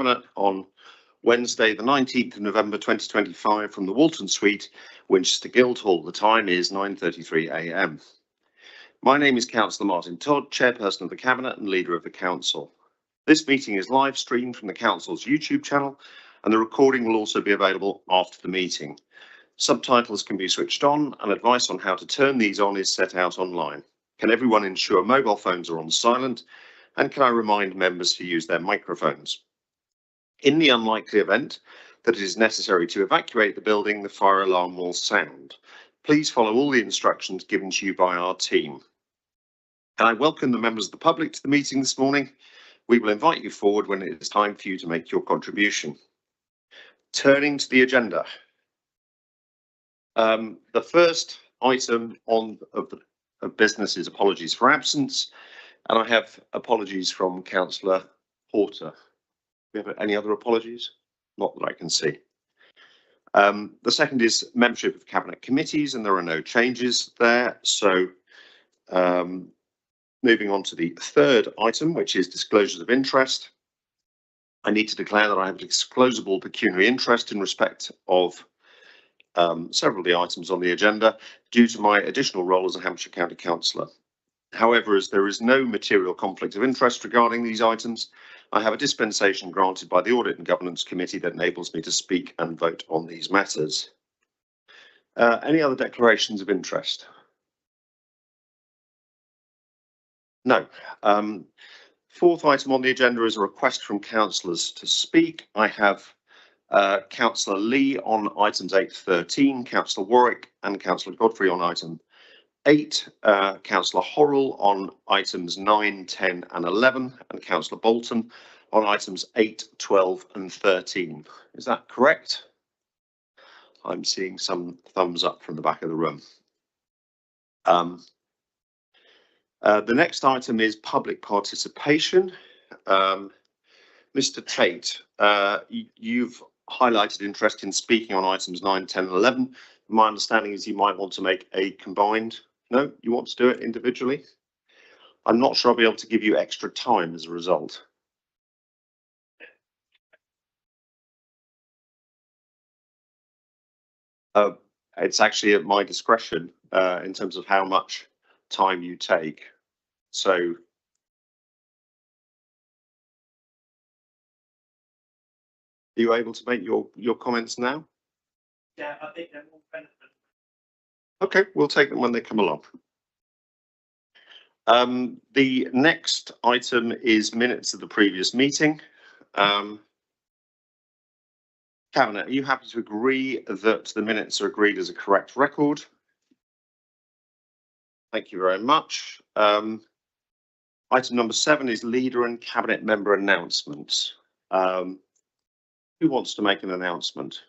on Wednesday, the 19th of November 2025 from the Walton Suite, Winchester Guildhall. The time is 9:33 a.m. My name is Councillor Martin Todd, Chairperson of the Cabinet and Leader of the Council. This meeting is live streamed from the Council's YouTube channel, and the recording will also be available after the meeting. Subtitles can be switched on, and advice on how to turn these on is set out online. Can everyone ensure mobile phones are on silent? And can I remind members to use their microphones? In the unlikely event that it is necessary to evacuate the building, the fire alarm will sound. Please follow all the instructions given to you by our team. And I welcome the members of the public to the meeting this morning. We will invite you forward when it is time for you to make your contribution. Turning to the agenda. The first item of business is apologies for absence, and I have apologies from Councillor Porter. Do we have any other apologies? Not that I can see. The second is membership of Cabinet committees, and there are no changes there. So moving on to the third item, which is disclosures of interest. I need to declare that I have an disclosable pecuniary interest in respect of several of the items on the agenda due to my additional role as a Hampshire County Councillor. However, as there is no material conflict of interest regarding these items, I have a dispensation granted by the Audit and Governance Committee that enables me to speak and vote on these matters. Any other declarations of interest? No. Fourth item on the agenda is a request from councillors to speak. I have Councillor Lee on items 8 to 13, Councillor Warwick and Councillor Godfrey on item 8, Councillor Horrell on items 9, 10 and 11, and Councillor Bolton on items 8, 12 and 13. Is that correct? I'm seeing some thumbs up from the back of the room. The next item is public participation. Mr. Tate, you've highlighted interest in speaking on items 9, 10 and 11. My understanding is you might want to make a combined. No, you want to do it individually? I'm not sure I'll be able to give you extra time as a result. It's actually at my discretion in terms of how much time you take. So are you able to make your comments now? Yeah, I think they're more benefit. Okay, we'll take them when they come along. The next item is minutes of the previous meeting. Cabinet, are you happy to agree that the minutes are agreed as a correct record? Thank you very much. Item number 7 is leader and cabinet member announcements. Who wants to make an announcement?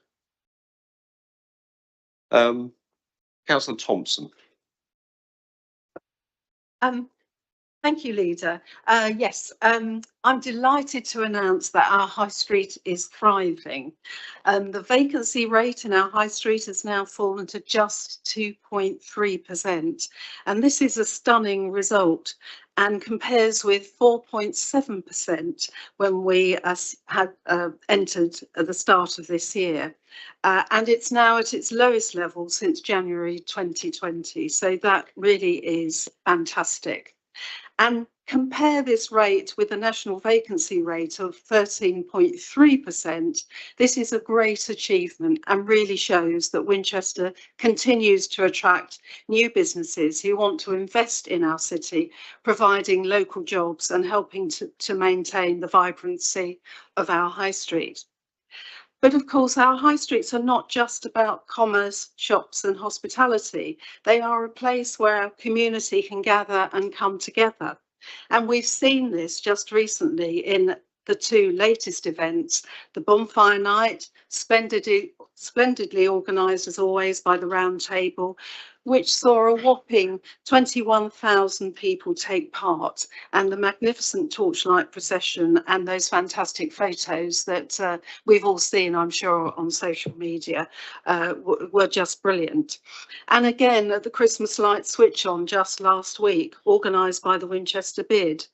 Councillor Thompson. Thank you, Leader. Yes, I'm delighted to announce that our high street is thriving. The vacancy rate in our high street has now fallen to just 2.3%, and this is a stunning result and compares with 4.7% when we had entered at the start of this year. And it's now at its lowest level since January 2020, so that really is fantastic. And compare this rate with the national vacancy rate of 13.3%. This is a great achievement and really shows that Winchester continues to attract new businesses who want to invest in our city, providing local jobs and helping to maintain the vibrancy of our high street. But of course, our high streets are not just about commerce, shops and hospitality. They are a place where our community can gather and come together. And we've seen this just recently in the 2 latest events, the Bonfire Night, splendidly organised as always by the Round Table, which saw a whopping 21,000 people take part, and the magnificent torchlight procession and those fantastic photos that we've all seen, I'm sure, on social media were just brilliant. And again, the Christmas light switch on just last week, organised by the Winchester Bid.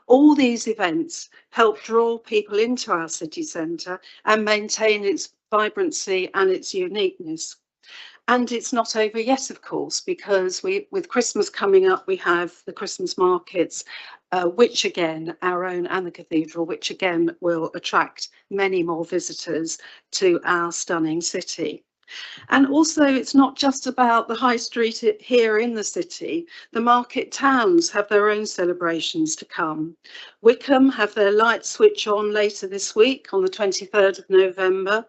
All these events help draw people into our city centre and maintain its vibrancy and its uniqueness. And it's not over yet, of course, because with Christmas coming up, we have the Christmas markets, which again, our own and the cathedral, which again will attract many more visitors to our stunning city. And also, it's not just about the high street here in the city. The market towns have their own celebrations to come. Wickham have their light switch on later this week on the 23rd of November.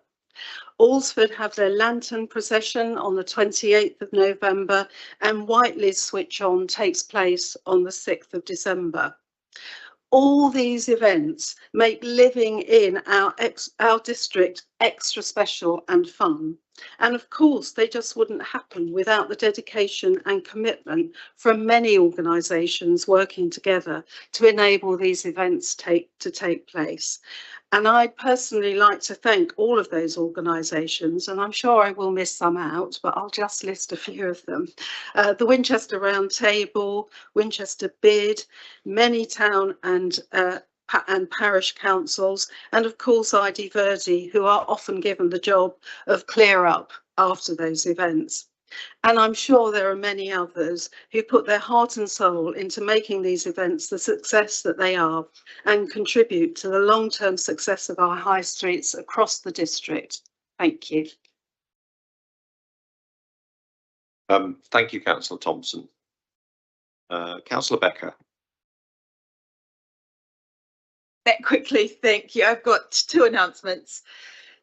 Alresford have their lantern procession on the 28th of November, and Whiteley's switch on takes place on the 6th of December. All these events make living in our district extra special and fun. And of course, they just wouldn't happen without the dedication and commitment from many organisations working together to enable these events to take place. And I'd personally like to thank all of those organisations, and I'm sure I will miss some out, but I'll just list a few of them. The Winchester Round Table, Winchester Bid, many town and parish councils, and of course ID Verdi, who are often given the job of clear up after those events. And I'm sure there are many others who put their heart and soul into making these events the success that they are and contribute to the long-term success of our high streets across the district. Thank you. Thank you, Councillor Thompson. Councillor Becker. That quickly, thank you. I've got two announcements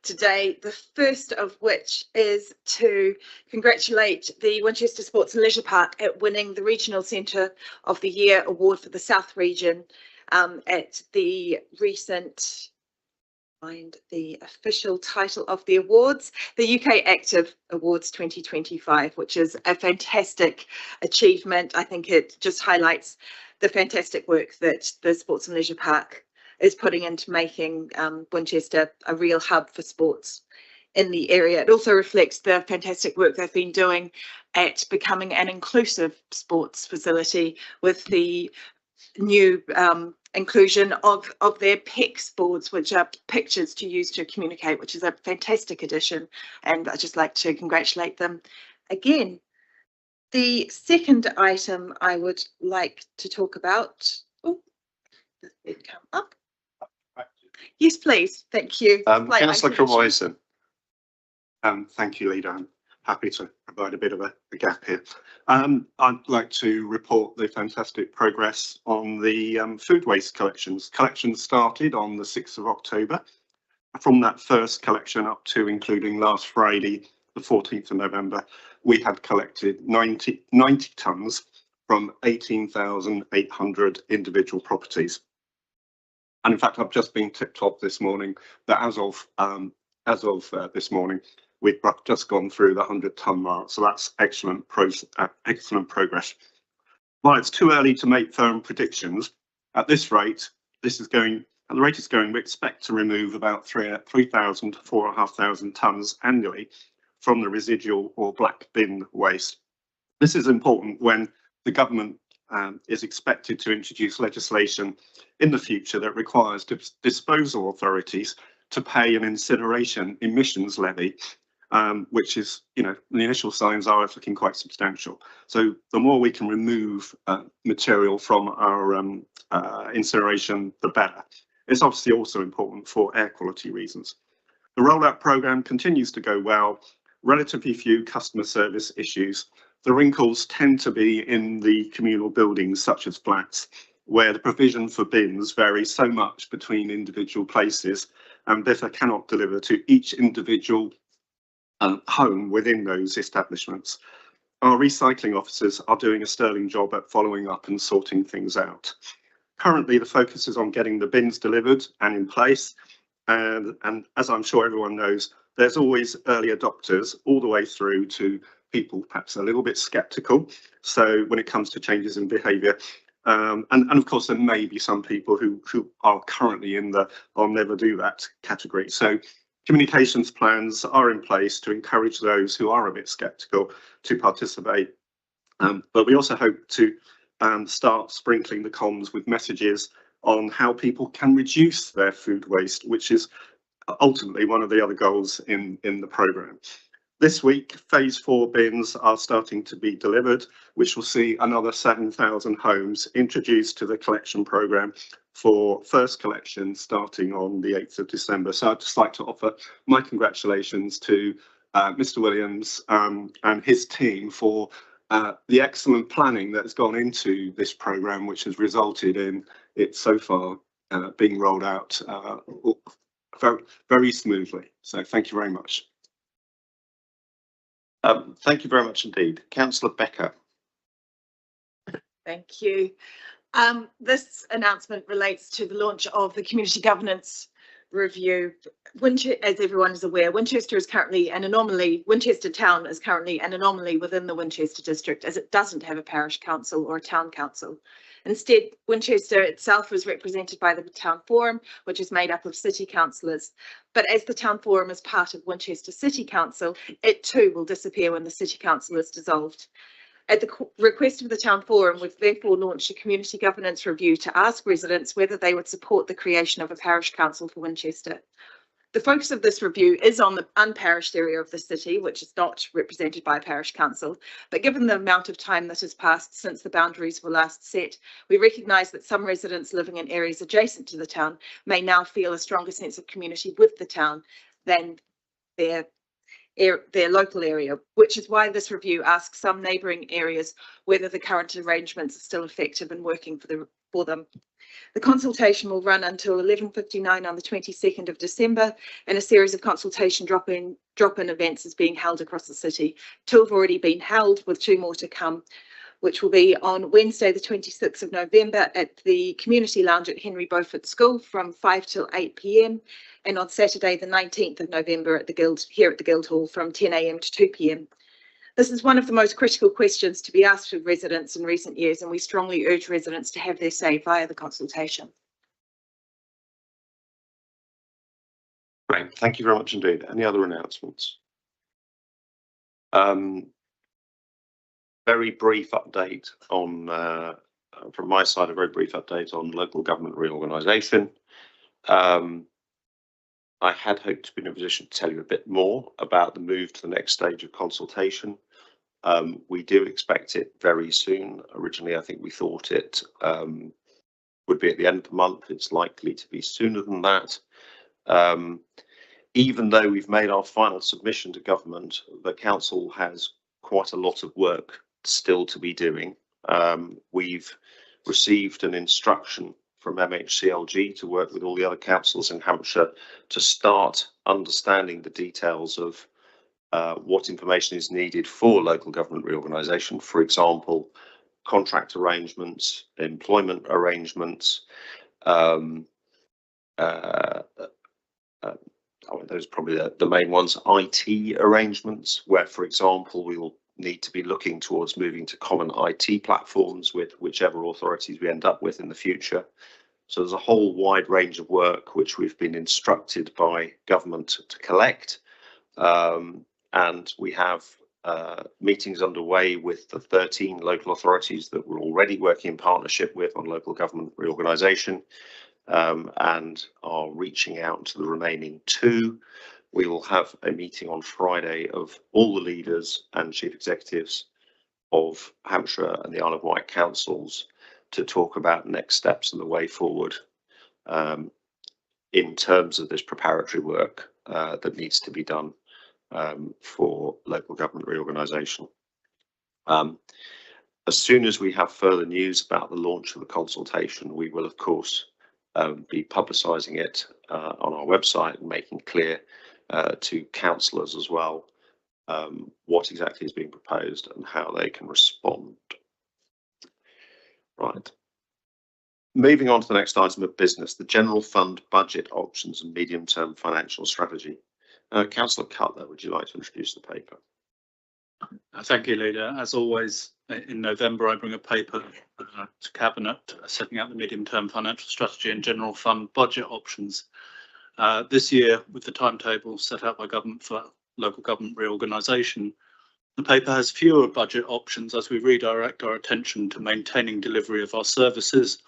today, the first of which is to congratulate the Winchester Sports and Leisure Park at winning the Regional Centre of the Year award for the South Region at the recent, find the official title of the awards, the UK Active Awards 2025, which is a fantastic achievement. I think it just highlights the fantastic work that the Sports and Leisure Park is putting into making Winchester a real hub for sports in the area. It also reflects the fantastic work they've been doing at becoming an inclusive sports facility with the new inclusion of their PECS boards, which are pictures to use to communicate, which is a fantastic addition, and I'd just like to congratulate them again. The second item I would like to talk about, oh, it come up. Yes, please. Thank you. Councillor Carwisen. Thank you, Leader. I'm happy to provide a bit of a gap here. I'd like to report the fantastic progress on the food waste collections. Collections started on the 6th of October. From that first collection up to including last Friday, the 14th of November, we had collected 90 tonnes from 18,800 individual properties. And in fact, I've just been tipped off this morning that as of this morning, we've just gone through the 100-tonne mark. So that's excellent progress. While it's too early to make firm predictions, at this rate, the rate is going, we expect to remove about 3,000 to 4,500 tonnes annually from the residual or black bin waste. This is important when the government is expected to introduce legislation in the future that requires disposal authorities to pay an incineration emissions levy, which is, the initial signs are looking quite substantial. So the more we can remove material from our incineration, the better. It's obviously also important for air quality reasons. The rollout programme continues to go well, relatively few customer service issues. The wrinkles tend to be in the communal buildings such as flats, where the provision for bins varies so much between individual places and therefore cannot deliver to each individual home within those establishments. Our recycling officers are doing a sterling job at following up and sorting things out. Currently, the focus is on getting the bins delivered and in place. And as I'm sure everyone knows, there's always early adopters all the way through to people perhaps a little bit sceptical. So when it comes to changes in behaviour, and of course there may be some people who are currently in the "I'll never do that" category. So communications plans are in place to encourage those who are a bit sceptical to participate. But we also hope to start sprinkling the comms with messages on how people can reduce their food waste, which is ultimately one of the other goals in the programme. This week, phase 4 bins are starting to be delivered, which will see another 7,000 homes introduced to the collection programme for first collection starting on the 8th of December. So I'd just like to offer my congratulations to Mr. Williams and his team for the excellent planning that's gone into this programme, which has resulted in it so far being rolled out very, very smoothly. So thank you very much. Thank you very much indeed. Councillor Becker. Thank you. This announcement relates to the launch of the community governance review. As everyone is aware, Winchester is currently an anomaly. Winchester town is currently an anomaly within the Winchester district, as it doesn't have a parish council or a town council. Instead, Winchester itself is represented by the Town Forum, which is made up of city councillors. But as the Town Forum is part of Winchester City Council, it too will disappear when the City Council is dissolved. At the request of the Town Forum, we've therefore launched a community governance review to ask residents whether they would support the creation of a parish council for Winchester. The focus of this review is on the unparished area of the city, which is not represented by a parish council. But given the amount of time that has passed since the boundaries were last set, we recognise that some residents living in areas adjacent to the town may now feel a stronger sense of community with the town than their local area, which is why this review asks some neighbouring areas whether the current arrangements are still effective and working for them. The consultation will run until 11:59 on the 22nd of December, and a series of consultation drop-in events is being held across the city. 2 have already been held, with 2 more to come, which will be on Wednesday the 26th of November at the Community Lounge at Henry Beaufort School from 5 till 8 p.m, and on Saturday the 19th of November at the Guildhall from 10 a.m. to 2 p.m. This is one of the most critical questions to be asked of residents in recent years, and we strongly urge residents to have their say via the consultation. Great, thank you very much indeed. Any other announcements? Very brief update on, from my side, a very brief update on local government reorganisation. I had hoped to be in a position to tell you a bit more about the move to the next stage of consultation. We do expect it very soon. Originally, I think we thought it would be at the end of the month. It's likely to be sooner than that. Even though we've made our final submission to government, the council has quite a lot of work still to be doing. We've received an instruction from MHCLG to work with all the other councils in Hampshire to start understanding the details of what information is needed for local government reorganisation. For example, contract arrangements, employment arrangements, those are probably the main ones. IT arrangements, where, for example, we will need to be looking towards moving to common IT platforms with whichever authorities we end up with in the future. So there's a whole wide range of work which we've been instructed by government to collect. And we have meetings underway with the 13 local authorities that we're already working in partnership with on local government reorganisation, and are reaching out to the remaining 2. We will have a meeting on Friday of all the leaders and chief executives of Hampshire and the Isle of Wight councils to talk about next steps and the way forward in terms of this preparatory work that needs to be done for local government reorganisation. As soon as we have further news about the launch of the consultation, we will of course be publicising it on our website and making clear to councillors as well what exactly is being proposed and how they can respond. Right. Moving on to the next item of business, the General Fund budget options and medium-term financial strategy. Councillor Cutler, would you like to introduce the paper? Thank you, Leader. As always, in November, I bring a paper to Cabinet setting out the medium-term financial strategy and general fund budget options. This year, with the timetable set out by government for local government reorganisation, the paper has fewer budget options as we redirect our attention to maintaining delivery of our services,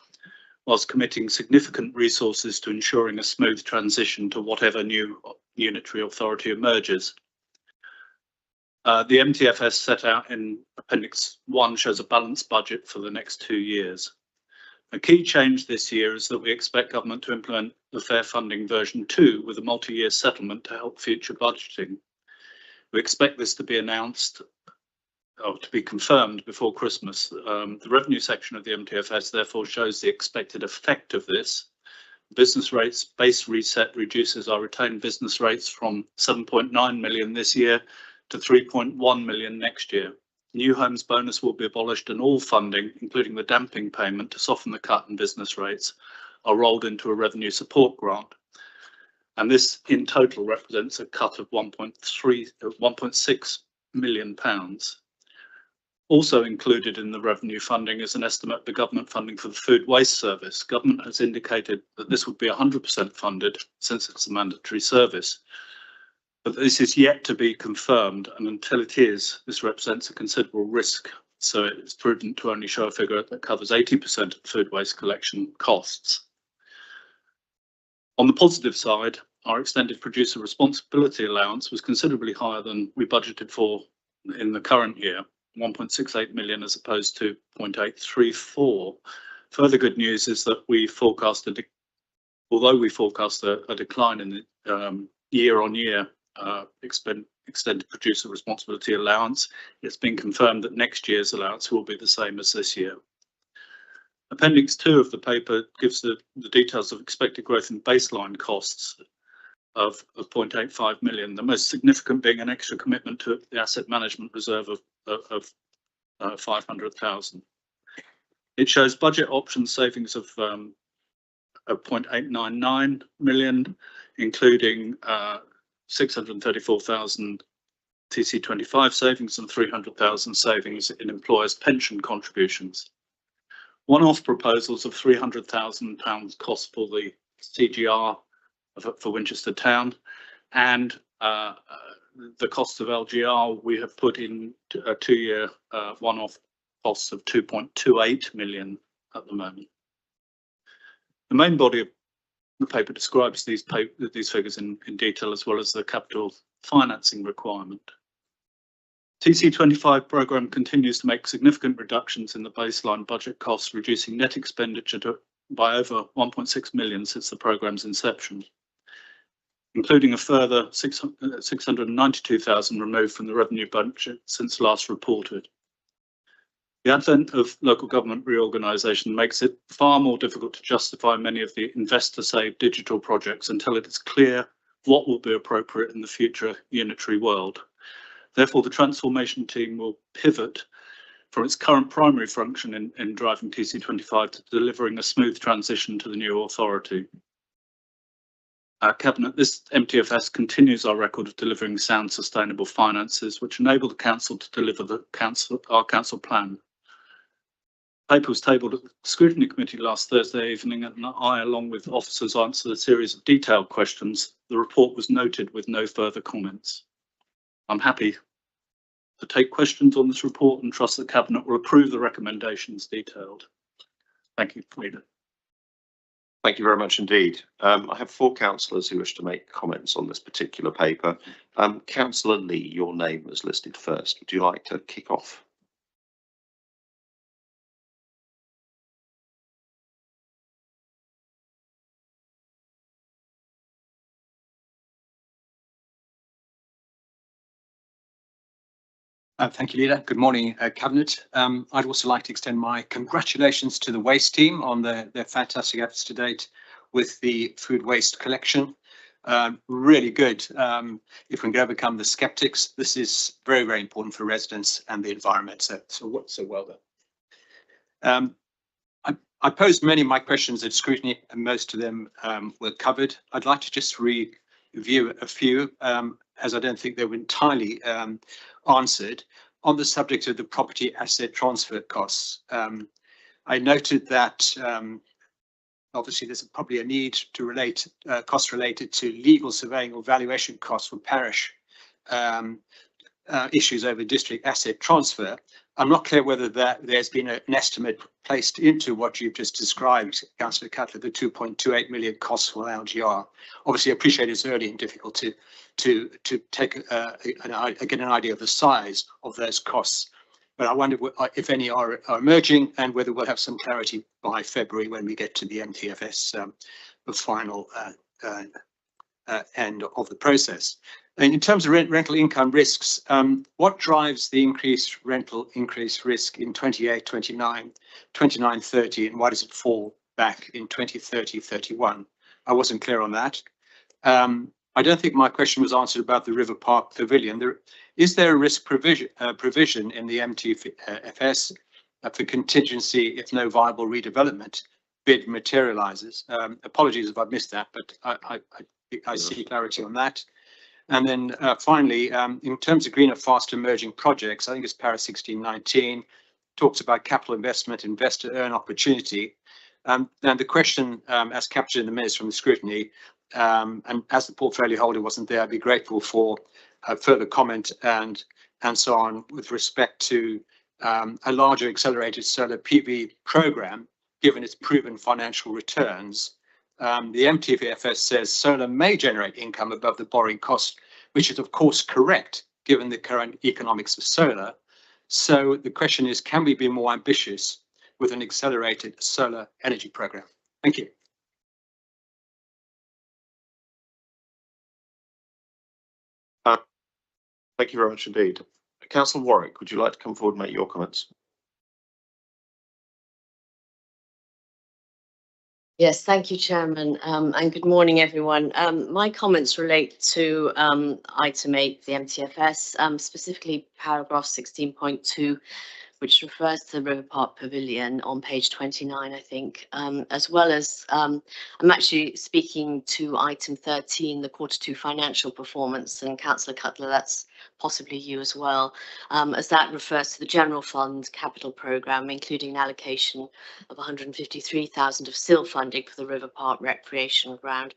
whilst committing significant resources to ensuring a smooth transition to whatever new unitary authority emerges. The MTFS set out in Appendix 1 shows a balanced budget for the next 2 years. A key change this year is that we expect government to implement the Fair Funding version 2 with a multi-year settlement to help future budgeting. We expect this to be announced or to be confirmed before Christmas. The revenue section of the MTFS therefore shows the expected effect of this. Business rates base reset reduces our retained business rates from 7.9 million this year to 3.1 million next year. New homes bonus will be abolished and all funding, including the damping payment to soften the cut in business rates, are rolled into a revenue support grant. And this in total represents a cut of £1.6 million. Also included in the revenue funding is an estimate of the government funding for the food waste service. Government has indicated that this would be 100% funded since it's a mandatory service. But this is yet to be confirmed, and until it is, this represents a considerable risk. So it's prudent to only show a figure that covers 80% of food waste collection costs. On the positive side, our extended producer responsibility allowance was considerably higher than we budgeted for in the current year, 1.68 million as opposed to 0.834. Further good news is that although we forecast a decline in the year-on-year extended producer responsibility allowance, it's been confirmed that next year's allowance will be the same as this year. Appendix 2 of the paper gives the details of expected growth in baseline costs of 0.85 million, the most significant being an extra commitment to the asset management reserve of 500,000. It shows budget option savings of 0.899 million, including 634,000 TC25 savings and 300,000 savings in employers' pension contributions. One-off proposals of £300,000 cost for the CGR for Winchester Town, and the cost of LGR we have put in a 2-year one-off costs of 2.28 million at the moment. The main body of the paper describes these figures in detail, as well as the capital financing requirement. TC25 programme continues to make significant reductions in the baseline budget costs, reducing net expenditure by over 1.6 million since the programme's inception, including a further 692,000 removed from the revenue budget since last reported. The advent of local government reorganisation makes it far more difficult to justify many of the investor-saved digital projects until it is clear what will be appropriate in the future unitary world. Therefore, the transformation team will pivot from its current primary function in driving TC25 to delivering a smooth transition to the new authority. Cabinet, this MTFS continues our record of delivering sound, sustainable finances, which enable the council to deliver our council plan. The paper was tabled at the Scrutiny Committee last Thursday evening, and I, along with officers, answered a series of detailed questions. The report was noted with no further comments. I'm happy to take questions on this report and trust the Cabinet will approve the recommendations detailed. Thank you, Leader. Thank you very much indeed. I have 4 councillors who wish to make comments on this particular paper. Councillor Lee, your name was listed first. Would you like to kick off? Thank you, Leader. Good morning, Cabinet. I'd also like to extend my congratulations to the waste team on their fantastic efforts to date with the food waste collection. Really good. If we can overcome the skeptics, this is very, very important for residents and the environment. So well done. I posed many of my questions at scrutiny, and most of them were covered. I'd like to just review a few. as I don't think they were entirely answered, on the subject of the property asset transfer costs. I noted that obviously there's probably a need to relate costs related to legal surveying or valuation costs for parish issues over district asset transfer. I'm not clear whether there's been an estimate placed into what you've just described, Councillor Cutler, the 2.28 million costs for LGR. Obviously, I appreciate it's early and difficult to take get an idea of the size of those costs. But I wonder if any are emerging, and whether we'll have some clarity by February when we get to the MTFS, the final end of the process. And in terms of rental income risks, what drives the increased rental increase risk in 28, 29, 29, 30, and why does it fall back in 2030, 31? I wasn't clear on that. I don't think my question was answered about the River Park Pavilion. Is there a risk provision in the MTFS for contingency if no viable redevelopment bid materializes? Apologies if I've missed that, but I see clarity on that. And then finally, in terms of greener, fast emerging projects, I think it's para 1619, talks about capital investment, investor earn opportunity. And the question, as captured in the minutes from the scrutiny, and as the portfolio holder wasn't there, I'd be grateful for further comment and so on with respect to a larger accelerated solar PV program, given its proven financial returns. The MTFS says solar may generate income above the borrowing cost, which is of course correct, given the current economics of solar. So the question is, can we be more ambitious with an accelerated solar energy program? Thank you. Thank you very much indeed. Councillor Warwick, would you like to come forward and make your comments? Yes, thank you, Chairman, and good morning, everyone. My comments relate to item 8, the MTFS, specifically paragraph 16.2, which refers to the River Park Pavilion on page 29, I think, as well as I'm actually speaking to item 13, the Q2 financial performance, and Councillor Cutler, that's possibly you as well, as that refers to the general fund capital programme, including an allocation of 153,000 of SIL funding for the River Park recreational ground.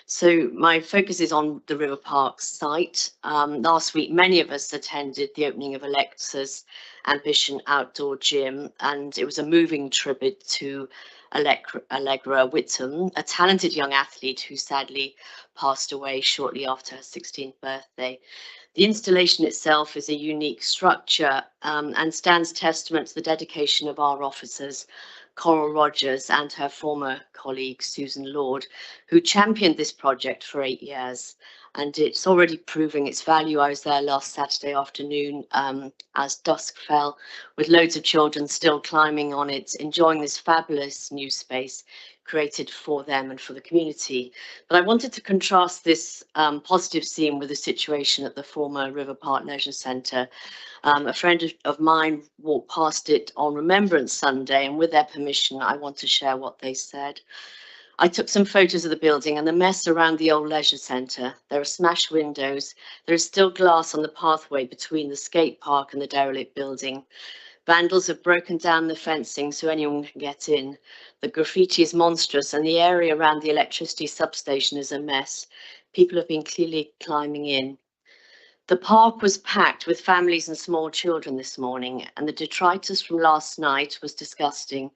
So my focus is on the River Park site. Last week, many of us attended the opening of Alexa's Ambition Outdoor Gym, and it was a moving tribute to Allegra Whittam, a talented young athlete who sadly passed away shortly after her 16th birthday. The installation itself is a unique structure and stands testament to the dedication of our officers, Coral Rogers and her former colleague Susan Lord, who championed this project for 8 years, and it's already proving its value. I was there last Saturday afternoon as dusk fell, with loads of children still climbing on it, enjoying this fabulous new space created for them and for the community. But I wanted to contrast this positive scene with the situation at the former River Park Leisure Centre. A friend of mine walked past it on Remembrance Sunday, and with their permission, I want to share what they said. I took some photos of the building and the mess around the old leisure centre. There are smashed windows. There is still glass on the pathway between the skate park and the derelict building. Vandals have broken down the fencing so anyone can get in. The graffiti is monstrous, and the area around the electricity substation is a mess. People have been clearly climbing in. The park was packed with families and small children this morning, and the detritus from last night was disgusting.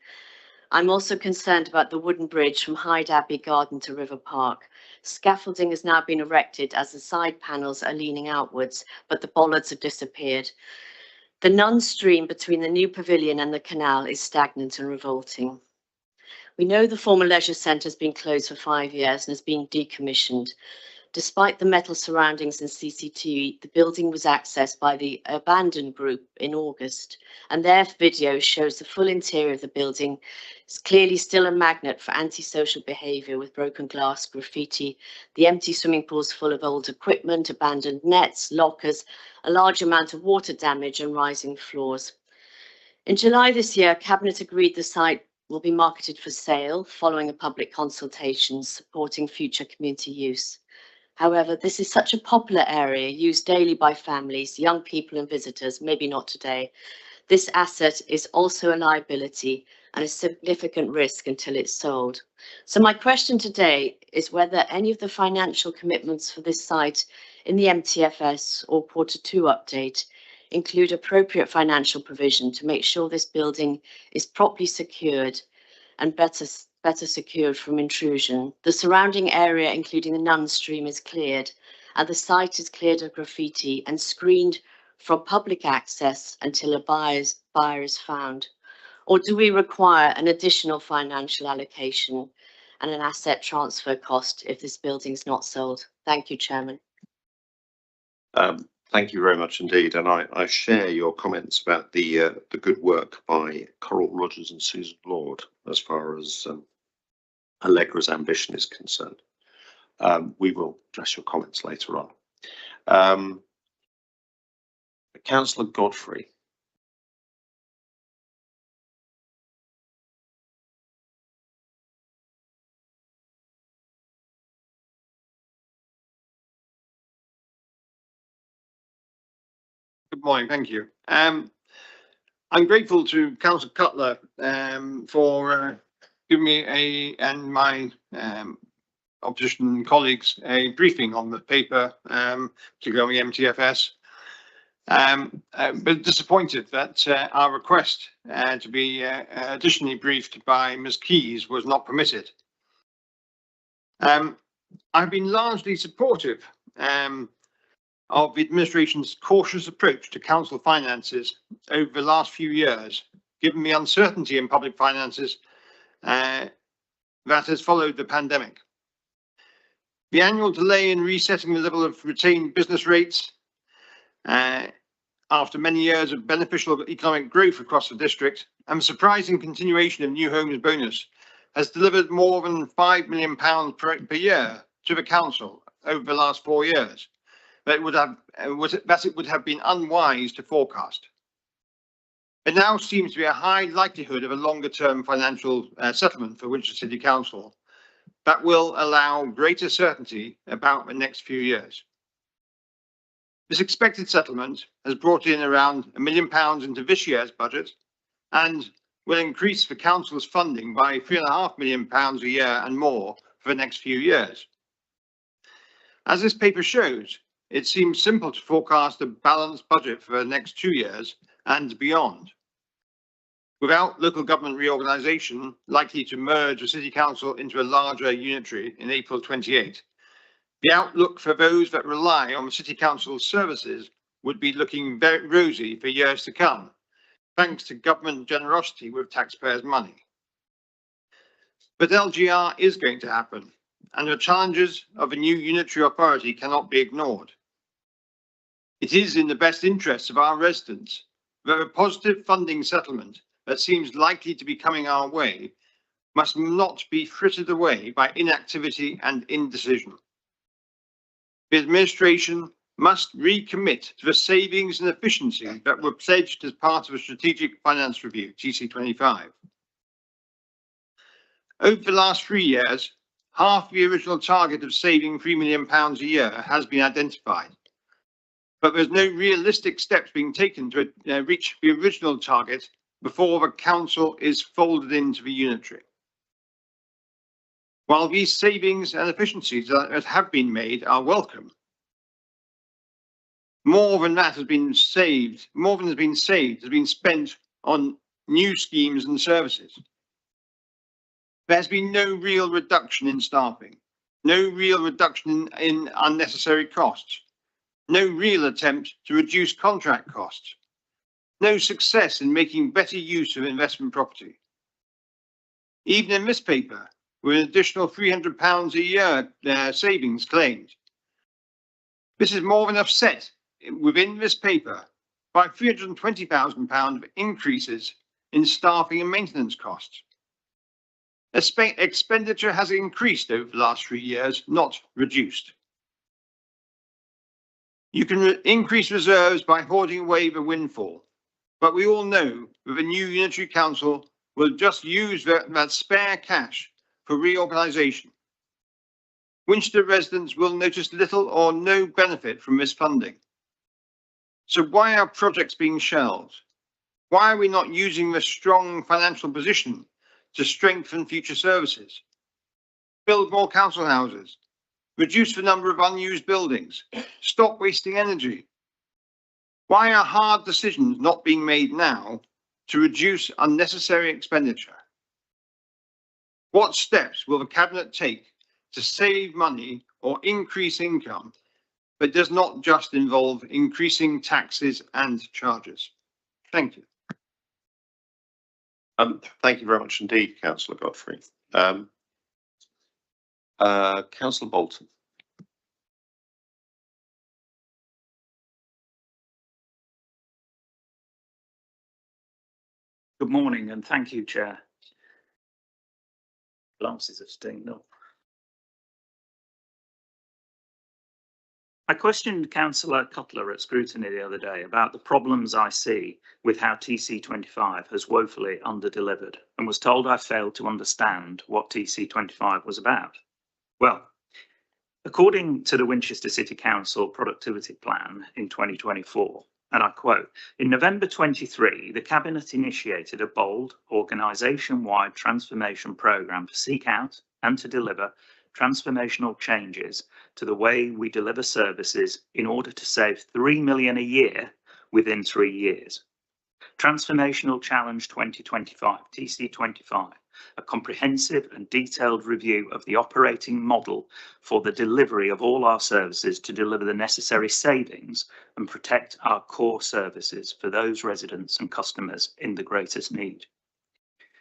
I'm also concerned about the wooden bridge from Hyde Abbey Garden to River Park. Scaffolding has now been erected as the side panels are leaning outwards, but the bollards have disappeared. The Nun stream between the new pavilion and the canal is stagnant and revolting. We know the former leisure centre has been closed for 5 years and has been decommissioned. Despite the metal surroundings and CCTV, the building was accessed by the Abandoned Group in August, and their video shows the full interior of the building. It's clearly still a magnet for antisocial behaviour, with broken glass, graffiti, the empty swimming pools full of old equipment, abandoned nets, lockers, a large amount of water damage and rising floors. In July this year, Cabinet agreed the site will be marketed for sale following a public consultation supporting future community use. However, this is such a popular area used daily by families, young people and visitors, maybe not today. This asset is also a liability and a significant risk until it's sold. So my question today is whether any of the financial commitments for this site in the MTFS or Q2 update include appropriate financial provision to make sure this building is properly secured and better secured from intrusion. The surrounding area, including the Nun Stream, is cleared, and the site is cleared of graffiti and screened from public access until a buyer is found? Or do we require an additional financial allocation and an asset transfer cost if this building is not sold? Thank you, Chairman. Thank you very much indeed, and I share your comments about the good work by Coral Rogers and Susan Lord as far as Allegra's ambition is concerned. We will address your comments later on. Councillor Godfrey. Good morning, thank you. I'm grateful to Councillor Cutler for giving me and my opposition colleagues a briefing on the paper, particularly on the MTFS. But disappointed that our request to be additionally briefed by Ms. Keys was not permitted. I've been largely supportive of the administration's cautious approach to council finances over the last few years, given the uncertainty in public finances that has followed the pandemic. The annual delay in resetting the level of retained business rates after many years of beneficial economic growth across the district and the surprising continuation of New Homes bonus has delivered more than £5 million per year to the council over the last 4 years. That it would have been unwise to forecast. There now seems to be a high likelihood of a longer-term financial settlement for Winchester City Council that will allow greater certainty about the next few years. This expected settlement has brought in around £1 million into this year's budget and will increase the council's funding by £3.5 million a year and more for the next few years. As this paper shows, it seems simple to forecast a balanced budget for the next 2 years and beyond. Without local government reorganisation likely to merge the City Council into a larger unitary in April 28, the outlook for those that rely on the City Council's services would be looking very rosy for years to come, thanks to government generosity with taxpayers' money. But LGR is going to happen, and the challenges of a new unitary authority cannot be ignored. It is in the best interests of our residents that a positive funding settlement that seems likely to be coming our way must not be frittered away by inactivity and indecision. The administration must recommit to the savings and efficiency that were pledged as part of a strategic finance review, TC25. Over the last 3 years, half the original target of saving £3 million a year has been identified. But there's no realistic steps being taken to reach the original target before the council is folded into the unitary. While these savings and efficiencies that have been made are welcome, more than has been spent on new schemes and services. There's been no real reduction in staffing, no real reduction in unnecessary costs, no real attempt to reduce contract costs, no success in making better use of investment property. Even in this paper, with an additional £300 a year savings claimed. This is more than offset within this paper by £320,000 of increases in staffing and maintenance costs. Expenditure has increased over the last 3 years, not reduced. You can increase reserves by hoarding away the windfall, but we all know that the new unitary council will just use that spare cash for reorganisation. Winchester residents will notice little or no benefit from this funding. So why are projects being shelved? Why are we not using the strong financial position to strengthen future services? Build more council houses, reduce the number of unused buildings, stop wasting energy. Why are hard decisions not being made now to reduce unnecessary expenditure? What steps will the Cabinet take to save money or increase income, but does not just involve increasing taxes and charges? Thank you. Thank you very much indeed, Councillor Godfrey. Councillor Bolton. Good morning and thank you, Chair. Glasses have stayed up. I questioned Councillor Cutler at scrutiny the other day about the problems I see with how TC25 has woefully underdelivered and was told I failed to understand what TC25 was about. Well, according to the Winchester City Council Productivity Plan in 2024, and I quote, in November 23, the Cabinet initiated a bold organisation-wide transformation programme to seek out and to deliver transformational changes to the way we deliver services in order to save £3 million a year within 3 years. Transformational Challenge 2025, TC25, a comprehensive and detailed review of the operating model for the delivery of all our services to deliver the necessary savings and protect our core services for those residents and customers in the greatest need.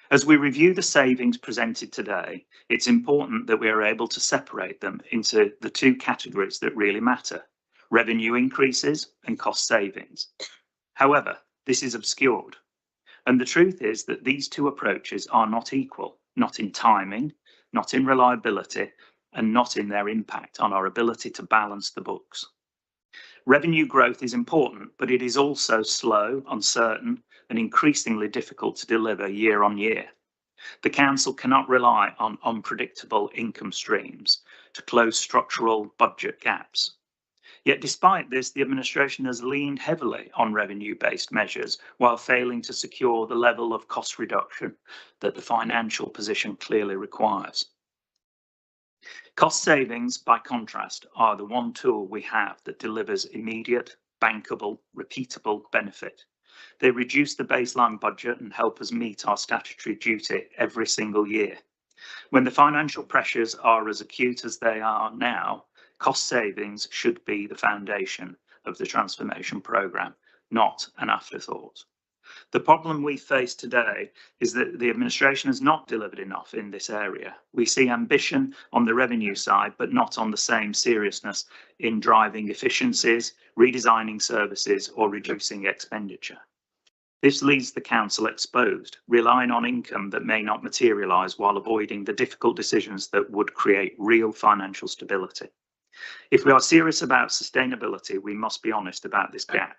As we review the savings presented today, it's important that we are able to separate them into the two categories that really matter: revenue increases and cost savings. However, this is obscured. And the truth is that these two approaches are not equal, not in timing, not in reliability, and not in their impact on our ability to balance the books. Revenue growth is important, but it is also slow, uncertain, and increasingly difficult to deliver year on year. The Council cannot rely on unpredictable income streams to close structural budget gaps. Yet despite this, the administration has leaned heavily on revenue-based measures while failing to secure the level of cost reduction that the financial position clearly requires. Cost savings, by contrast, are the one tool we have that delivers immediate, bankable, repeatable benefit. They reduce the baseline budget and help us meet our statutory duty every single year. When the financial pressures are as acute as they are now, cost savings should be the foundation of the transformation programme, not an afterthought. The problem we face today is that the administration has not delivered enough in this area. We see ambition on the revenue side, but not on the same seriousness in driving efficiencies, redesigning services, or reducing expenditure. This leaves the Council exposed, relying on income that may not materialise while avoiding the difficult decisions that would create real financial stability. If we are serious about sustainability, we must be honest about this gap.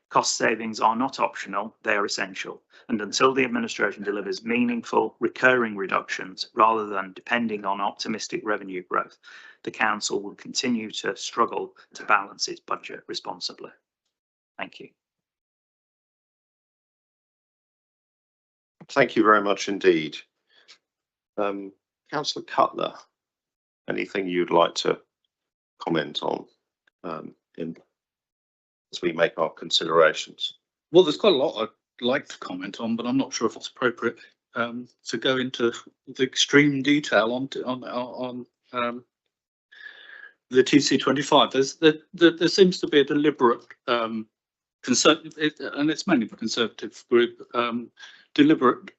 Cost savings are not optional, they are essential. And until the administration delivers meaningful, recurring reductions, rather than depending on optimistic revenue growth, the Council will continue to struggle to balance its budget responsibly. Thank you. Thank you very much indeed. Councillor Cutler, anything you'd like to comment on as we make our considerations? Well, there's quite a lot I'd like to comment on, but I'm not sure if it's appropriate to go into the extreme detail on the TC25. There seems to be a deliberate and it's mainly the Conservative group, deliberate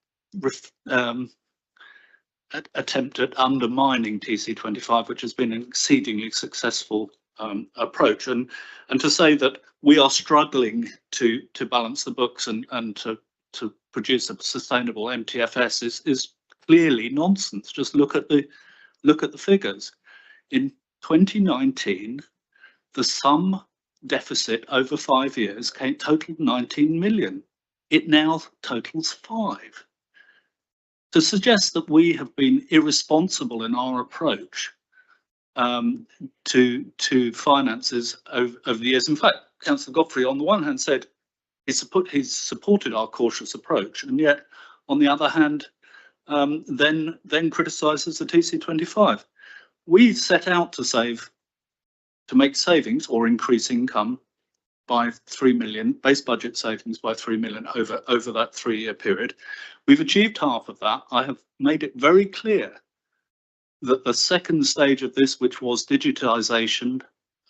attempt at undermining TC25, which has been an exceedingly successful approach, and to say that we are struggling to balance the books and to produce a sustainable MTFS is clearly nonsense. Just look at the figures. In 2019, the sum deficit over 5 years totaled 19 million. It now totals 5. To suggest that we have been irresponsible in our approach to finances over the years. In fact, Councillor Godfrey, on the one hand, said he's supported our cautious approach, and yet, on the other hand, then criticises the TC25. We set out to make savings or increase income by 3 million, base budget savings by 3 million over that 3-year period. We've achieved half of that. I have made it very clear that the second stage of this, which was digitisation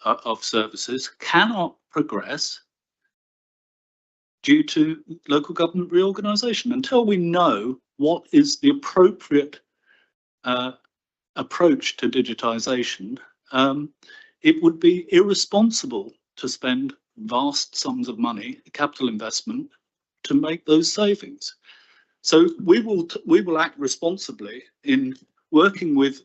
of services, cannot progress due to local government reorganisation. Until we know what is the appropriate approach to digitisation, it would be irresponsible to spend vast sums of money, capital investment, to make those savings. So we will act responsibly in working with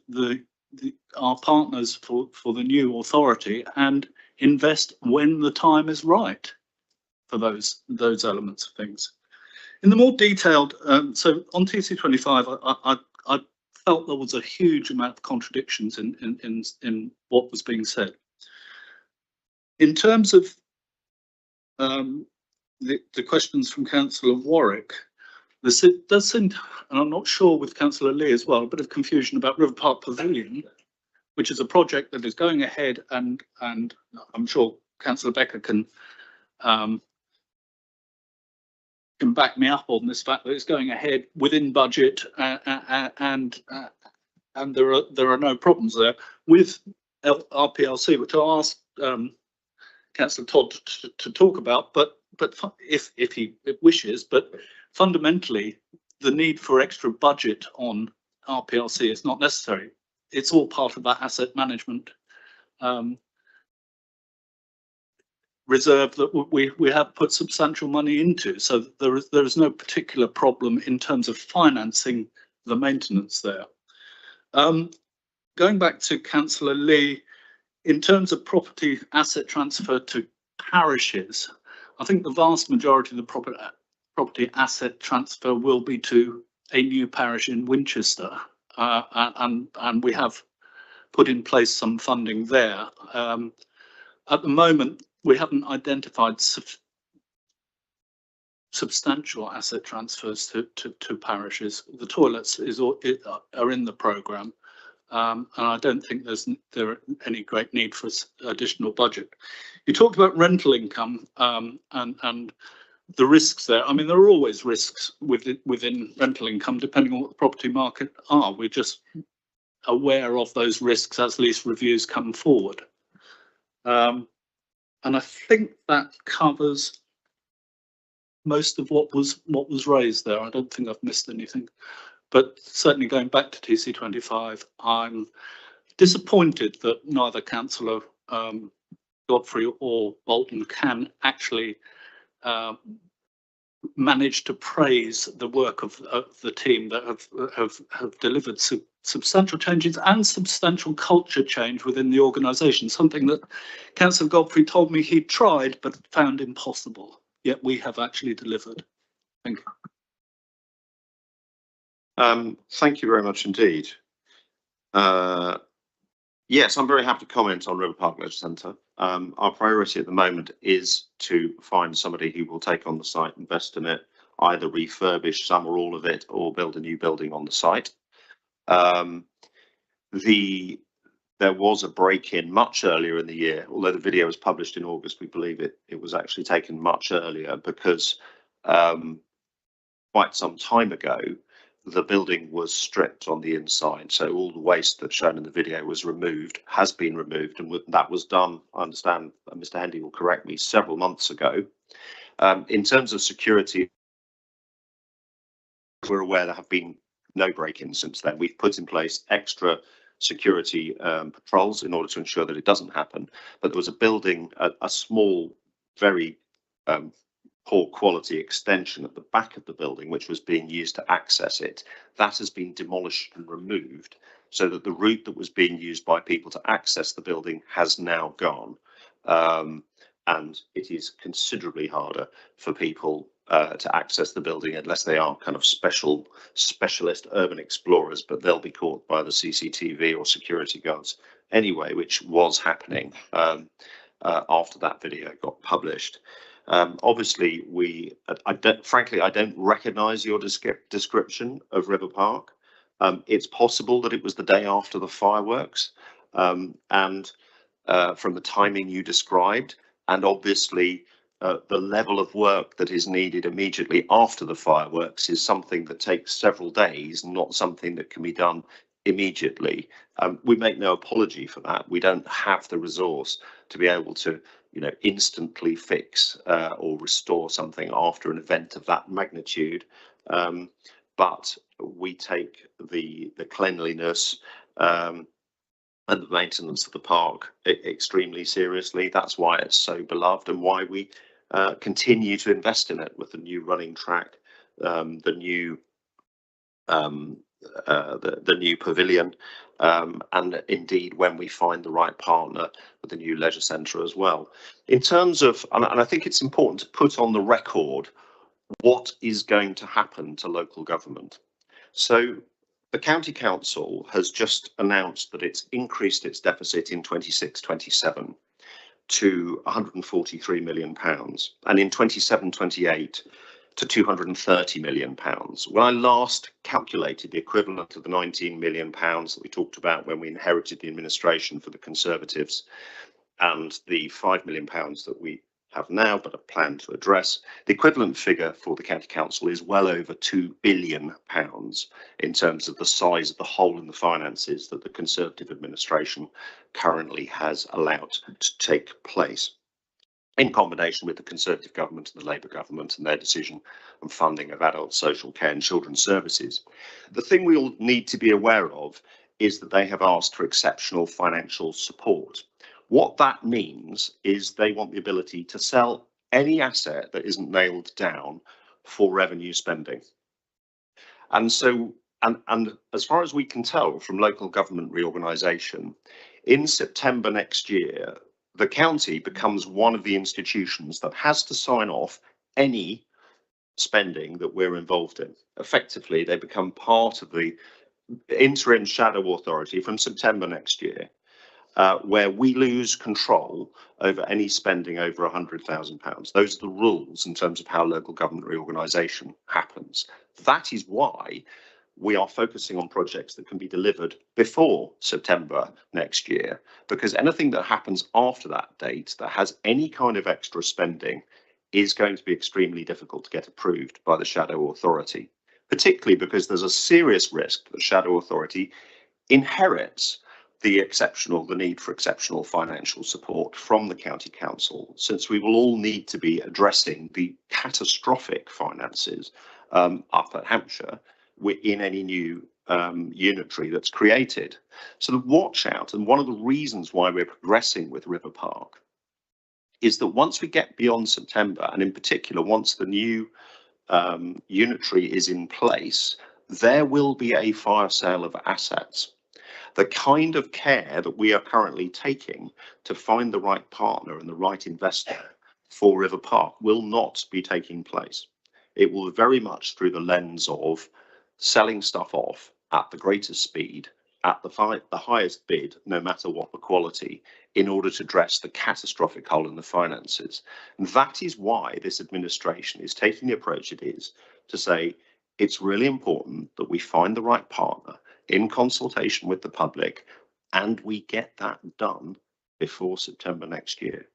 our partners for the new authority and invest when the time is right for those elements of things. In the more detailed, so on TC25, I felt there was a huge amount of contradictions in what was being said. In terms of the questions from Councillor Warwick, there does seem, and I'm not sure with Councillor Lee as well, a bit of confusion about River Park Pavilion, which is a project that is going ahead, and I'm sure Councillor Becker can back me up on this fact that it's going ahead within budget, and there are no problems there with RPLC, which I'll ask Councillor Todd to talk about, but if he wishes, but fundamentally the need for extra budget on RPLC is not necessary. It's all part of that asset management reserve that we have put substantial money into, so there is no particular problem in terms of financing the maintenance there. Going back to Councillor Lee, in terms of property asset transfer to parishes, I think the vast majority of the property asset transfer will be to a new parish in Winchester, and we have put in place some funding there. At the moment, we haven't identified substantial asset transfers to parishes. The toilets are in the programme, and I don't think there any great need for additional budget. You talked about rental income and the risks there. I mean, there are always risks within rental income, depending on what the property market are. We're just aware of those risks as lease reviews come forward. And I think that covers most of what was raised there. I don't think I've missed anything. But certainly going back to TC25, I'm disappointed that neither Councillor Godfrey or Bolton can actually manage to praise the work of the team that have delivered substantial changes and substantial culture change within the organisation, something that Councillor Godfrey told me he'd tried but found impossible, yet we have actually delivered. Thank you. Thank you very much indeed. Yes, I'm very happy to comment on River Park Leisure Centre. Our priority at the moment is to find somebody who will take on the site, invest in it, either refurbish some or all of it, or build a new building on the site. There was a break-in much earlier in the year, although the video was published in August. We believe it was actually taken much earlier because quite some time ago, the building was stripped on the inside. So all the waste that's shown in the video was removed, has been removed, and that was done, I understand, Mr. Hendy will correct me, several months ago. In terms of security, we're aware there have been no break-ins since then. We've put in place extra security patrols in order to ensure that it doesn't happen. But there was a building, a small, very poor quality extension at the back of the building, which was being used to access it. That has been demolished and removed so that the route that was being used by people to access the building has now gone. And it is considerably harder for people to access the building unless they are kind of specialist urban explorers, but they'll be caught by the CCTV or security guards anyway, which was happening after that video got published. Obviously, frankly, I don't recognise your description of River Park. It's possible that it was the day after the fireworks, and from the timing you described, and obviously the level of work that is needed immediately after the fireworks is something that takes several days, not something that can be done immediately. We make no apology for that. We don't have the resource to be able to, instantly fix or restore something after an event of that magnitude. But we take the cleanliness and the maintenance of the park extremely seriously. That's why it's so beloved and why we continue to invest in it with the new running track, the new pavilion, and indeed when we find the right partner with the new leisure centre as well. In terms of, and I think it's important to put on the record what is going to happen to local government. So the County Council has just announced that it's increased its deficit in 26-27 to £143 million, and in 27-28 to £230 million. When I last calculated the equivalent of the £19 million that we talked about when we inherited the administration for the Conservatives, and the £5 million that we have now but a plan to address, the equivalent figure for the County Council is well over £2 billion in terms of the size of the hole in the finances that the Conservative administration currently has allowed to take place, in combination with the Conservative government and the Labour government and their decision on funding of adult social care and children's services. The thing we all need to be aware of is that they have asked for exceptional financial support. What that means is they want the ability to sell any asset that isn't nailed down for revenue spending. And so, and as far as we can tell from local government reorganisation, in September next year, the county becomes one of the institutions that has to sign off any spending that we're involved in. Effectively, they become part of the interim shadow authority from September next year, where we lose control over any spending over £100,000. Those are the rules in terms of how local government reorganisation happens. That is why we are focusing on projects that can be delivered before September next year, because anything that happens after that date that has any kind of extra spending is going to be extremely difficult to get approved by the shadow authority, particularly because there's a serious risk that the shadow authority inherits the need for exceptional financial support from the County Council, since we will all need to be addressing the catastrophic finances up at Hampshire in any new unitary that's created. So the watch out, and one of the reasons why we're progressing with River Park, is that once we get beyond September, and in particular once the new unitary is in place, there will be a fire sale of assets. The kind of care that we are currently taking to find the right partner and the right investor for River Park will not be taking place. It will very much through the lens of selling stuff off at the greatest speed, at the highest bid, no matter what the quality, in order to address the catastrophic hole in the finances. And that is why this administration is taking the approach it is to say it's really important that we find the right partner in consultation with the public, and we get that done before September next year.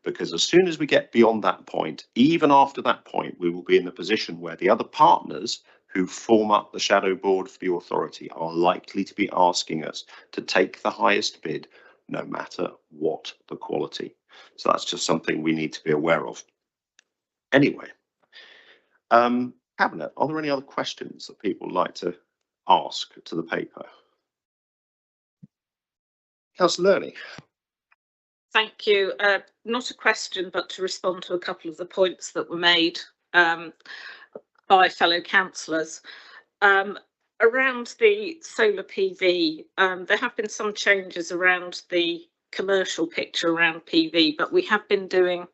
Because as soon as we get beyond that point, even after that point, we will be in the position where the other partners who form up the shadow board for the authority are likely to be asking us to take the highest bid, no matter what the quality. So that's just something we need to be aware of. Anyway, Cabinet, are there any other questions that people would like to ask to the paper? Councillor Lurney. Thank you. Not a question, but to respond to a couple of the points that were made by fellow councillors. Around the solar PV, there have been some changes around the commercial picture around PV, but we have been doing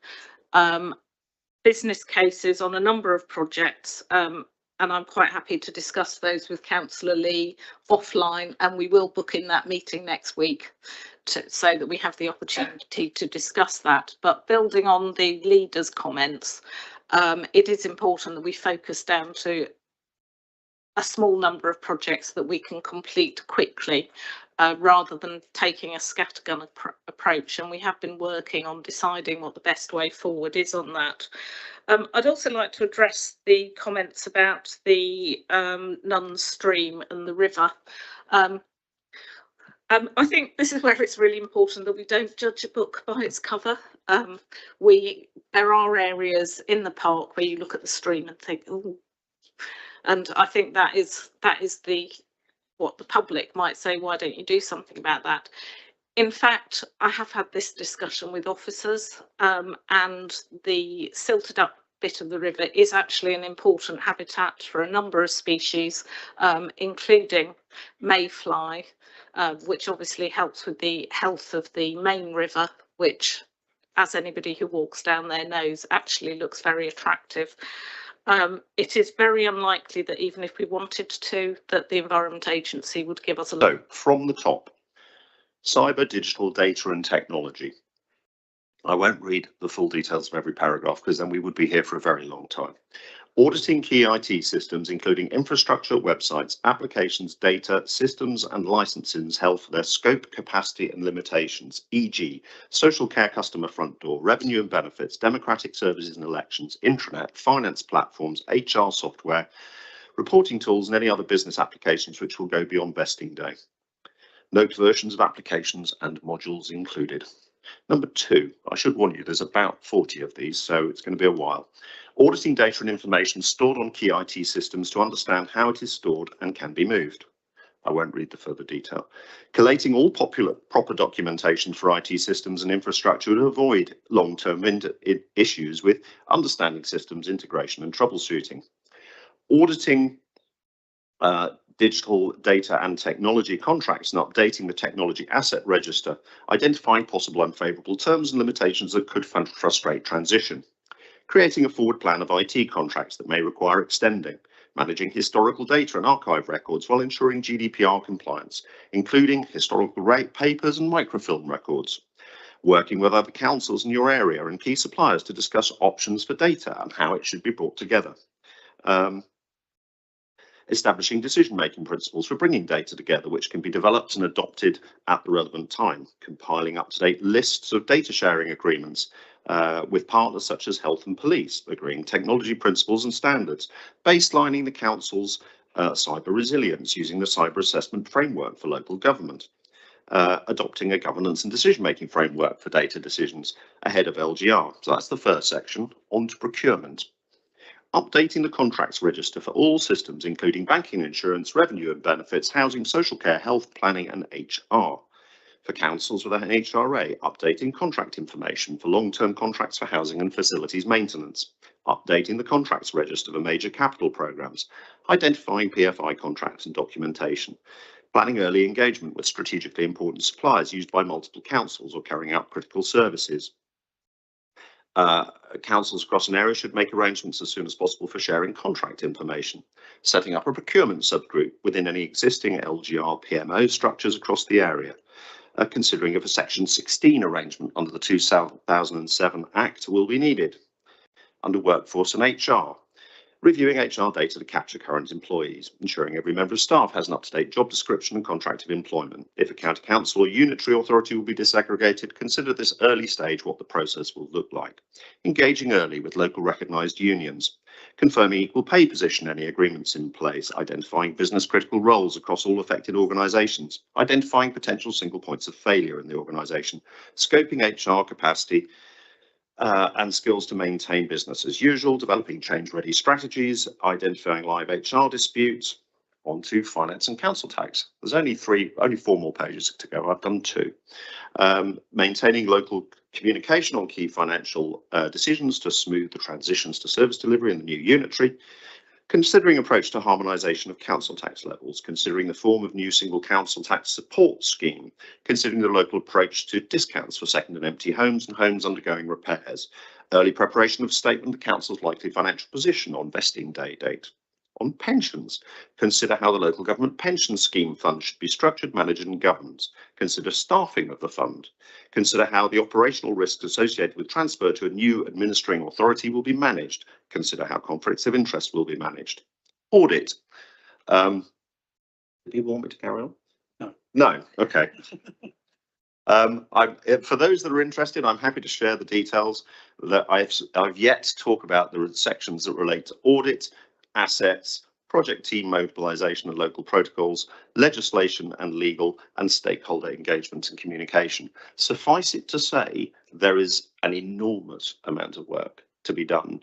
business cases on a number of projects, and I'm quite happy to discuss those with Councillor Lee offline, and we will book in that meeting next week so that we have the opportunity to discuss that. But building on the leader's comments, it is important that we focus down to a small number of projects that we can complete quickly, rather than taking a scattergun approach. And we have been working on deciding what the best way forward is on that. I'd also like to address the comments about the Nuns Stream and the river. I think this is where it's really important that we don't judge a book by its cover. There are areas in the park where you look at the stream and think, oh, and I think that is what the public might say, why don't you do something about that? In fact, I have had this discussion with officers, and the silted up bit of the river is actually an important habitat for a number of species, including mayfly, which obviously helps with the health of the main river, which, as anybody who walks down there knows, actually looks very attractive. It is very unlikely that even if we wanted to, that the Environment Agency would give us a... So, from the top, cyber, digital, data and technology. I won't read the full details of every paragraph because then we would be here for a very long time. Auditing key IT systems, including infrastructure, websites, applications, data, systems and licenses held for their scope, capacity and limitations, e.g. social care customer front door, revenue and benefits, democratic services and elections, intranet, finance platforms, HR software, reporting tools and any other business applications which will go beyond vesting day. Note versions of applications and modules included. Number 2, I should warn you, there's about 40 of these, so it's going to be a while. Auditing data and information stored on key IT systems to understand how it is stored and can be moved. I won't read the further detail. Collating all proper documentation for IT systems and infrastructure to avoid long-term issues with understanding systems integration and troubleshooting. Auditing digital data and technology contracts and updating the technology asset register, identifying possible unfavourable terms and limitations that could frustrate transition. Creating a forward plan of IT contracts that may require extending, managing historical data and archive records while ensuring GDPR compliance, including historical papers and microfilm records. Working with other councils in your area and key suppliers to discuss options for data and how it should be brought together. Establishing decision-making principles for bringing data together, which can be developed and adopted at the relevant time. Compiling up-to-date lists of data sharing agreements with partners such as health and police, agreeing technology principles and standards, baselining the council's cyber resilience using the cyber assessment framework for local government, adopting a governance and decision-making framework for data decisions ahead of LGR. So that's the first section. On to procurement. Updating the contracts register for all systems, including banking, insurance, revenue and benefits, housing, social care, health, planning and HR. For councils with an HRA, updating contract information for long-term contracts for housing and facilities maintenance. Updating the contracts register for major capital programmes. Identifying PFI contracts and documentation. Planning early engagement with strategically important suppliers used by multiple councils or carrying out critical services. Councils across an area should make arrangements as soon as possible for sharing contract information, setting up a procurement subgroup within any existing LGR PMO structures across the area, considering if a Section 16 arrangement under the 2007 Act will be needed. Under workforce and HR, reviewing HR data to capture current employees, ensuring every member of staff has an up-to-date job description and contract of employment. If a county council or unitary authority will be disaggregated, consider this early stage what the process will look like. Engaging early with local recognised unions. Confirming equal pay position, any agreements in place. Identifying business critical roles across all affected organisations. Identifying potential single points of failure in the organisation. Scoping HR capacity and skills to maintain business as usual, developing change-ready strategies, identifying live HR disputes, on to finance and council tax. There's only 4 more pages to go. I've done 2. Maintaining local communication on key financial decisions to smooth the transitions to service delivery in the new unitary. Considering approach to harmonisation of council tax levels, considering the form of new single council tax support scheme, considering the local approach to discounts for second and empty homes and homes undergoing repairs, Early preparation of a statement of the council's likely financial position on vesting date. On pensions, consider how the local government pension scheme fund should be structured, managed and governed. Consider staffing of the fund. Consider how the operational risks associated with transfer to a new administering authority will be managed. Consider how conflicts of interest will be managed. Audit. Do people want me to carry on? No. No, okay. For those that are interested, I'm happy to share the details that I've yet to talk about the sections that relate to audit, assets, project team mobilisation and local protocols, legislation and legal, and stakeholder engagement and communication. Suffice it to say, there is an enormous amount of work to be done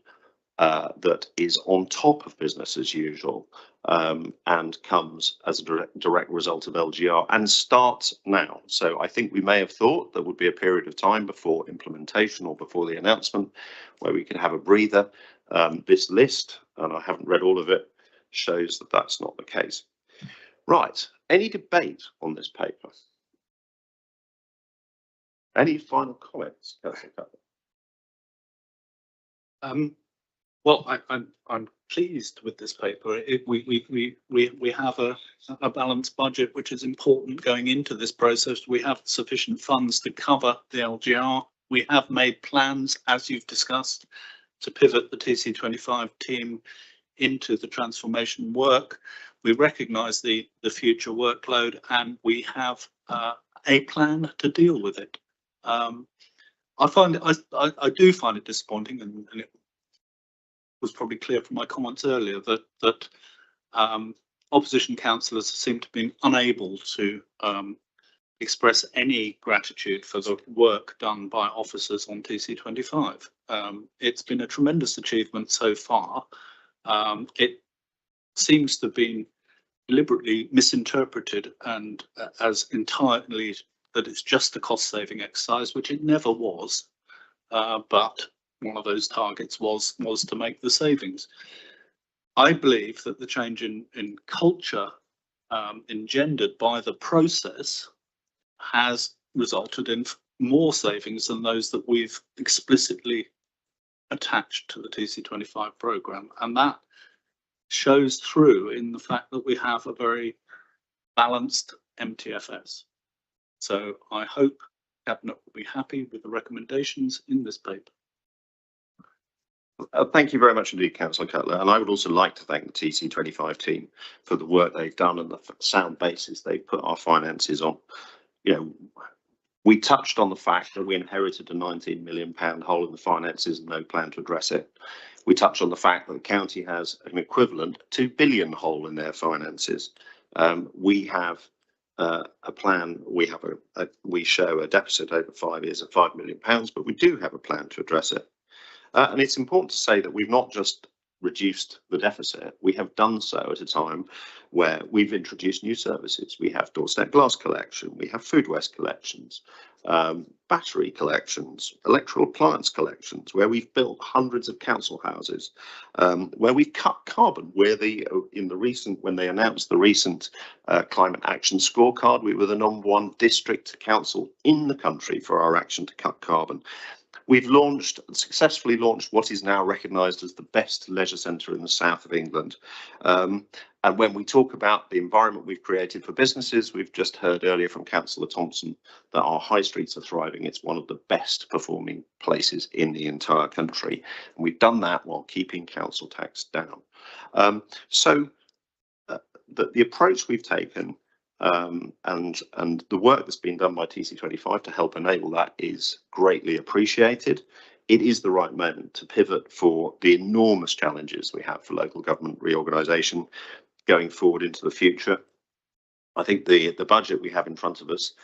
that is on top of business as usual, and comes as a direct result of LGR and starts now. So I think we may have thought there would be a period of time before implementation or before the announcement where we could have a breather. This list, and I haven't read all of it, shows that that's not the case. Right, any debate on this paper? Any final comments, Councillor Cutler? Well, I'm pleased with this paper. We have a balanced budget, which is important going into this process. We have sufficient funds to cover the LGR. We have made plans, as you've discussed, to pivot the TC25 team into the transformation work. We recognise the future workload, and we have a plan to deal with it. I do find it disappointing, and it was probably clear from my comments earlier that opposition councillors seem to be unable to express any gratitude for the work done by officers on TC25. It's been a tremendous achievement so far. It seems to have been deliberately misinterpreted and as entirely that it's just a cost-saving exercise, which it never was. But one of those targets was to make the savings. I believe that the change in culture engendered by the process has resulted in more savings than those that we've explicitly attached to the TC25 programme, and that shows through in the fact that we have a very balanced MTFS. So I hope Cabinet will be happy with the recommendations in this paper. Thank you very much indeed, Councillor Cutler, and I would also like to thank the TC25 team for the work they've done and the sound basis they've put our finances on. You know, we touched on the fact that we inherited a £19 million hole in the finances and no plan to address it. We touched on the fact that the county has an equivalent £2 billion hole in their finances. We have a plan. We show a deficit over 5 years of £5 million, but we do have a plan to address it. And it's important to say that we've not just reduced the deficit, we have done so at a time where we've introduced new services. We have doorstep glass collection, we have food waste collections, battery collections, electrical appliance collections, where we've built hundreds of council houses, where we've cut carbon, where when they announced the recent climate action scorecard, we were the #1 district council in the country for our action to cut carbon. We've successfully launched what is now recognised as the best leisure centre in the south of England. And when we talk about the environment we've created for businesses, we've just heard earlier from Councillor Thompson that our high streets are thriving. It's one of the best performing places in the entire country. And we've done that while keeping council tax down. So the approach we've taken and the work that's been done by TC25 to help enable that is greatly appreciated. It is the right moment to pivot for the enormous challenges we have for local government reorganisation going forward into the future. I think the budget we have in front of us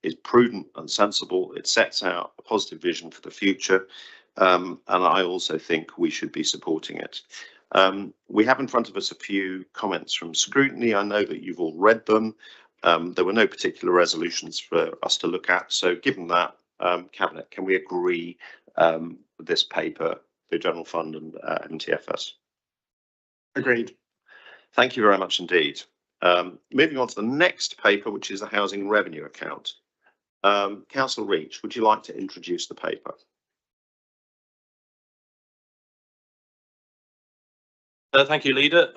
is prudent and sensible. It sets out a positive vision for the future, and I also think we should be supporting it. We have in front of us a few comments from scrutiny. I know that you've all read them. There were no particular resolutions for us to look at. So given that, Cabinet, can we agree this paper, the General Fund and MTFS? Agreed. Thank you very much indeed. Moving on to the next paper, which is the Housing Revenue Account. Councillor Reach, would you like to introduce the paper? Thank you, Leader.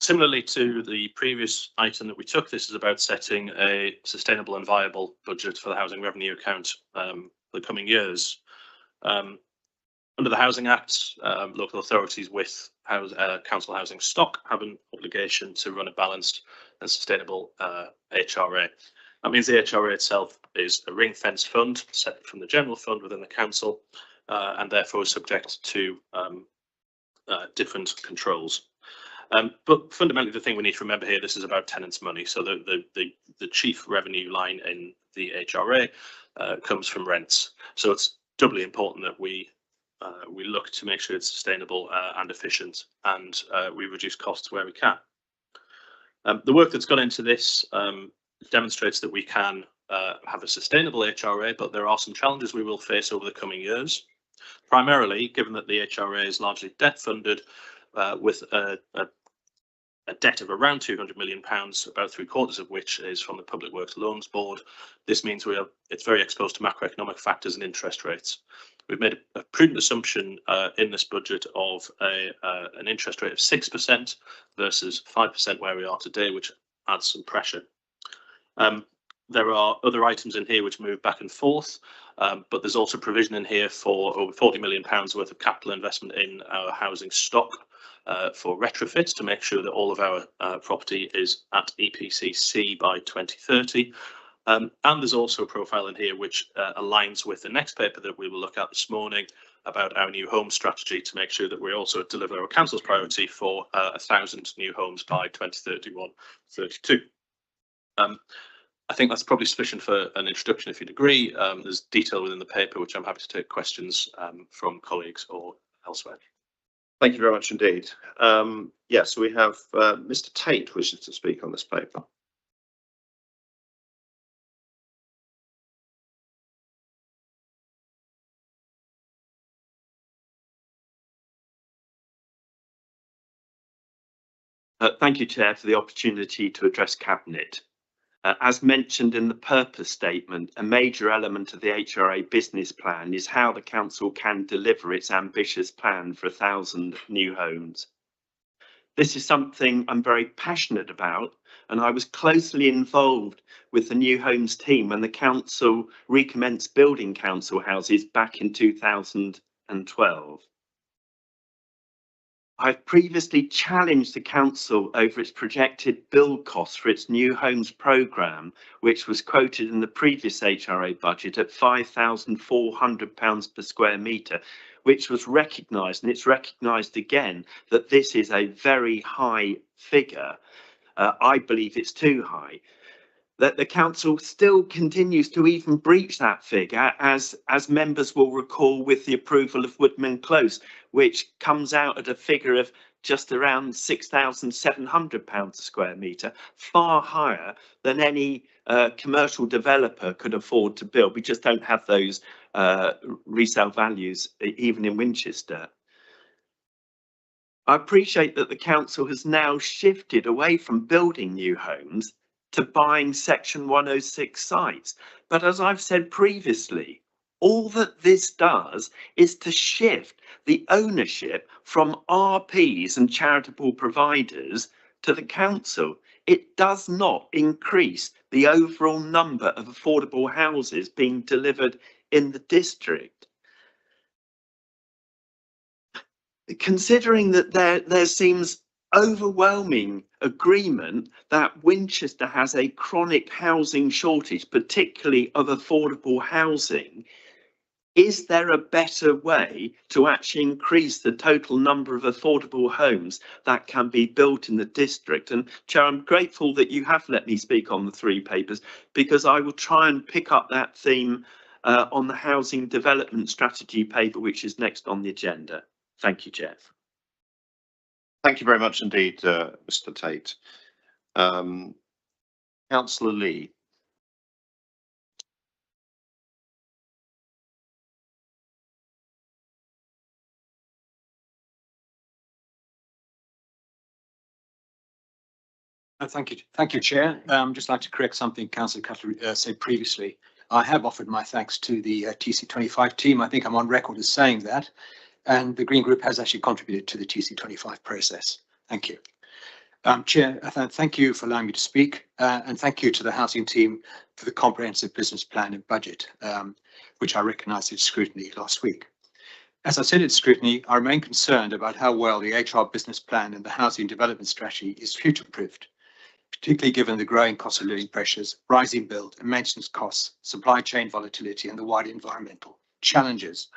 Similarly to the previous item that we took, this is about setting a sustainable and viable budget for the housing revenue account for the coming years. Under the Housing Act, local authorities with council housing stock have an obligation to run a balanced and sustainable HRA. That means the HRA itself is a ring-fenced fund separate from the general fund within the council, and therefore is subject to different controls. But fundamentally, the thing we need to remember here, this is about tenants' money. So the chief revenue line in the HRA comes from rents. So it's doubly important that we look to make sure it's sustainable and efficient, and we reduce costs where we can. The work that's gone into this demonstrates that we can have a sustainable HRA, but there are some challenges we will face over the coming years. Primarily, given that the HRA is largely debt funded, with a debt of around £200 million, about 3/4 of which is from the Public Works Loans Board. This means it's very exposed to macroeconomic factors and interest rates. We've made a prudent assumption in this budget of an interest rate of 6% versus 5% where we are today, which adds some pressure. There are other items in here which move back and forth, but there's also provision in here for over £40 million worth of capital investment in our housing stock for retrofits to make sure that all of our property is at EPC-C by 2030. And there's also a profile in here which aligns with the next paper that we will look at this morning about our new home strategy to make sure that we also deliver our council's priority for 1,000 new homes by 2031-32. I think that's probably sufficient for an introduction if you'd agree. There's detail within the paper which I'm happy to take questions from colleagues or elsewhere. Thank you very much indeed. Yes, we have Mr. Tate wishes to speak on this paper. Thank you, Chair, for the opportunity to address Cabinet. As mentioned in the purpose statement, a major element of the HRA business plan is how the council can deliver its ambitious plan for 1,000 new homes. This is something I'm very passionate about, and I was closely involved with the New Homes team when the council recommenced building council houses back in 2012. I've previously challenged the council over its projected build costs for its new homes programme, which was quoted in the previous HRA budget at £5,400 per square metre, which was recognised, and it's recognised again that this is a very high figure. I believe it's too high. That the council still continues to even breach that figure, as members will recall with the approval of Woodman Close, which comes out at a figure of just around £6,700 a square metre, far higher than any commercial developer could afford to build. We just don't have those resale values even in Winchester. I appreciate that the council has now shifted away from building new homes to buying Section 106 sites. But as I've said previously, all that this does is to shift the ownership from RPs and charitable providers to the council. It does not increase the overall number of affordable houses being delivered in the district. Considering that there seems overwhelming agreement that Winchester has a chronic housing shortage, particularly of affordable housing, is there a better way to actually increase the total number of affordable homes that can be built in the district? And Chair, I'm grateful that you have let me speak on the three papers, because I will try and pick up that theme on the housing development strategy paper, which is next on the agenda. Thank you, Chair. Thank you very much indeed, Mr. Tate. Councillor Lee. Thank you, Chair. Just like to correct something Councillor Cutler said previously. I have offered my thanks to the TC25 team. I think I'm on record as saying that. and the Green Group has actually contributed to the TC25 process. Thank you. Chair, thank you for allowing me to speak, and thank you to the housing team for the comprehensive business plan and budget, which I recognised at scrutiny last week. As I said at scrutiny, I remain concerned about how well the HR business plan and the housing development strategy is future-proofed, particularly given the growing cost of living pressures, rising build and maintenance costs, supply chain volatility, and the wider environmental challenges.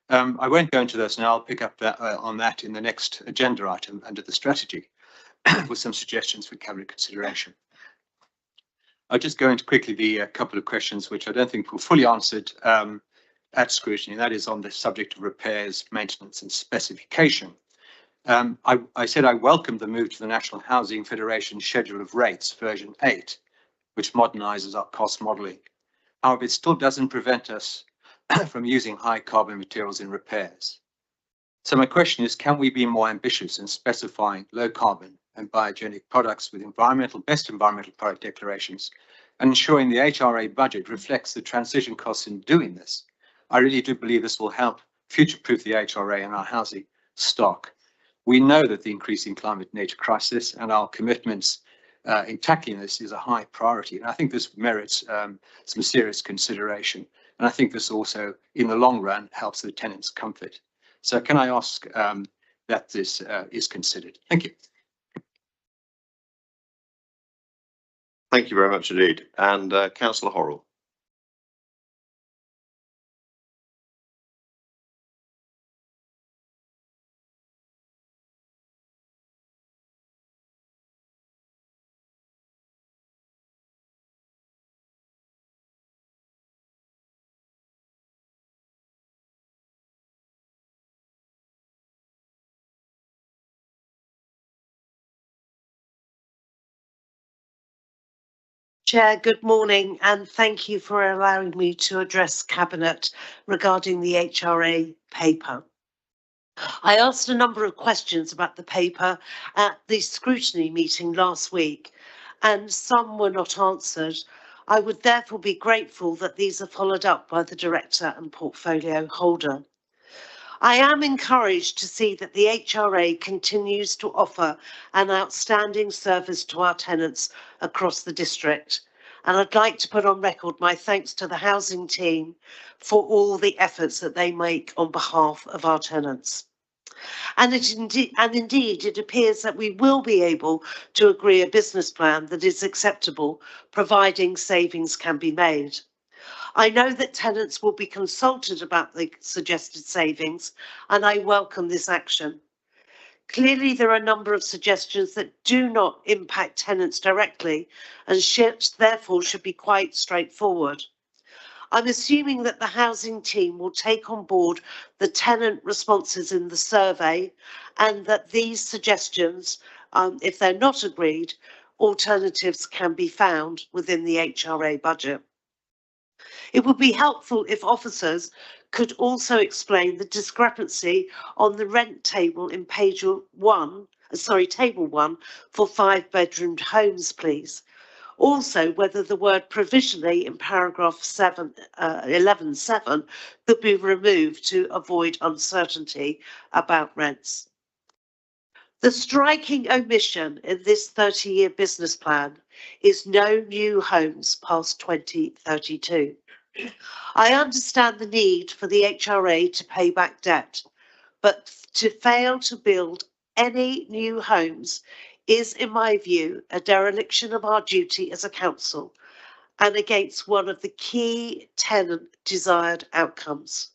I won't go into this now. I'll pick up on that in the next agenda item under the strategy with some suggestions for cabinet consideration. I'll just go into quickly the couple of questions which I don't think were fully answered at scrutiny, and that is on the subject of repairs, maintenance and specification. I said I welcome the move to the National Housing Federation Schedule of Rates version 8, which modernises our cost modelling. However, it still doesn't prevent us from using high carbon materials in repairs. So my question is, can we be more ambitious in specifying low carbon and biogenic products with best environmental product declarations and ensuring the HRA budget reflects the transition costs in doing this? I really do believe this will help future-proof the HRA and our housing stock. We know that the increasing climate nature crisis and our commitments in tackling this is a high priority. And I think this merits some serious consideration. And I think this also, in the long run, helps the tenants' comfort. So can I ask that this is considered? Thank you. Thank you very much indeed. And Councillor Horrell. Chair, good morning, and thank you for allowing me to address Cabinet regarding the HRA paper. I asked a number of questions about the paper at the scrutiny meeting last week, and some were not answered. I would therefore be grateful that these are followed up by the Director and Portfolio Holder. I am encouraged to see that the HRA continues to offer an outstanding service to our tenants across the district. And I'd like to put on record my thanks to the housing team for all the efforts that they make on behalf of our tenants. And indeed, it appears that we will be able to agree a business plan that is acceptable, providing savings can be made. I know that tenants will be consulted about the suggested savings, and I welcome this action. Clearly, there are a number of suggestions that do not impact tenants directly and therefore should be quite straightforward. I'm assuming that the housing team will take on board the tenant responses in the survey and that these suggestions, if they're not agreed, alternatives can be found within the HRA budget. It would be helpful if officers could also explain the discrepancy on the rent table in table 1 for 5-bedroomed homes, please. Also, whether the word provisionally in paragraph 11.7 could be removed to avoid uncertainty about rents. The striking omission in this 30-year business plan is no new homes past 2032. I understand the need for the HRA to pay back debt, but to fail to build any new homes is, in my view, a dereliction of our duty as a council and against one of the key tenant desired outcomes.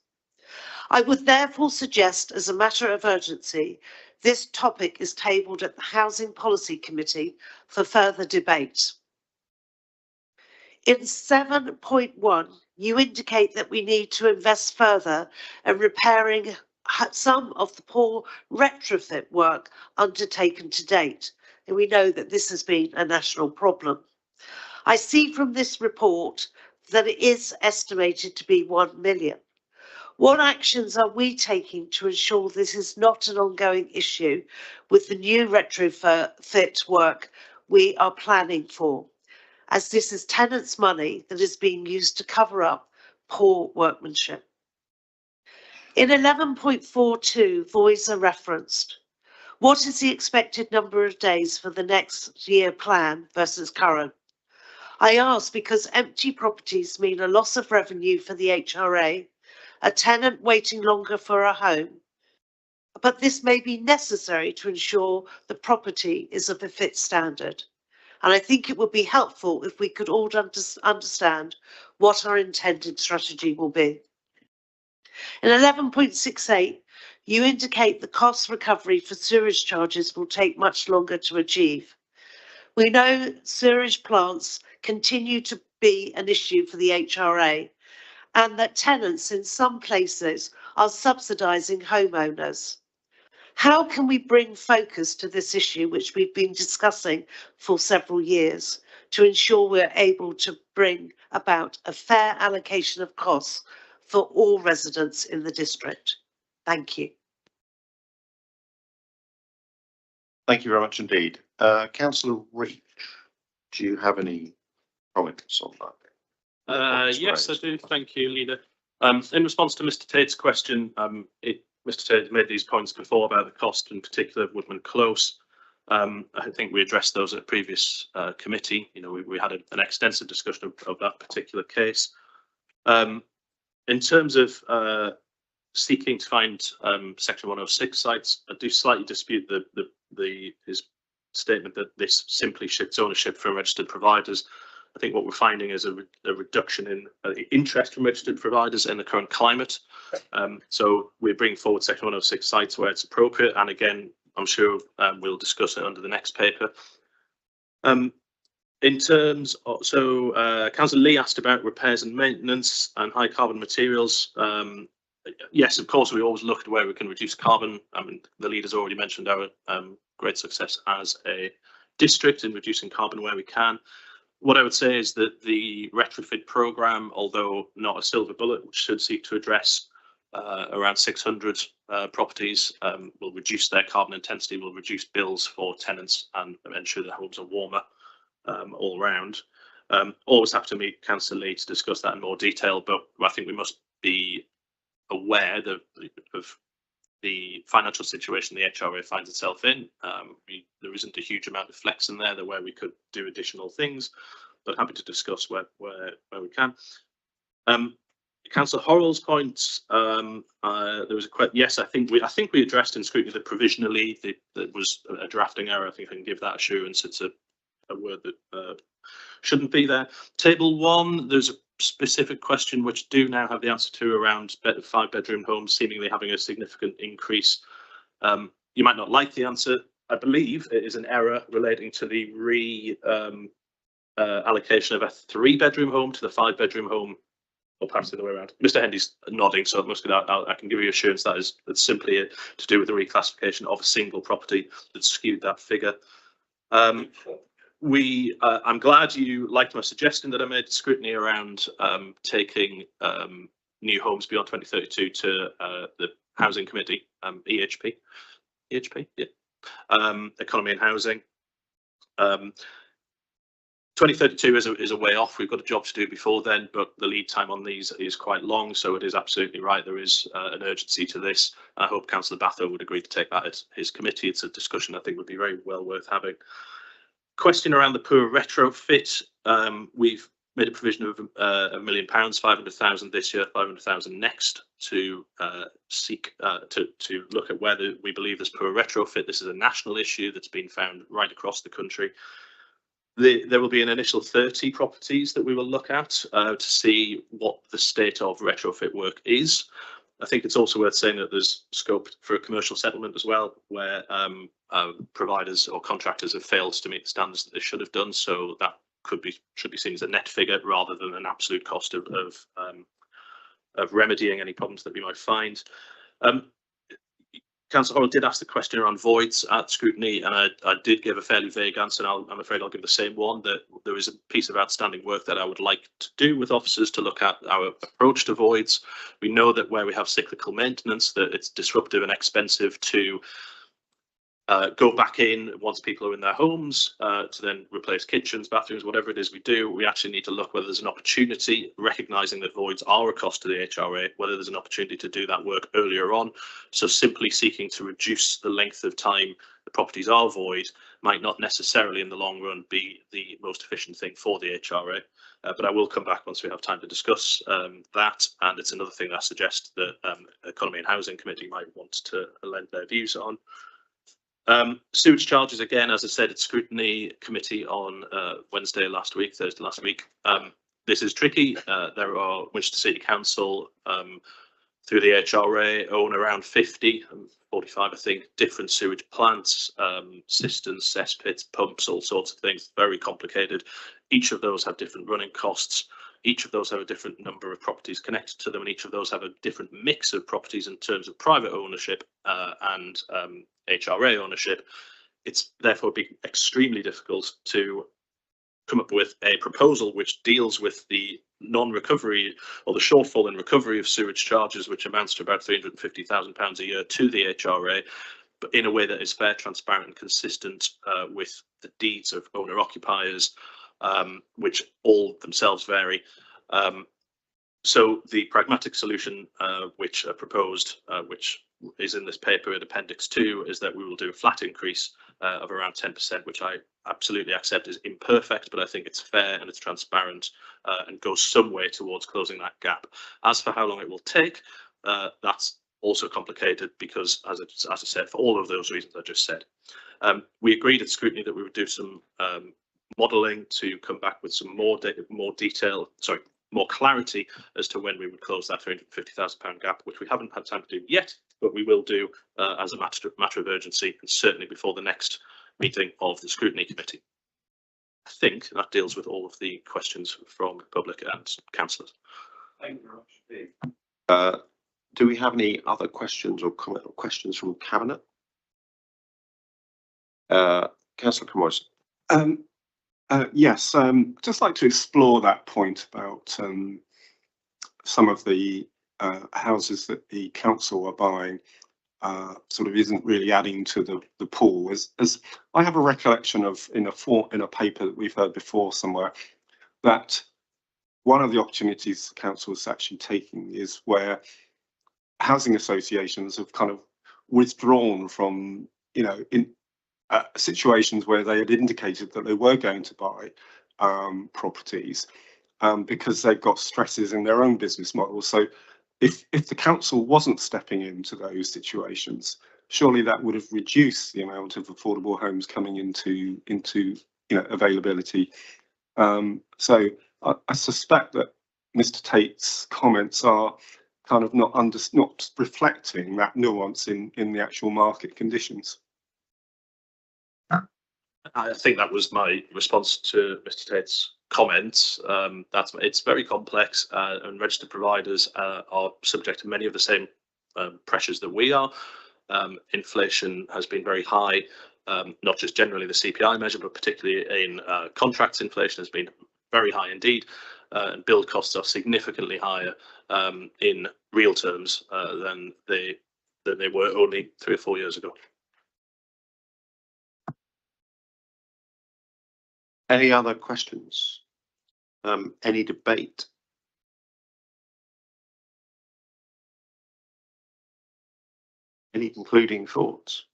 I would therefore suggest, as a matter of urgency, this topic is tabled at the Housing Policy Committee for further debate. In 7.1, you indicate that we need to invest further in repairing some of the poor retrofit work undertaken to date. And we know that this has been a national problem. I see from this report that it is estimated to be 1 million. What actions are we taking to ensure this is not an ongoing issue with the new retrofit work we are planning for, as this is tenants' money that is being used to cover up poor workmanship? In 11.42, voids are referenced. What is the expected number of days for the next year plan versus current? I ask because empty properties mean a loss of revenue for the HRA, a tenant waiting longer for a home, but this may be necessary to ensure the property is of a fit standard. And I think it would be helpful if we could all understand what our intended strategy will be. In 11.68, you indicate the cost recovery for sewage charges will take much longer to achieve. We know sewage plants continue to be an issue for the HRA and that tenants in some places are subsidising homeowners. How can we bring focus to this issue, which we've been discussing for several years, to ensure we're able to bring about a fair allocation of costs for all residents in the district? Thank you. Thank you very much indeed. Councillor Reach, do you have any comments on that? Yes, I do. Thank you, Leader. In response to Mr. Tate's question, Mr. Tate made these points before about the cost, in particular Woodman Close. I think we addressed those at a previous committee. You know, we had an extensive discussion of that particular case. In terms of seeking to find Section 106 sites, I do slightly dispute his statement that this simply shifts ownership from registered providers. I think what we're finding is a reduction in interest from registered providers in the current climate. So we're bringing forward Section 106 sites where it's appropriate. And again, I'm sure we'll discuss it under the next paper. In terms of, Councillor Lee asked about repairs and maintenance and high carbon materials. Yes, of course, we always look at where we can reduce carbon. I mean, the leader's already mentioned our great success as a district in reducing carbon where we can. What I would say is that the retrofit programme, although not a silver bullet, which should seek to address around 600 properties, will reduce their carbon intensity, will reduce bills for tenants and ensure that homes are warmer all round. Always have to meet Councillor Lee to discuss that in more detail, but I think we must be aware of the financial situation the HRA finds itself in. There isn't a huge amount of flex in there where we could do additional things, but happy to discuss where we can. Councillor Horrell's points. There was a question. Yes, I think we addressed in scrutiny that provisionally that was a drafting error. I think I can give that assurance. It's a word that shouldn't be there. Table 1, there's a specific question which do now have the answer to around 5-bedroom homes seemingly having a significant increase. You might not like the answer. I believe it is an error relating to the allocation of a 3-bedroom home to the 5-bedroom home, or perhaps the other way around. Mr. Hendy's nodding, so I can give you assurance that's simply to do with the reclassification of a single property that skewed that figure. I'm glad you liked my suggestion that I made scrutiny around taking new homes beyond 2032 to the Housing Committee, EHP, yeah, Economy and Housing. 2032 is a way off. We've got a job to do before then, but the lead time on these is quite long, so it is absolutely right. There is an urgency to this. I hope Councillor Batho would agree to take that at his committee. It's a discussion I think would be very well worth having. Question around the poor retrofit. We've made a provision of £1 million, 500,000 this year, 500,000 next, to seek to look at whether we believe there's poor retrofit. This is a national issue that's been found right across the country. There will be an initial 30 properties that we will look at to see what the state of retrofit work is. I think it's also worth saying that there's scope for a commercial settlement as well, where providers or contractors have failed to meet the standards that they should have done. So that should be seen as a net figure rather than an absolute cost of remedying any problems that we might find. Councillor Horrell did ask the question around voids at scrutiny, and I did give a fairly vague answer, and I'm afraid I'll give the same one, that there is a piece of outstanding work that I would like to do with officers to look at our approach to voids. We know that where we have cyclical maintenance, that it's disruptive and expensive to go back in once people are in their homes to then replace kitchens, bathrooms, whatever it is we do. We actually need to look whether there's an opportunity, recognising that voids are a cost to the HRA, whether there's an opportunity to do that work earlier on. So simply seeking to reduce the length of time the properties are void might not necessarily in the long run be the most efficient thing for the HRA. But I will come back once we have time to discuss that. And it's another thing I suggest that Economy and Housing Committee might want to lend their views on. Sewage charges, again, as I said, it's scrutiny committee on Thursday last week. This is tricky. There are Winchester City Council through the HRA own around 50, 45, I think, different sewage plants, cisterns, cesspits, pumps, all sorts of things, very complicated. Each of those have different running costs. Each of those have a different number of properties connected to them, and each of those have a different mix of properties in terms of private ownership and HRA ownership. It's therefore be extremely difficult to come up with a proposal which deals with the non-recovery or the shortfall in recovery of sewage charges, which amounts to about £350,000 a year to the HRA, but in a way that is fair, transparent and consistent with the deeds of owner-occupiers, which all themselves vary. So the pragmatic solution which are proposed, which is in this paper at Appendix 2, is that we will do a flat increase of around 10%, which I absolutely accept is imperfect, but I think it's fair and it's transparent and goes some way towards closing that gap. As for how long it will take, that's also complicated because, as I said, for all of those reasons I just said. We agreed at scrutiny that we would do some modelling to come back with some more clarity as to when we would close that £350,000 gap, which we haven't had time to do yet, but we will do as a matter of urgency, and certainly before the next meeting of the scrutiny committee. I think that deals with all of the questions from the public and councillors. Thank you very much. Do we have any other questions or questions from Cabinet? Councillor Cromwell. Yes, just like to explore that point about some of the houses that the council are buying sort of isn't really adding to the pool. As I have a recollection of in a paper that we've heard before somewhere, that one of the opportunities the council is actually taking is where housing associations have kind of withdrawn from, you know, in situations where they had indicated that they were going to buy properties because they've got stresses in their own business model. So if the council wasn't stepping into those situations, surely that would have reduced the amount of affordable homes coming into availability. So I suspect that Mr. Tate's comments are kind of not reflecting that nuance in the actual market conditions. I think that was my response to Mr. Tate's comments. It's very complex, and registered providers are subject to many of the same pressures that we are. Inflation has been very high, not just generally the CPI measure, but particularly in contracts. Inflation has been very high indeed, and build costs are significantly higher in real terms than they were only 3 or 4 years ago. Any other questions? Any debate? Any concluding thoughts?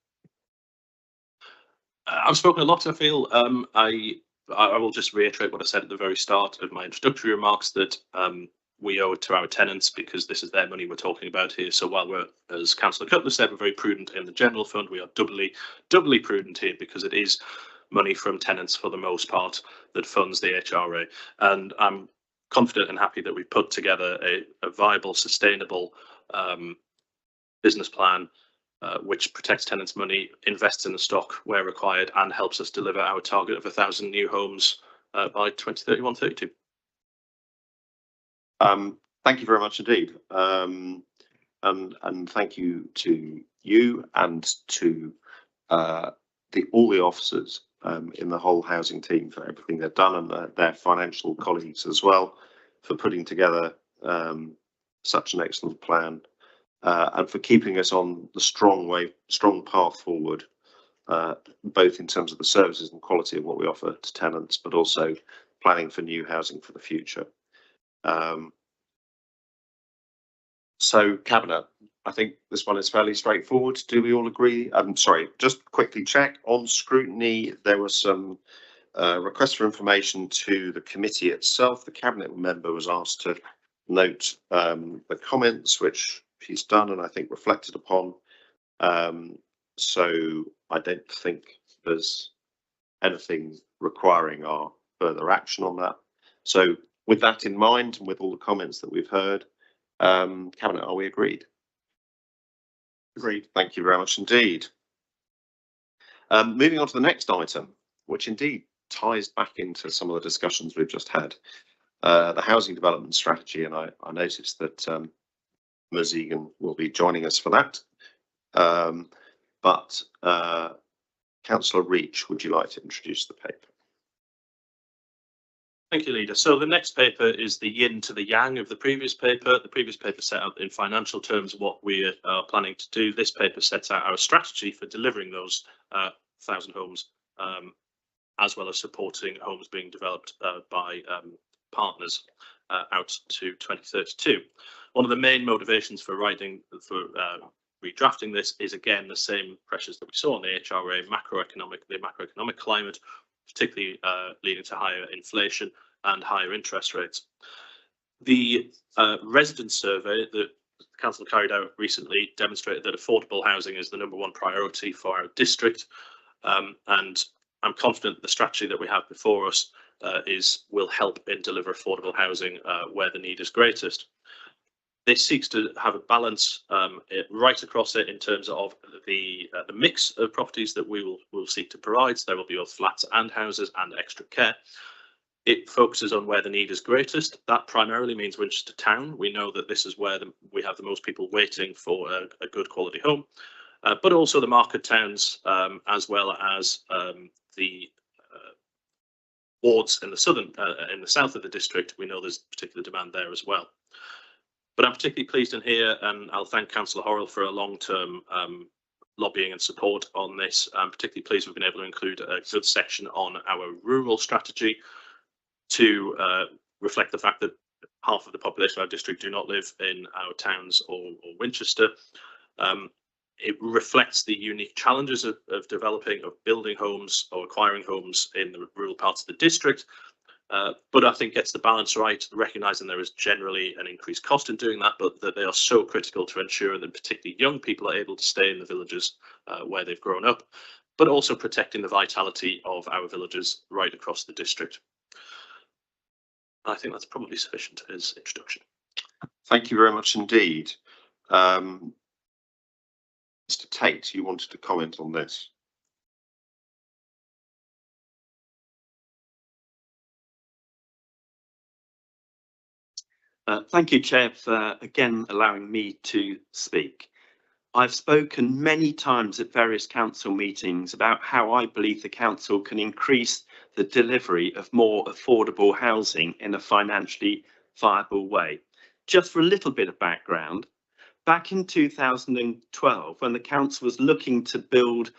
I've spoken a lot, I feel. I will just reiterate what I said at the very start of my introductory remarks, that we owe it to our tenants because this is their money we're talking about here. So while we're, as Councillor Cutler said, we're very prudent in the general fund, we are doubly prudent here because it is money from tenants for the most part that funds the HRA. And I'm confident and happy that we've put together a viable, sustainable business plan which protects tenants' money, invests in the stock where required, and helps us deliver our target of 1,000 new homes by 2031-32. Thank you very much indeed. And thank you to you and to all the officers in the whole housing team for everything they've done, and their financial colleagues as well for putting together such an excellent plan and for keeping us on the strong path forward both in terms of the services and quality of what we offer to tenants, but also planning for new housing for the future. So Cabinet, I think this one is fairly straightforward. Do we all agree? I'm sorry, just quickly check on scrutiny. There was some requests for information to the committee itself. The Cabinet member was asked to note the comments, which he's done and I think reflected upon. So I don't think there's anything requiring our further action on that. So with that in mind and with all the comments that we've heard, Cabinet, are we agreed? Agreed. Thank you very much indeed. Moving on to the next item, which indeed ties back into some of the discussions we've just had, the housing development strategy, and I noticed that Ms. Egan will be joining us for that. But Councillor Reach, would you like to introduce the paper? Thank you, Leader. So the next paper is the yin to the yang of the previous paper. The previous paper set out in financial terms what we are planning to do. This paper sets out our strategy for delivering those 1,000 homes, as well as supporting homes being developed by partners out to 2032. One of the main motivations for redrafting this is again the same pressures that we saw in the HRA macroeconomic climate, particularly leading to higher inflation and higher interest rates. The resident survey that the council carried out recently demonstrated that affordable housing is the #1 priority for our district, and I'm confident the strategy that we have before us will help in deliver affordable housing where the need is greatest. This seeks to have a balance right across it in terms of the mix of properties that we will seek to provide. So there will be both flats and houses and extra care. It focuses on where the need is greatest. That primarily means Winchester Town. We know that this is where we have the most people waiting for a good quality home, but also the market towns, as well as the wards in the in the south of the district. We know there's particular demand there as well. But I'm particularly pleased in here, and I'll thank Councillor Horrell for a long-term lobbying and support on this. I'm particularly pleased we've been able to include a good section on our rural strategy to reflect the fact that half of the population of our district do not live in our towns or Winchester. It reflects the unique challenges of building homes or acquiring homes in the rural parts of the district. But I think gets the balance right, recognising there is generally an increased cost in doing that, but that they are so critical to ensure that particularly young people are able to stay in the villages where they've grown up, but also protecting the vitality of our villages right across the district. I think that's probably sufficient as introduction. Thank you very much indeed. Mr. Tate, you wanted to comment on this. Thank you, Chair, for again allowing me to speak. I've spoken many times at various council meetings about how I believe the council can increase the delivery of more affordable housing in a financially viable way. Just for a little bit of background, back in 2012, when the council was looking to build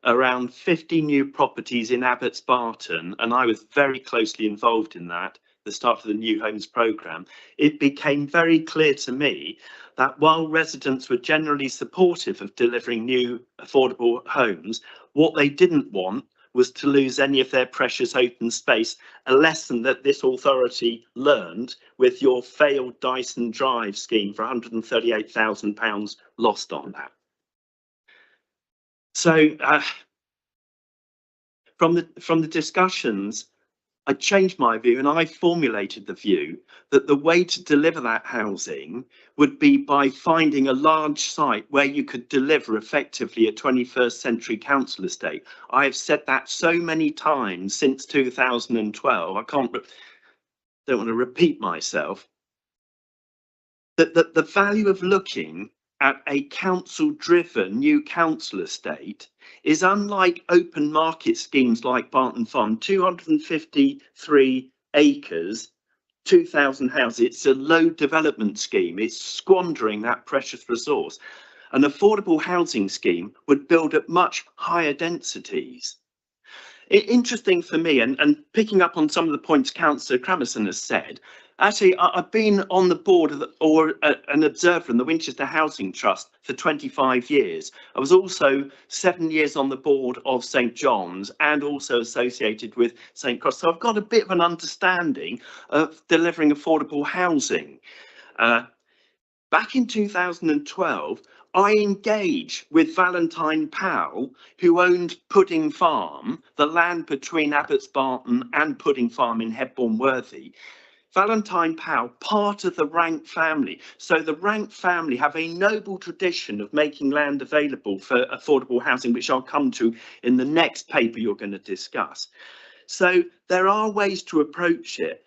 around 50 new properties in Abbots Barton, and I was very closely involved in that, the start of the New Homes programme, it became very clear to me that while residents were generally supportive of delivering new affordable homes, what they didn't want was to lose any of their precious open space, a lesson that this authority learned with your failed Dyson Drive scheme for £138,000 lost on that. So from the discussions, I changed my view and I formulated the view that the way to deliver that housing would be by finding a large site where you could deliver effectively a 21st century council estate. I have said that so many times since 2012, I don't want to repeat myself, that the value of looking at a council-driven new council estate is unlike open market schemes like Barton Farm, 253 acres, 2,000 houses. It's a low development scheme. It's squandering that precious resource. An affordable housing scheme would build at much higher densities. Interesting for me, and picking up on some of the points Councillor Cramerson has said, actually, I've been on the board of an observer in the Winchester Housing Trust for 25 years. I was also 7 years on the board of St John's and also associated with St Cross. So I've got a bit of an understanding of delivering affordable housing. Back in 2012, I engaged with Valentine Powell, who owned Pudding Farm, the land between Abbots Barton and Pudding Farm in Hebbourne Worthy. Valentine Powell, part of the Rank family. So the Rank family have a noble tradition of making land available for affordable housing, which I'll come to in the next paper you're going to discuss. So there are ways to approach it.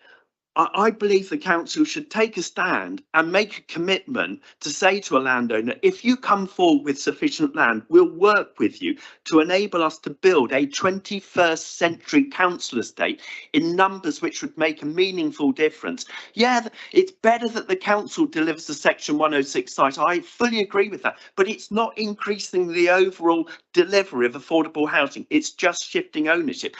I believe the council should take a stand and make a commitment to say to a landowner, if you come forward with sufficient land, we'll work with you to enable us to build a 21st century council estate in numbers which would make a meaningful difference. Yeah, it's better that the council delivers a Section 106 site. I fully agree with that, but it's not increasing the overall delivery of affordable housing. It's just shifting ownership.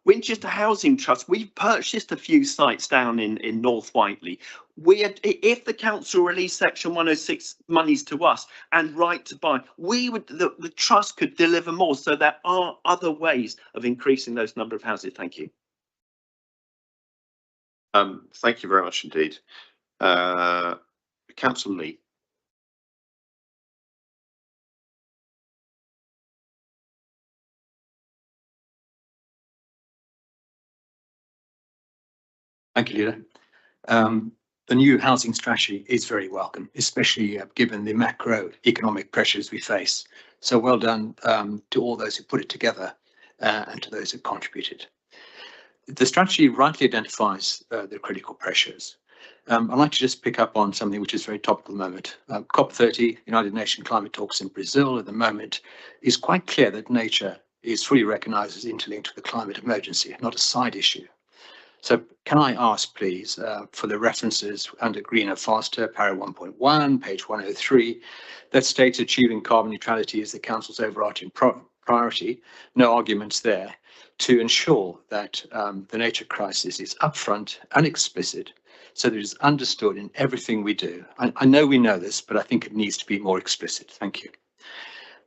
Winchester Housing Trust, we've purchased a few sites down in North Whiteley. If the council released Section 106 monies to us and right to buy, the trust could deliver more. So there are other ways of increasing those number of houses. Thank you. Thank you very much indeed. Councillor Lee. Thank you, Leader. The new housing strategy is very welcome, especially given the macroeconomic pressures we face. So well done to all those who put it together and to those who contributed. The strategy rightly identifies the critical pressures. I'd like to just pick up on something which is very topical at the moment. COP30, United Nations climate talks in Brazil at the moment, is quite clear that nature is fully recognised as interlinked to the climate emergency, not a side issue. So can I ask, please, for the references under Greener Faster, para 1.1, page 103, that states achieving carbon neutrality is the Council's overarching priority, no arguments there, to ensure that the nature crisis is upfront and explicit, so that it is understood in everything we do. I know we know this, but I think it needs to be more explicit. Thank you.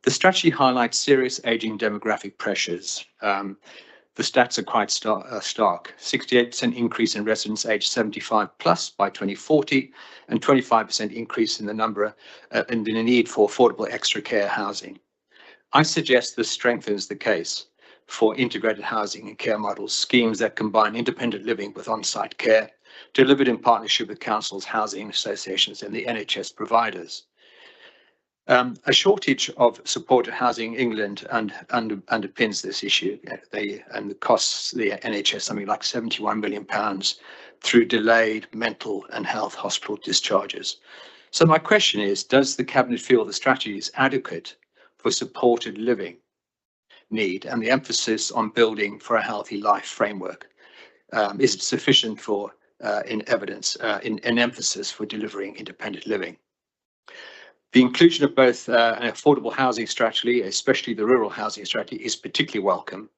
The strategy highlights serious aging demographic pressures. The stats are quite stark. 68% increase in residents aged 75 plus by 2040, and 25% increase in the number and the need for affordable extra care housing. I suggest this strengthens the case for integrated housing and care models, schemes that combine independent living with on-site care, delivered in partnership with councils, housing associations, and the NHS providers. A shortage of supported housing in England underpins this issue. And the costs the NHS something like £71 million through delayed mental and health hospital discharges. So my question is, does the Cabinet feel the strategy is adequate for supported living need and the emphasis on building for a healthy life framework? Is it sufficient for in emphasis for delivering independent living? The inclusion of both an affordable housing strategy, especially the rural housing strategy, is particularly welcome.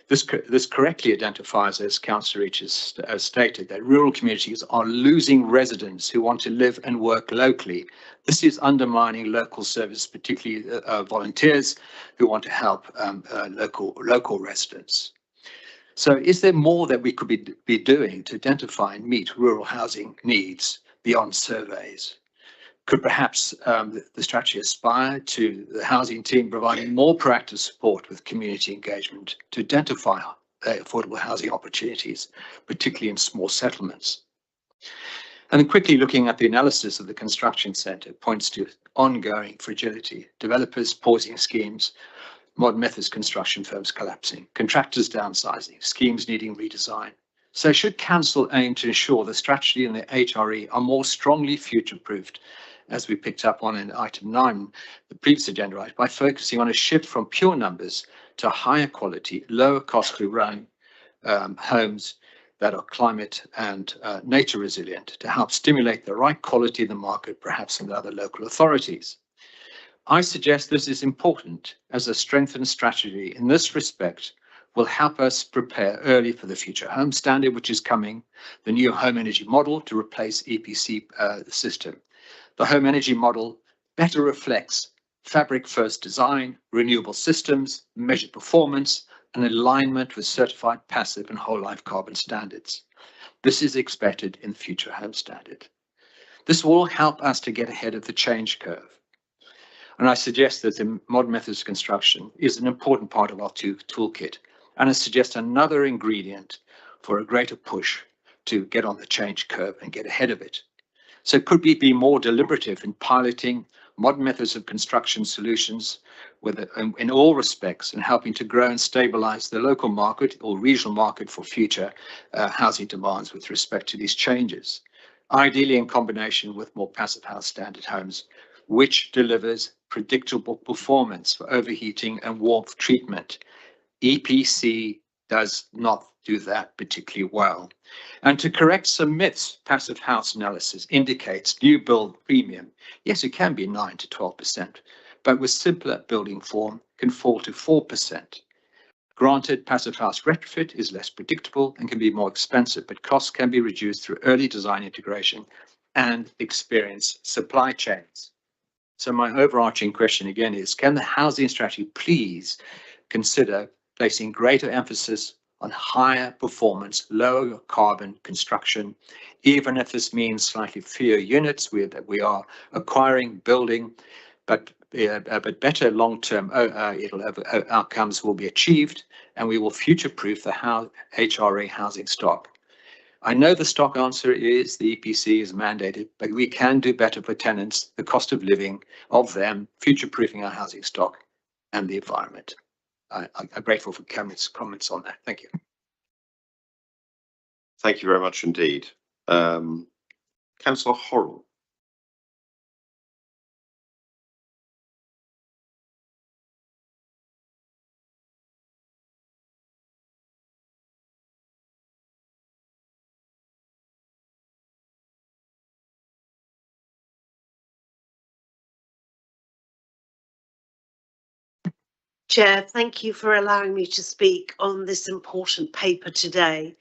This correctly identifies, as Councillor Reach has stated, that rural communities are losing residents who want to live and work locally. This is undermining local services, particularly volunteers who want to help local residents. So is there more that we could be doing to identify and meet rural housing needs beyond surveys? Could perhaps the strategy aspire to the housing team providing more proactive support with community engagement to identify affordable housing opportunities, particularly in small settlements? And then quickly looking at the analysis of the construction sector points to ongoing fragility, developers pausing schemes, modern methods construction firms collapsing, contractors downsizing, schemes needing redesign. So should Council aim to ensure the strategy and the HRE are more strongly future-proofed, as we picked up on in item 9, the previous agenda item, by focusing on a shift from pure numbers to higher quality, lower cost to run homes that are climate and nature resilient to help stimulate the right quality in the market, perhaps in other local authorities. I suggest this is important as a strengthened strategy in this respect will help us prepare early for the future home standard, which is coming, the new home energy model to replace EPC system. The home energy model better reflects fabric first design, renewable systems, measured performance, and alignment with certified passive and whole life carbon standards. This is expected in the future home standard. This will help us to get ahead of the change curve. And I suggest that the modern methods of construction is an important part of our toolkit. And I suggest another ingredient for a greater push to get on the change curve and get ahead of it. So could we be more deliberative in piloting modern methods of construction solutions in all respects and helping to grow and stabilize the local market or regional market for future housing demands with respect to these changes, ideally in combination with more passive house standard homes, which delivers predictable performance for overheating and warmth treatment. EPC does not do that particularly well. And to correct some myths, passive house analysis indicates new build premium. Yes, it can be 9 to 12%, but with simpler building form can fall to 4%. Granted, passive house retrofit is less predictable and can be more expensive, but costs can be reduced through early design integration and experienced supply chains. So my overarching question again is, can the housing strategy please consider placing greater emphasis on higher performance, lower carbon construction, even if this means slightly fewer units that we are acquiring, building, but better long-term outcomes will be achieved, and we will future-proof the HRA housing stock. I know the stock answer is the EPC is mandated, but we can do better for tenants, the cost of living of them, future-proofing our housing stock and the environment. I'm grateful for Cameron's comments on that. Thank you. Thank you very much indeed. Councillor Horrell. Chair, thank you for allowing me to speak on this important paper today.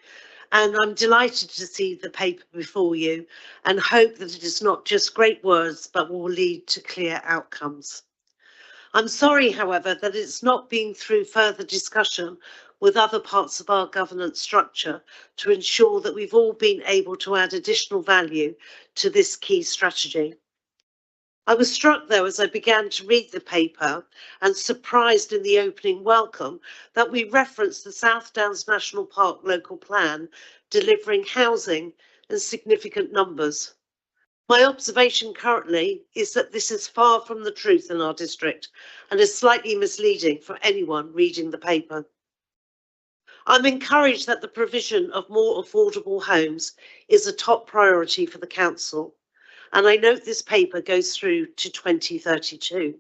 And I'm delighted to see the paper before you and hope that it is not just great words, but will lead to clear outcomes. I'm sorry, however, that it's not been through further discussion with other parts of our governance structure to ensure that we've all been able to add additional value to this key strategy. I was struck, though, as I began to read the paper and surprised in the opening welcome that we referenced the South Downs National Park local plan delivering housing in significant numbers. My observation currently is that this is far from the truth in our district and is slightly misleading for anyone reading the paper. I'm encouraged that the provision of more affordable homes is a top priority for the council, and I note this paper goes through to 2032.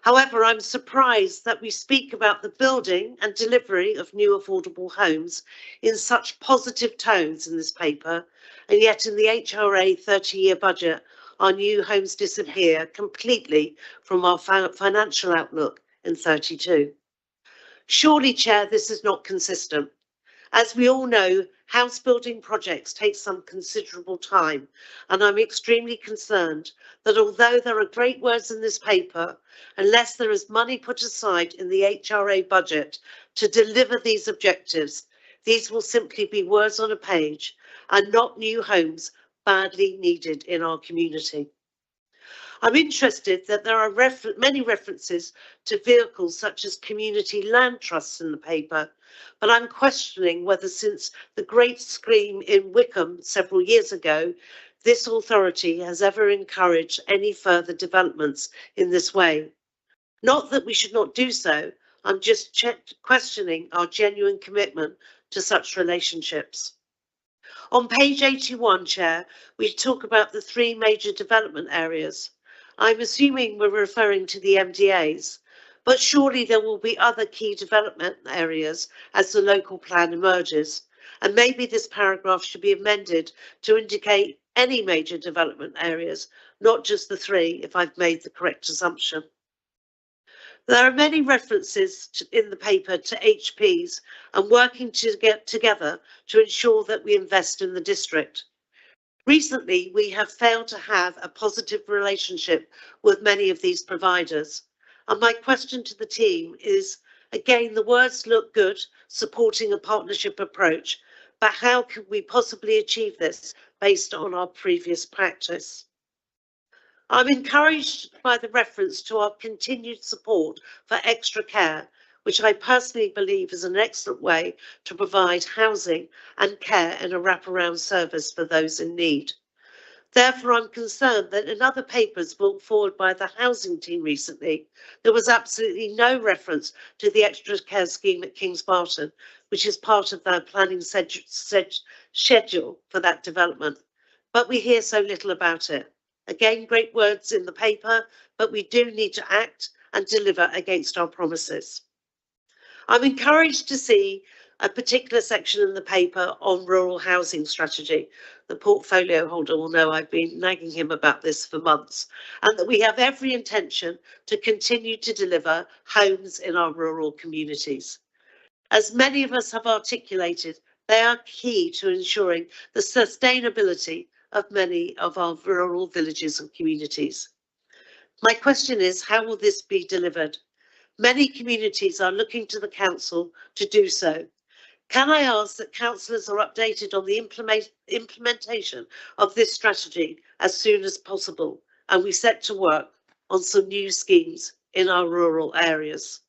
However, I'm surprised that we speak about the building and delivery of new affordable homes in such positive tones in this paper, and yet in the HRA 30-year budget, our new homes disappear completely from our financial outlook in 32. Surely, Chair, this is not consistent. As we all know, house building projects take some considerable time, and I'm extremely concerned that although there are great words in this paper, unless there is money put aside in the HRA budget to deliver these objectives, these will simply be words on a page and not new homes badly needed in our community. I'm interested that there are many references to vehicles such as community land trusts in the paper, but I'm questioning whether since the great scream in Wickham several years ago, this authority has ever encouraged any further developments in this way. Not that we should not do so, I'm just questioning our genuine commitment to such relationships. On page 81, Chair, we talk about the 3 major development areas. I'm assuming we're referring to the MDAs, but surely there will be other key development areas as the local plan emerges, and maybe this paragraph should be amended to indicate any major development areas, not just the 3, if I've made the correct assumption. There are many references in the paper to HPs and working to get together to ensure that we invest in the district. Recently, we have failed to have a positive relationship with many of these providers. And my question to the team is, again, the words look good, supporting a partnership approach, but how can we possibly achieve this based on our previous practice? I'm encouraged by the reference to our continued support for extra care, which I personally believe is an excellent way to provide housing and care in a wraparound service for those in need. Therefore, I'm concerned that in other papers brought forward by the housing team recently, there was absolutely no reference to the extra care scheme at Kings Barton, which is part of their planning schedule for that development. But we hear so little about it. Again, great words in the paper, but we do need to act and deliver against our promises. I'm encouraged to see a particular section in the paper on rural housing strategy. The portfolio holder will know I've been nagging him about this for months, and that we have every intention to continue to deliver homes in our rural communities. As many of us have articulated, they are key to ensuring the sustainability of many of our rural villages and communities. My question is, how will this be delivered? Many communities are looking to the council to do so. Can I ask that councillors are updated on the implementation of this strategy as soon as possible, and we set to work on some new schemes in our rural areas?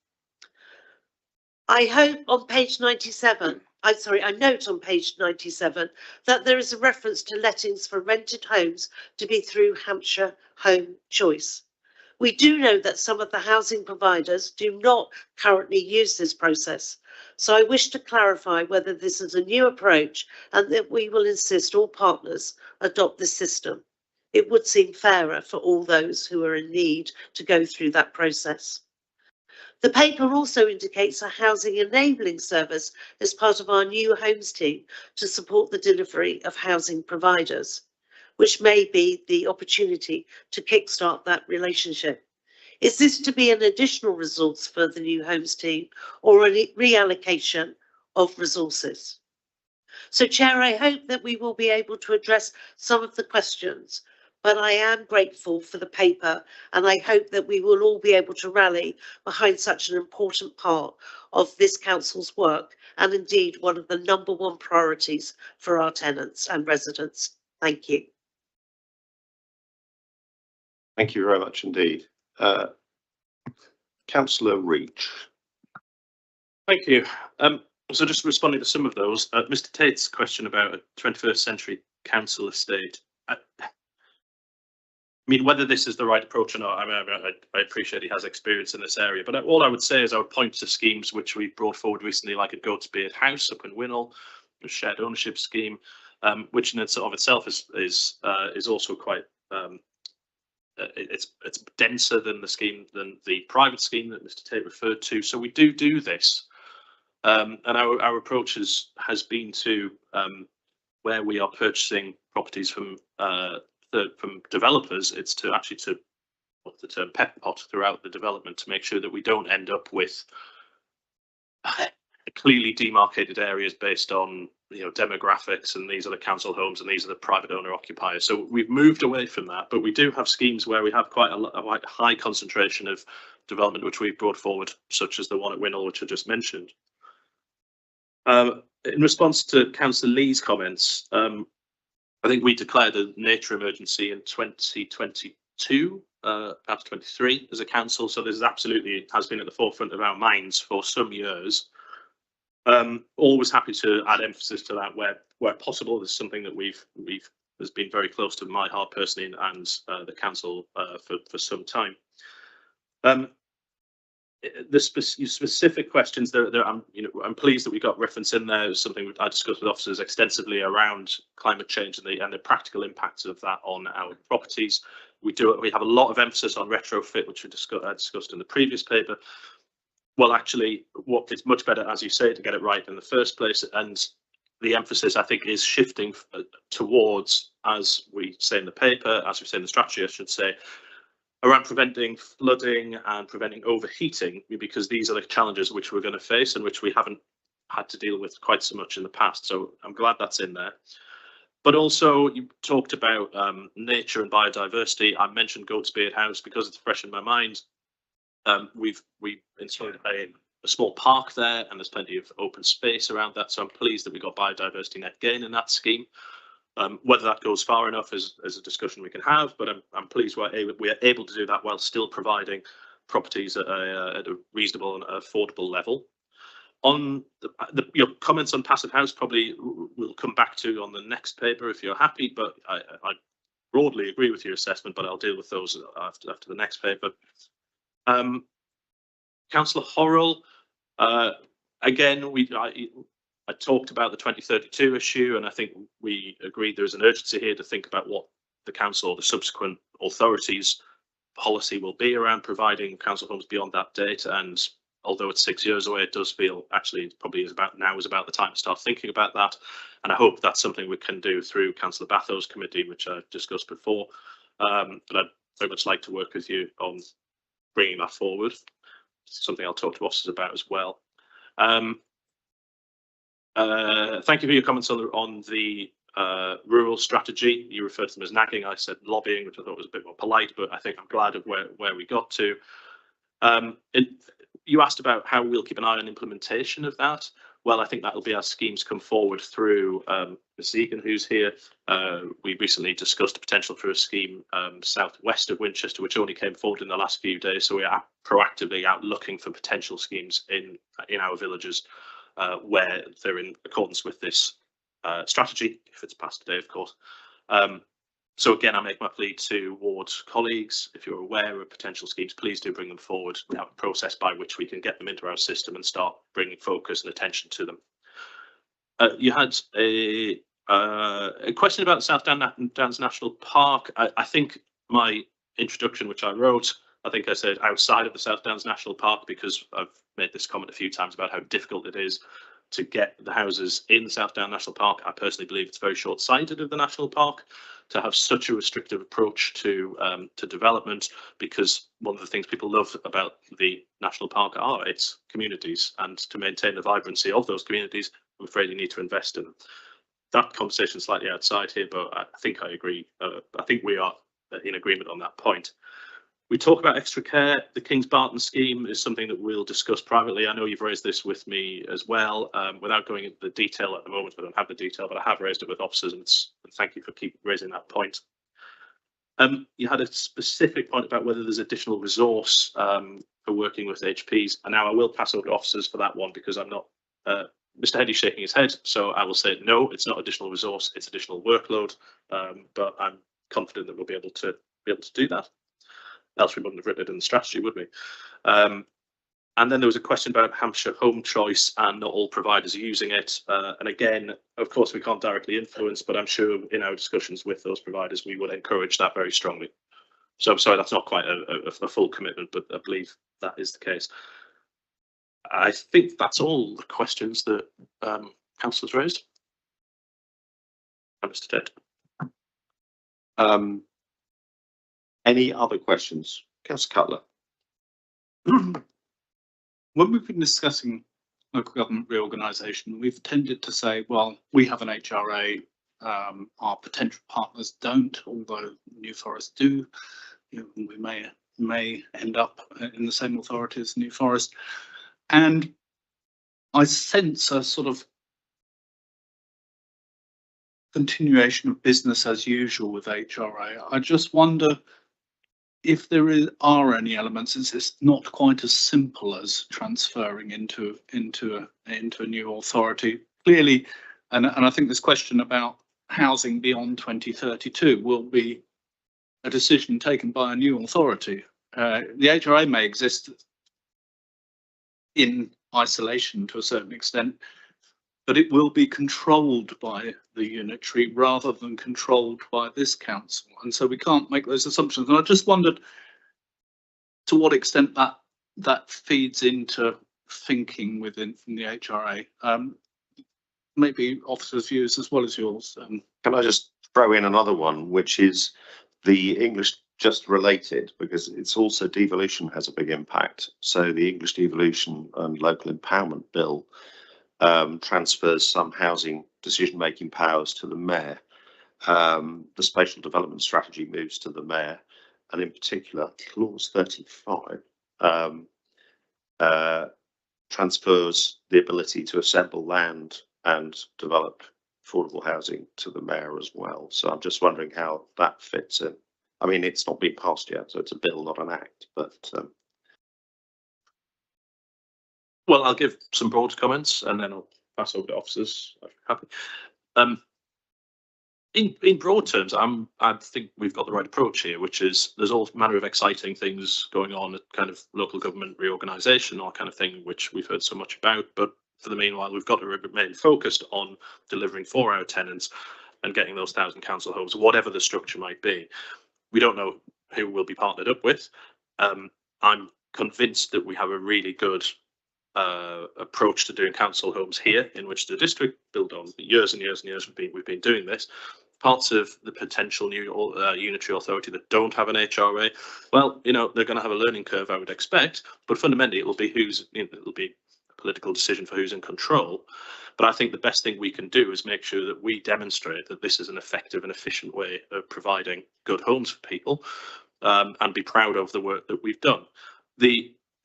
I note on page 97 that there is a reference to lettings for rented homes to be through Hampshire Home Choice. We do know that some of the housing providers do not currently use this process. So I wish to clarify whether this is a new approach and that we will insist all partners adopt this system. It would seem fairer for all those who are in need to go through that process. The paper also indicates a housing enabling service as part of our new homes team to support the delivery of housing providers, which may be the opportunity to kickstart that relationship. Is this to be an additional resource for the new homes team or a reallocation of resources? So, Chair, I hope that we will be able to address some of the questions, but I am grateful for the paper, and I hope that we will all be able to rally behind such an important part of this council's work, and indeed one of the #1 priorities for our tenants and residents. Thank you. Thank you very much indeed. Councillor Reach. Thank you. So just responding to some of those, Mr. Tate's question about a 21st century council estate. I mean, whether this is the right approach or not, I appreciate he has experience in this area, but all I would say is I would point to schemes which we brought forward recently, like at Goatsbeard House up in Winnell, a shared ownership scheme, which in itself is also quite it's denser than the private scheme that Mr. Tate referred to. So we do this, and our approach has been to where we are purchasing properties from developers, it's to actually to what's the term, pepper pot throughout the development to make sure that we don't end up with clearly demarcated areas based on demographics, and these are the council homes and these are the private owner occupiers. So we've moved away from that, but we do have schemes where we have quite a high concentration of development which we've brought forward, such as the one at Winnell, which I just mentioned. In response to Councillor Lee's comments, I think we declared a nature emergency in 2022, perhaps 23 as a council. So this is absolutely has been at the forefront of our minds for some years. Always happy to add emphasis to that where possible. This is something that has been very close to my heart personally and the council for some time. The specific questions I'm pleased that we got reference in there. Is something I discussed with officers extensively around climate change and the practical impacts of that on our properties. We have a lot of emphasis on retrofit, which we discussed in the previous paper. Well, actually, what it's much better, as you say, to get it right in the first place, and the emphasis I think is shifting towards as we say in the paper, as we say in the strategy, I should say, around preventing flooding and preventing overheating, because these are the challenges which we're going to face and which we haven't had to deal with quite so much in the past. So I'm glad that's in there. But also you talked about nature and biodiversity. I mentioned Goatsbeard House because it's fresh in my mind. We installed a small park there, and there's plenty of open space around that. So I'm pleased that we got biodiversity net gain in that scheme. Whether that goes far enough is a discussion we can have, but I'm pleased we're able to do that while still providing properties at a reasonable and affordable level. On your comments on Passive House, probably we'll come back to on the next paper if you're happy, but I broadly agree with your assessment, but I'll deal with those after the next paper. Councillor Horrell, again, I talked about the 2032 issue, and I think we agreed there's an urgency here to think about what the council or the subsequent authorities' policy will be around providing council homes beyond that date. And although it's 6 years away, it does feel actually it probably is about the time to start thinking about that. And I hope that's something we can do through Councillor Bathow's committee, which I discussed before. But I'd very much like to work with you on bringing that forward. It's something I'll talk to officers about as well. Thank you for your comments on the rural strategy. You referred to them as nagging. I said lobbying, which I thought was a bit more polite, but I think I'm glad of where we got to. You asked about how we'll keep an eye on implementation of that. Well, I think that'll be as schemes come forward through Ms. Egan, who's here. We recently discussed the potential for a scheme southwest of Winchester, which only came forward in the last few days. So we are proactively out looking for potential schemes in our villages where they're in accordance with this strategy, if it's passed today, of course. So again, I make my plea towards colleagues. If you're aware of potential schemes, please do bring them forward. We have a process by which we can get them into our system and start bringing focus and attention to them. You had a question about South Downs National Park. I think my introduction, which I wrote, I think I said outside of the South Downs National Park, because I've made this comment a few times about how difficult it is to get the houses in South Downs National Park. I personally believe it's very short-sighted of the national park to have such a restrictive approach to development, because one of the things people love about the national park are its communities, and to maintain the vibrancy of those communities, I'm afraid you need to invest in them. That conversation is slightly outside here, but I think I agree. I think we are in agreement on that point. We talk about extra care. The Kings Barton scheme is something that we'll discuss privately. I know you've raised this with me as well, without going into the detail at the moment. I don't have the detail, but I have raised it with officers, and thank you for keep raising that point. You had a specific point about whether there's additional resource for working with HPs, and now I will pass over to officers for that one, because I'm not. Mr. Heady's shaking his head, so I will say no, it's not additional resource, it's additional workload, but I'm confident that we'll be able to do that. Else we wouldn't have written it in the strategy, would we? And then there was a question about Hampshire Home Choice and not all providers using it. And again, of course, we can't directly influence, but I'm sure in our discussions with those providers, we would encourage that very strongly. So I'm sorry, that's not quite a full commitment, but I believe that is the case. I think that's all the questions that councillors raised. Mr. Ted. Any other questions? Councillor Cutler. When we've been discussing local government reorganisation, we've tended to say, well, we have an HRA, our potential partners don't, although New Forest do. You know, we may end up in the same authority as New Forest. And I sense a sort of continuation of business as usual with HRA. I just wonder if there are any elements. It's not quite as simple as transferring into a new authority. Clearly, and I think this question about housing beyond 2032 will be a decision taken by a new authority. The HRA may exist in isolation to a certain extent, but it will be controlled by the unitary rather than controlled by this council. And so we can't make those assumptions. And I just wondered to what extent that feeds into thinking within the HRA. Maybe officers' views as well as yours. Can I just throw in another one, which is the English just related, because it's also devolution has a big impact. So the English Devolution and Local Empowerment Bill transfers some housing decision-making powers to the mayor. The spatial development strategy moves to the mayor, and in particular, clause 35 transfers the ability to assemble land and develop affordable housing to the mayor as well. So I'm just wondering how that fits in. I mean, it's not been passed yet, so it's a bill, not an act, but Well, I'll give some broad comments and then I'll pass over to officers. Happy. In broad terms, I think we've got the right approach here, which is there's all manner of exciting things going on at kind of local government reorganisation, or kind of thing which we've heard so much about. But for the meanwhile, we've got to remain focused on delivering for our tenants and getting those 1,000 council homes, whatever the structure might be. We don't know who we'll be partnered up with. I'm convinced that we have a really good approach to doing council homes here, in which the district built on years and years and years. We've been doing this. Parts of the potential new unitary authority that don't have an HRA, well, you know, they're going to have a learning curve, I would expect. But fundamentally, it'll be it'll be a political decision for who's in control. But I think the best thing we can do is make sure that we demonstrate that this is an effective and efficient way of providing good homes for people, and be proud of the work that we've done.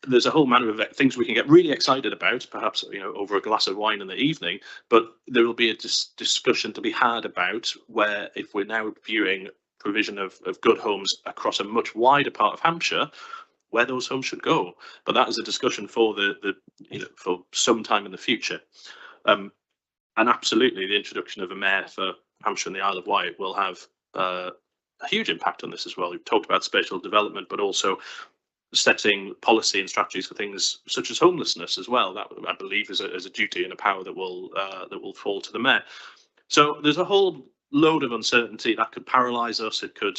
There's a whole manner of things we can get really excited about, perhaps, you know, over a glass of wine in the evening, but there will be a discussion to be had about where, if we're now viewing provision of good homes across a much wider part of Hampshire, where those homes should go. But that is a discussion for for some time in the future. And absolutely, the introduction of a mayor for Hampshire and the Isle of Wight will have a huge impact on this as well. We've talked about spatial development, but also setting policy and strategies for things such as homelessness as well. That, I believe, is a duty and a power that will fall to the mayor. So there's a whole load of uncertainty that could paralyze us. It could,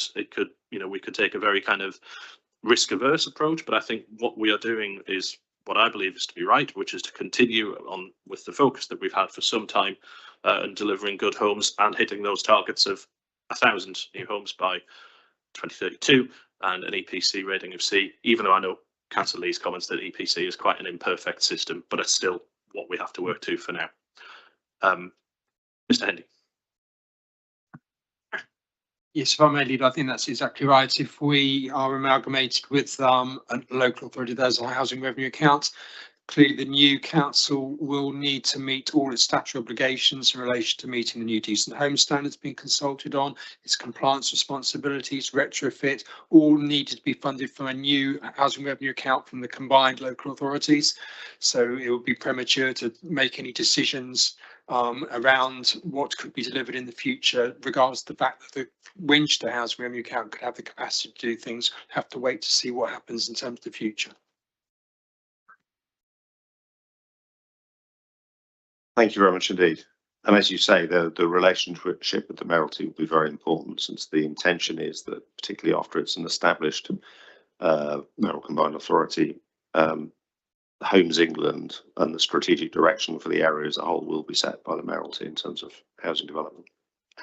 you know, we could take a very kind of risk-averse approach. But I think what we are doing is what I believe is to be right, which is to continue on with the focus that we've had for some time, and delivering good homes and hitting those targets of 1,000 new homes by 2032. And an EPC rating of C, even though I know Councillor Lee's comments that EPC is quite an imperfect system, but it's still what we have to work to for now. Mr. Hendy. Yes, if I may, Leader, I think that's exactly right. If we are amalgamated with a local authority, there's a housing revenue account. Clearly, the new council will need to meet all its statutory obligations in relation to meeting the new decent home standards being consulted on, its compliance responsibilities, retrofit, all needed to be funded from a new housing revenue account from the combined local authorities. So it would be premature to make any decisions around what could be delivered in the future, regardless of the fact that the Winchester housing revenue account could have the capacity to do things. Have to wait to see what happens in terms of the future. Thank you very much indeed. And as you say, the relationship with the Mayoralty will be very important, since the intention is that, particularly after it's an established mayoral combined authority, Homes England and the strategic direction for the area as a whole will be set by the Mayoralty in terms of housing development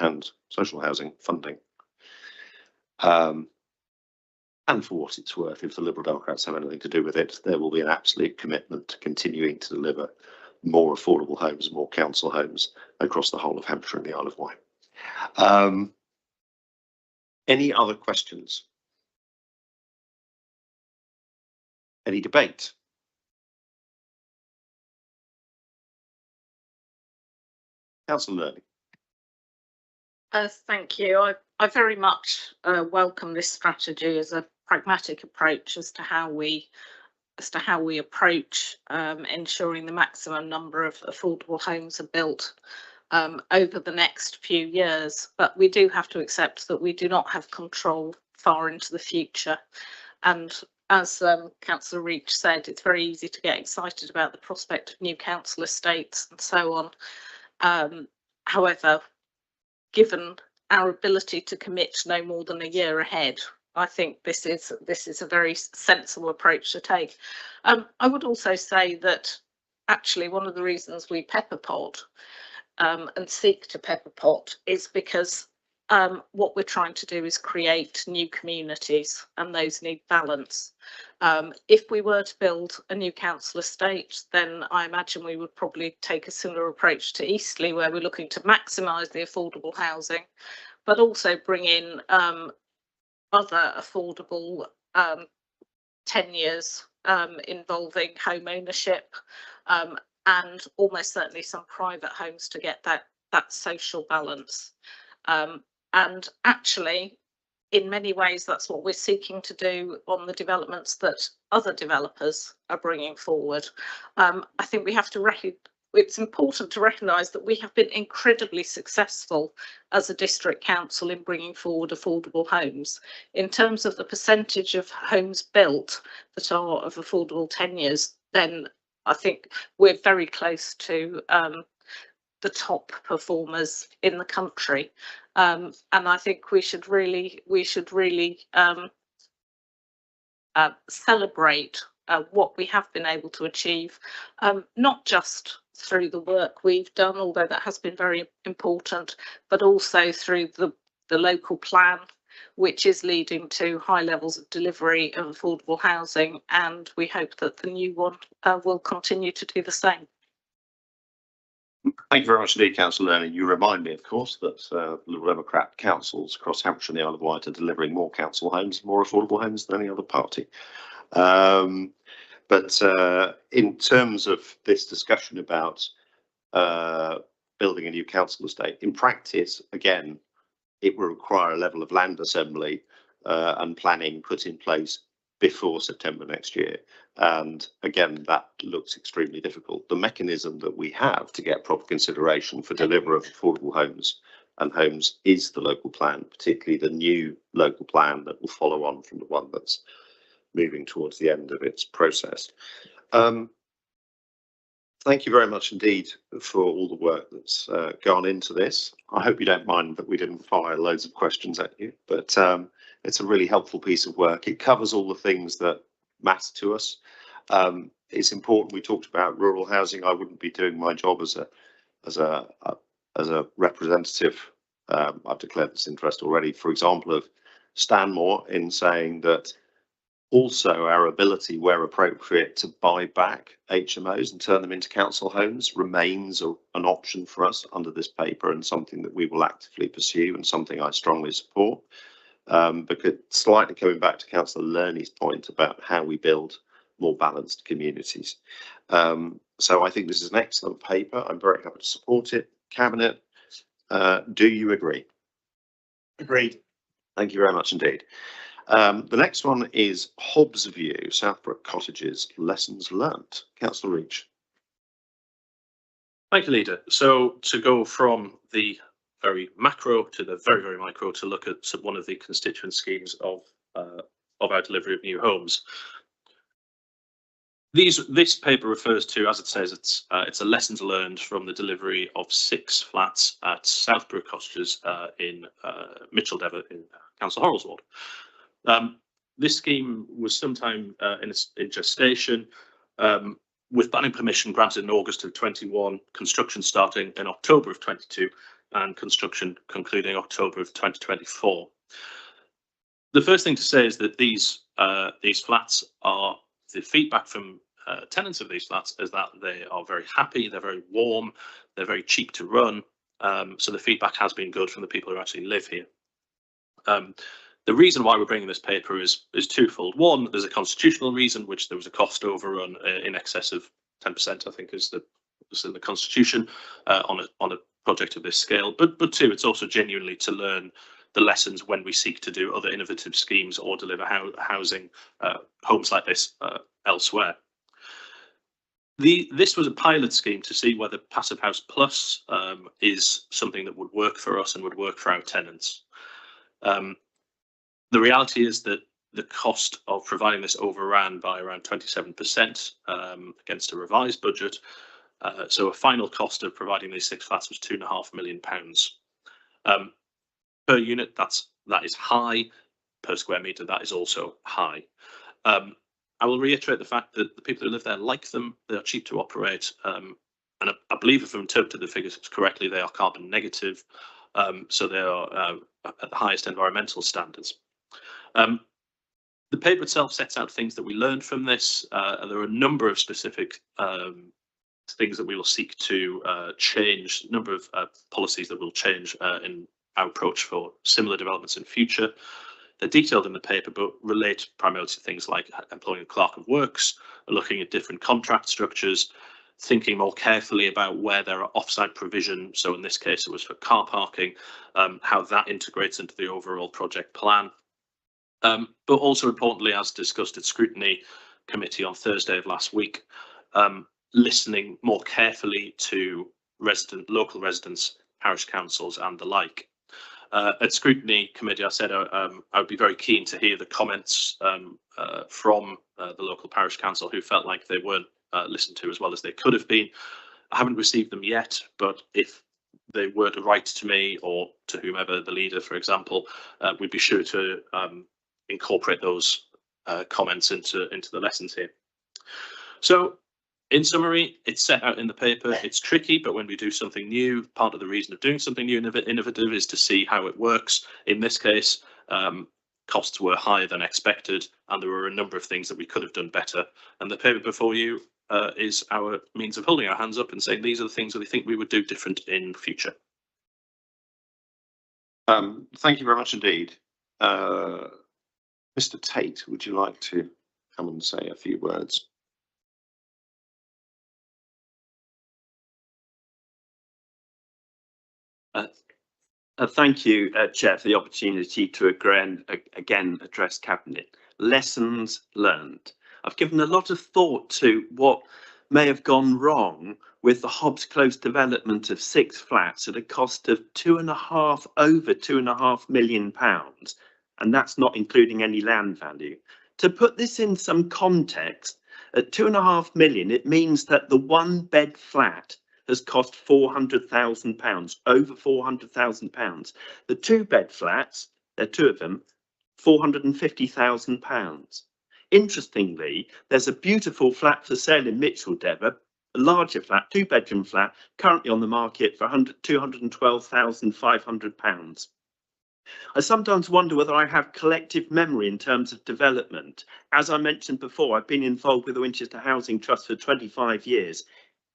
and social housing funding. And for what it's worth, if the Liberal Democrats have anything to do with it, there will be an absolute commitment to continuing to deliver more affordable homes, more council homes across the whole of Hampshire and the Isle of Wight. Any other questions? Any debate? Councillor Lurley. Thank you. I very much welcome this strategy as a pragmatic approach as to how we approach ensuring the maximum number of affordable homes are built over the next few years. But we do have to accept that we do not have control far into the future. And as Councillor Reach said, it's very easy to get excited about the prospect of new council estates and so on. However, given our ability to commit no more than a year ahead, I think this is a very sensible approach to take. I would also say that actually one of the reasons we pepper pot and seek to pepper pot is because what we're trying to do is create new communities, and those need balance. If we were to build a new council estate, then I imagine we would probably take a similar approach to Eastleigh, where we're looking to maximise the affordable housing, but also bring in other affordable tenures involving home ownership, and almost certainly some private homes to get that social balance. And actually, in many ways, that's what we're seeking to do on the developments that other developers are bringing forward. I think we have to it's important to recognise that we have been incredibly successful as a district council in bringing forward affordable homes. In terms of the percentage of homes built that are of affordable tenures, then I think we're very close to the top performers in the country, and I think we should really celebrate what we have been able to achieve, not just through the work we've done, although that has been very important, but also through the local plan, which is leading to high levels of delivery of affordable housing, and we hope that the new one will continue to do the same. Thank you very much indeed, Councillor Lerner. You remind me, of course, that Liberal Democrat councils across Hampshire and the Isle of Wight are delivering more council homes, more affordable homes than any other party. But in terms of this discussion about building a new council estate, in practice, again, it will require a level of land assembly and planning put in place before September next year. And again, that looks extremely difficult. The mechanism that we have to get proper consideration for delivery of affordable homes and homes is the local plan, particularly the new local plan that will follow on from the one that's moving towards the end of its process. Thank you very much indeed for all the work that's gone into this. I hope you don't mind that we didn't fire loads of questions at you, but it's a really helpful piece of work. It covers all the things that matter to us. It's important. We talked about rural housing. I wouldn't be doing my job as a representative. I've declared this interest already, for example, of Stanmore, in saying that also our ability, where appropriate, to buy back HMOs and turn them into council homes remains an option for us under this paper, and something that we will actively pursue, and something I strongly support. Because slightly coming back to Councillor Lerner's point about how we build more balanced communities. So I think this is an excellent paper. I'm very happy to support it. Cabinet, do you agree? Agreed. Thank you very much indeed. The next one is Hobbs View, Southbrook Cottages, lessons learnt. Councillor Reach. Thank you, Leader. So to go from the very macro to the very, very micro, to look at one of the constituent schemes of our delivery of new homes. This paper refers to, as it says, it's a lessons learned from the delivery of 6 flats at Southbrook Cottages in Micheldever in Council Horrells ward. This scheme was sometime in gestation, with planning permission granted in August of 21, construction starting in October of 22, and construction concluding October of 2024. The first thing to say is that these flats are, the feedback from tenants of these flats is that they are very happy, they're very warm, they're very cheap to run. So the feedback has been good from the people who actually live here. The reason why we're bringing this paper is twofold. One, there's a constitutional reason, which there was a cost overrun in excess of 10%, I think, is in the Constitution on a project of this scale. But two, it's also genuinely to learn the lessons when we seek to do other innovative schemes or deliver housing, homes like this elsewhere. This was a pilot scheme to see whether Passive House Plus is something that would work for us and would work for our tenants. The reality is that the cost of providing this overran by around 27% against a revised budget. So a final cost of providing these 6 flats was £2.5 million. Per unit, that is high. Per square metre, that is also high. I will reiterate the fact that the people who live there like them. They are cheap to operate. And I believe, if I've interpreted the figures correctly, they are carbon negative. So they are at the highest environmental standards. The paper itself sets out things that we learned from this. There are a number of specific things that we will seek to change, a number of policies that will change in our approach for similar developments in future. They're detailed in the paper, but relate primarily to things like employing a clerk of works, looking at different contract structures, thinking more carefully about where there are offsite provision. So in this case, it was for car parking, how that integrates into the overall project plan. But also importantly, as discussed at Scrutiny Committee on Thursday of last week, listening more carefully to local residents, parish councils and the like. At Scrutiny Committee, I said I would be very keen to hear the comments from the local parish council who felt like they weren't listened to as well as they could have been. I haven't received them yet, but if they were to write to me or to whomever, the leader, for example, we'd be sure to incorporate those comments into the lessons here. So in summary, it's set out in the paper. It's tricky, but when we do something new, part of the reason of doing something new and innovative is to see how it works. In this case, costs were higher than expected, and there were a number of things that we could have done better. And the paper before you is our means of holding our hands up and saying these are the things that we think we would do different in future. Thank you very much indeed. Mr. Tate, would you like to come and say a few words? Thank you, Chair, for the opportunity to again address Cabinet. Lessons learned. I've given a lot of thought to what may have gone wrong with the Hobbs Close development of 6 flats at a cost of over £2.5 million, and that's not including any land value. To put this in some context, at £2.5 million, it means that the 1-bed flat has cost £400,000, over £400,000. The 2-bed flats, there are 2 of them, £450,000. Interestingly, there's a beautiful flat for sale in Micheldever, a larger flat, 2-bedroom flat, currently on the market for £212,500. I sometimes wonder whether I have collective memory in terms of development. As I mentioned before, I've been involved with the Winchester Housing Trust for 25 years.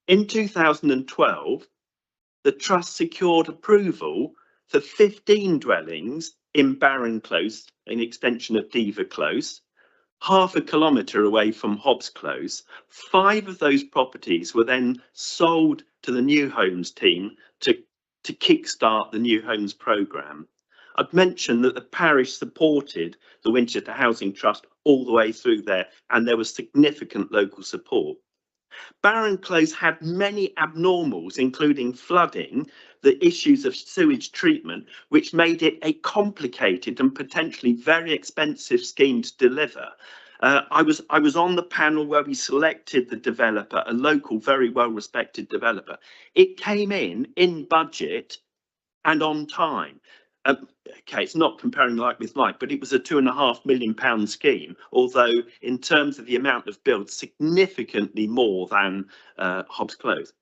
In 2012, the Trust secured approval for 15 dwellings in Barron Close, an extension of Diva Close, half a kilometre away from Hobbs Close. 5 of those properties were then sold to the New Homes team to kickstart the New Homes programme. I'd mentioned that the parish supported the Winchester Housing Trust all the way through there, and there was significant local support. Barron Close had many abnormals, including flooding, the issues of sewage treatment, which made it a complicated and potentially very expensive scheme to deliver. I was on the panel where we selected the developer, a local, very well-respected developer. It came in budget and on time. Okay, it's not comparing like with like, but it was a £2.5 million scheme, although in terms of the amount of build, significantly more than Hobbs Close.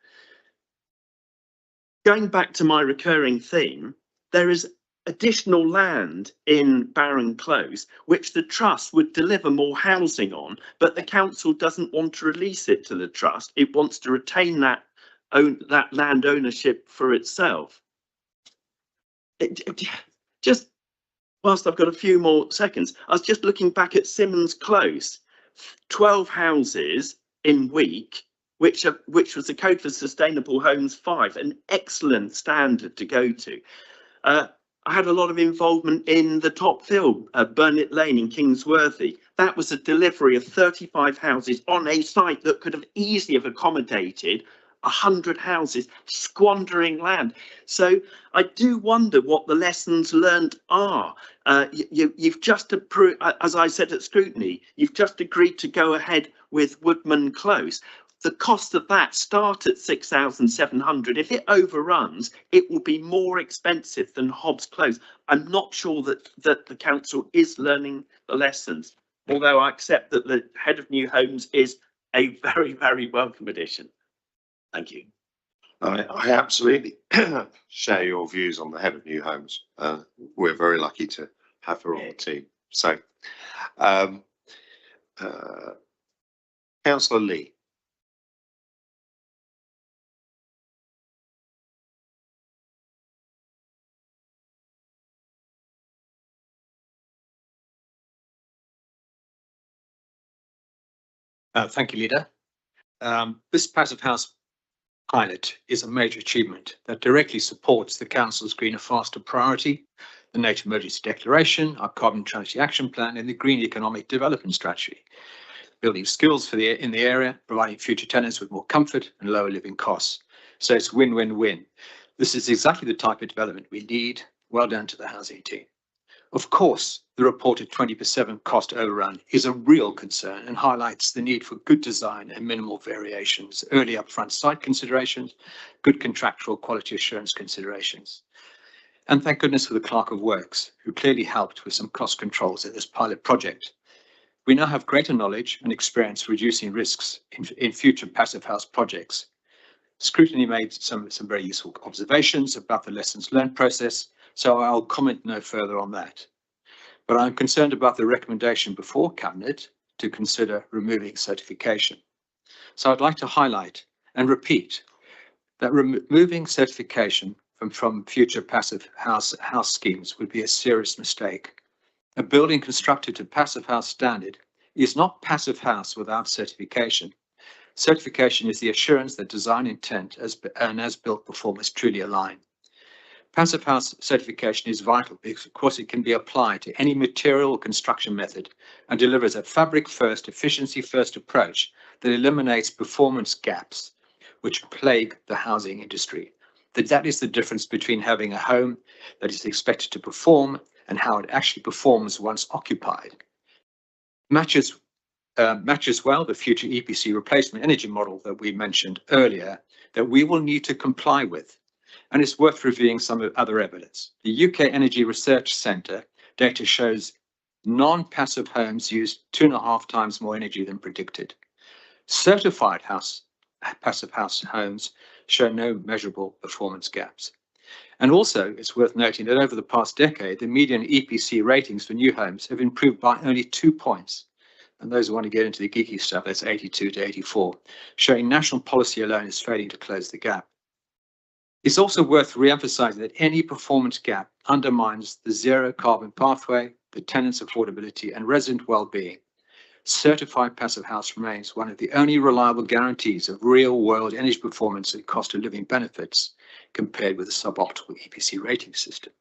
Going back to my recurring theme, there is additional land in Barron Close, which the Trust would deliver more housing on, but the council doesn't want to release it to the Trust. It wants to retain that land ownership for itself. Just whilst I've got a few more seconds, I was just looking back at Simmons Close, 12 houses in Week, which was the Code for Sustainable Homes 5, an excellent standard to go to. I had a lot of involvement in the Topfield, Burnett Lane in Kingsworthy. That was a delivery of 35 houses on a site that could have easily have accommodated 100 houses, squandering land. So I do wonder what the lessons learned are. You've just approved, as I said at Scrutiny, you've just agreed to go ahead with Woodman Close. The cost of that start at 6,700. If it overruns, it will be more expensive than Hobbs Close. I'm not sure that the council is learning the lessons, although I accept that the head of New Homes is a very, very welcome addition. Thank you. I absolutely share your views on the head of New Homes. We're very lucky to have her on the team. So, Councillor Lee. Thank you, Leader. This passive house pilot is a major achievement that directly supports the Council's Greener Faster priority, the Nature Emergency Declaration, our Carbon Neutrality Action Plan, and the Green Economic Development Strategy, building skills in the area, providing future tenants with more comfort and lower living costs. So it's win-win-win. This is exactly the type of development we need. Well done to the housing team. Of course, the reported 20% cost overrun is a real concern and highlights the need for good design and minimal variations, early upfront site considerations, good contractual quality assurance considerations. And thank goodness for the Clerk of Works, who clearly helped with some cost controls in this pilot project. We now have greater knowledge and experience reducing risks in future passive house projects. Scrutiny made some very useful observations about the lessons learned process, so I'll comment no further on that. But I'm concerned about the recommendation before Cabinet to consider removing certification. So I'd like to highlight and repeat that removing certification from future passive house schemes would be a serious mistake. A building constructed to passive house standard is not passive house without certification. Certification is the assurance that design intent and as-built performance truly align. Passive house certification is vital because, of course, it can be applied to any material or construction method and delivers a fabric-first, efficiency-first approach that eliminates performance gaps which plague the housing industry. That is the difference between having a home that is expected to perform and how it actually performs once occupied. Matches well the future EPC replacement energy model that we mentioned earlier that we will need to comply with. And it's worth reviewing some other evidence. The UK Energy Research Centre data shows non-passive homes use 2.5 times more energy than predicted. Certified passive house homes show no measurable performance gaps. And also, it's worth noting that over the past decade, the median EPC ratings for new homes have improved by only 2 points. And those who want to get into the geeky stuff, that's 82 to 84, showing national policy alone is failing to close the gap. It's also worth re-emphasising that any performance gap undermines the zero carbon pathway, the tenant's affordability and resident well-being. Certified passive house remains one of the only reliable guarantees of real-world energy performance and cost of living benefits compared with a suboptimal EPC rating system.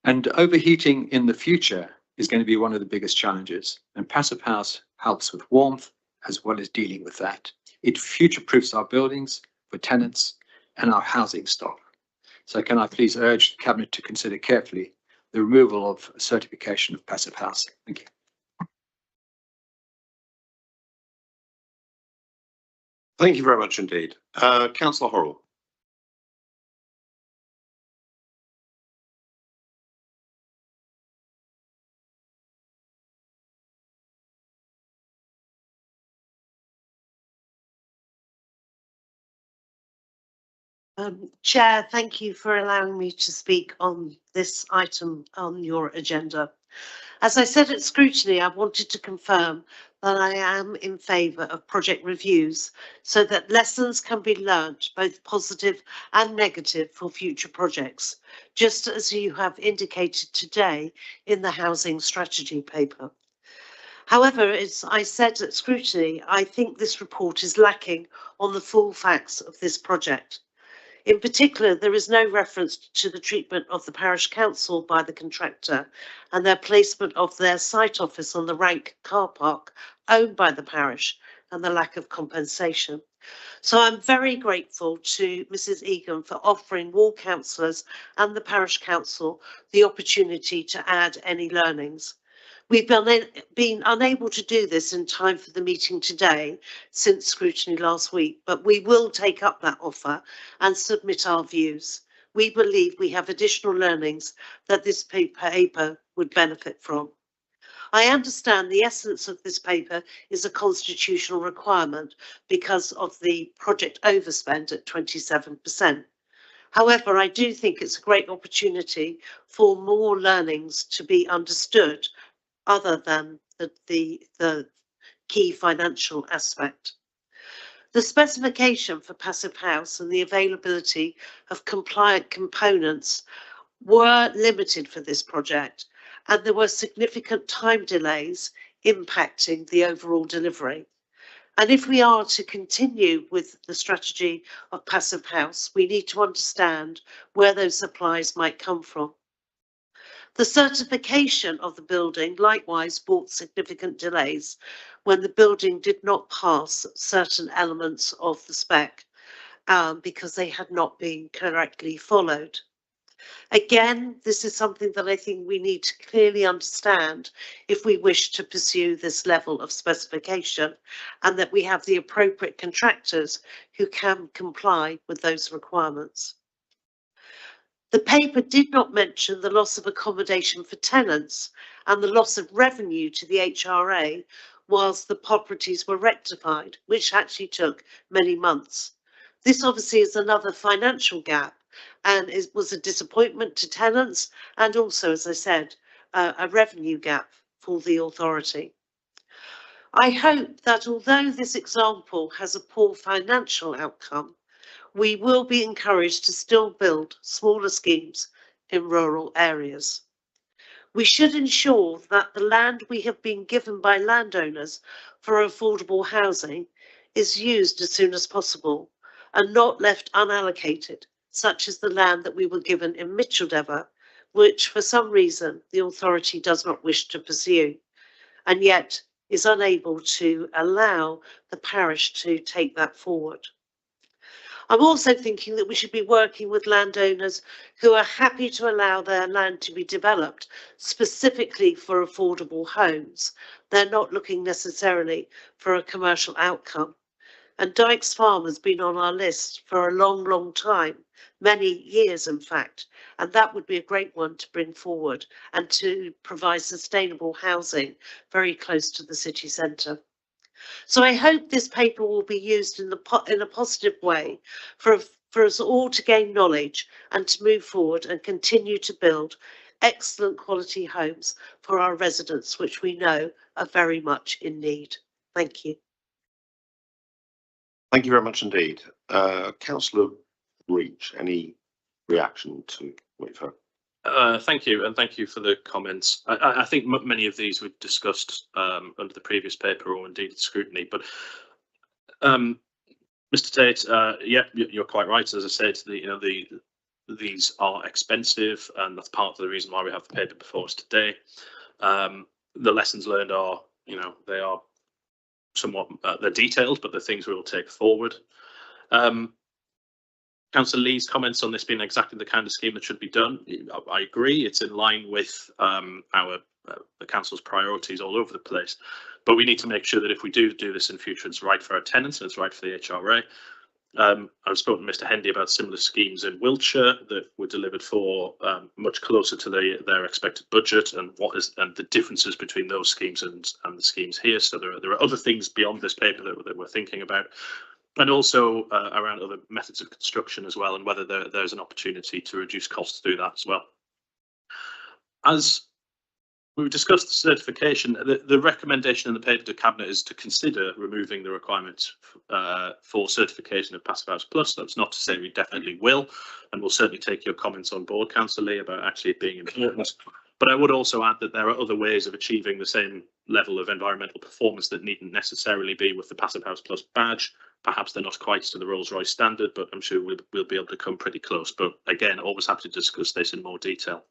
And overheating in the future is going to be one of the biggest challenges, and passive house helps with warmth as well as dealing with that. It future-proofs our buildings for tenants and our housing stock. So can I please urge the Cabinet to consider carefully the removal of certification of passive house? Thank you. Thank you very much indeed. Councillor Horrell. Chair, thank you for allowing me to speak on this item on your agenda. As I said at scrutiny, I wanted to confirm that I am in favour of project reviews so that lessons can be learnt, both positive and negative, for future projects, just as you have indicated today in the housing strategy paper. However, as I said at scrutiny, I think this report is lacking on the full facts of this project. In particular, there is no reference to the treatment of the parish council by the contractor and their placement of their site office on the Rank car park owned by the parish and the lack of compensation. So I'm very grateful to Mrs. Egan for offering ward councillors and the parish council the opportunity to add any learnings. We've been unable to do this in time for the meeting today since scrutiny last week, but we will take up that offer and submit our views. We believe we have additional learnings that this paper would benefit from. I understand the essence of this paper is a constitutional requirement because of the project overspend at 27%. However, I do think it's a great opportunity for more learnings to be understood other than the key financial aspect. The specification for Passive House and the availability of compliant components were limited for this project, and there were significant time delays impacting the overall delivery. And if we are to continue with the strategy of Passive House, we need to understand where those supplies might come from. The certification of the building likewise brought significant delays when the building did not pass certain elements of the spec because they had not been correctly followed. Again, this is something that I think we need to clearly understand if we wish to pursue this level of specification, and that we have the appropriate contractors who can comply with those requirements. The paper did not mention the loss of accommodation for tenants and the loss of revenue to the HRA whilst the properties were rectified, which actually took many months. This obviously is another financial gap, and it was a disappointment to tenants and also, as I said, a revenue gap for the authority. I hope that although this example has a poor financial outcome, we will be encouraged to still build smaller schemes in rural areas. We should ensure that the land we have been given by landowners for affordable housing is used as soon as possible and not left unallocated, such as the land that we were given in Micheldever, which for some reason the authority does not wish to pursue, and yet is unable to allow the parish to take that forward. I'm also thinking that we should be working with landowners who are happy to allow their land to be developed specifically for affordable homes. They're not looking necessarily for a commercial outcome. And Dykes Farm has been on our list for a long, long time, many years in fact, and that would be a great one to bring forward and to provide sustainable housing very close to the city centre. So I hope this paper will be used in a positive way for us all to gain knowledge and to move forward and continue to build excellent quality homes for our residents, which we know are very much in need. Thank you. Thank you very much indeed. Councillor Reach, any reaction to what you've heard? Thank you, and thank you for the comments. I think many of these we've discussed under the previous paper or indeed scrutiny, but Mr. Tate, yeah, you're quite right. As I said, these are expensive, and that's part of the reason why we have the paper before us today. The lessons learned are, they are somewhat they're detailed, but the things we will take forward. Councillor Lee's comments on this being exactly the kind of scheme that should be done, I agree. It's in line with the council's priorities all over the place, but we need to make sure that if we do this in future, it's right for our tenants and it's right for the HRA. I've spoken to Mr. Hendy about similar schemes in Wiltshire that were delivered for much closer to their expected budget, and the differences between those schemes and the schemes here. So there are other things beyond this paper that we're thinking about. And also around other methods of construction as well, and whether there's an opportunity to reduce costs through that as well. As we've discussed the certification, the recommendation in the paper to Cabinet is to consider removing the requirement for certification of Passive House Plus. That's not to say we definitely will, and we'll certainly take your comments on board, Councillor Lee, about actually it being important. But I would also add that there are other ways of achieving the same level of environmental performance that needn't necessarily be with the Passive House Plus badge. Perhaps they're not quite to the Rolls-Royce standard, but I'm sure we'll be able to come pretty close. But again, always happy to discuss this in more detail.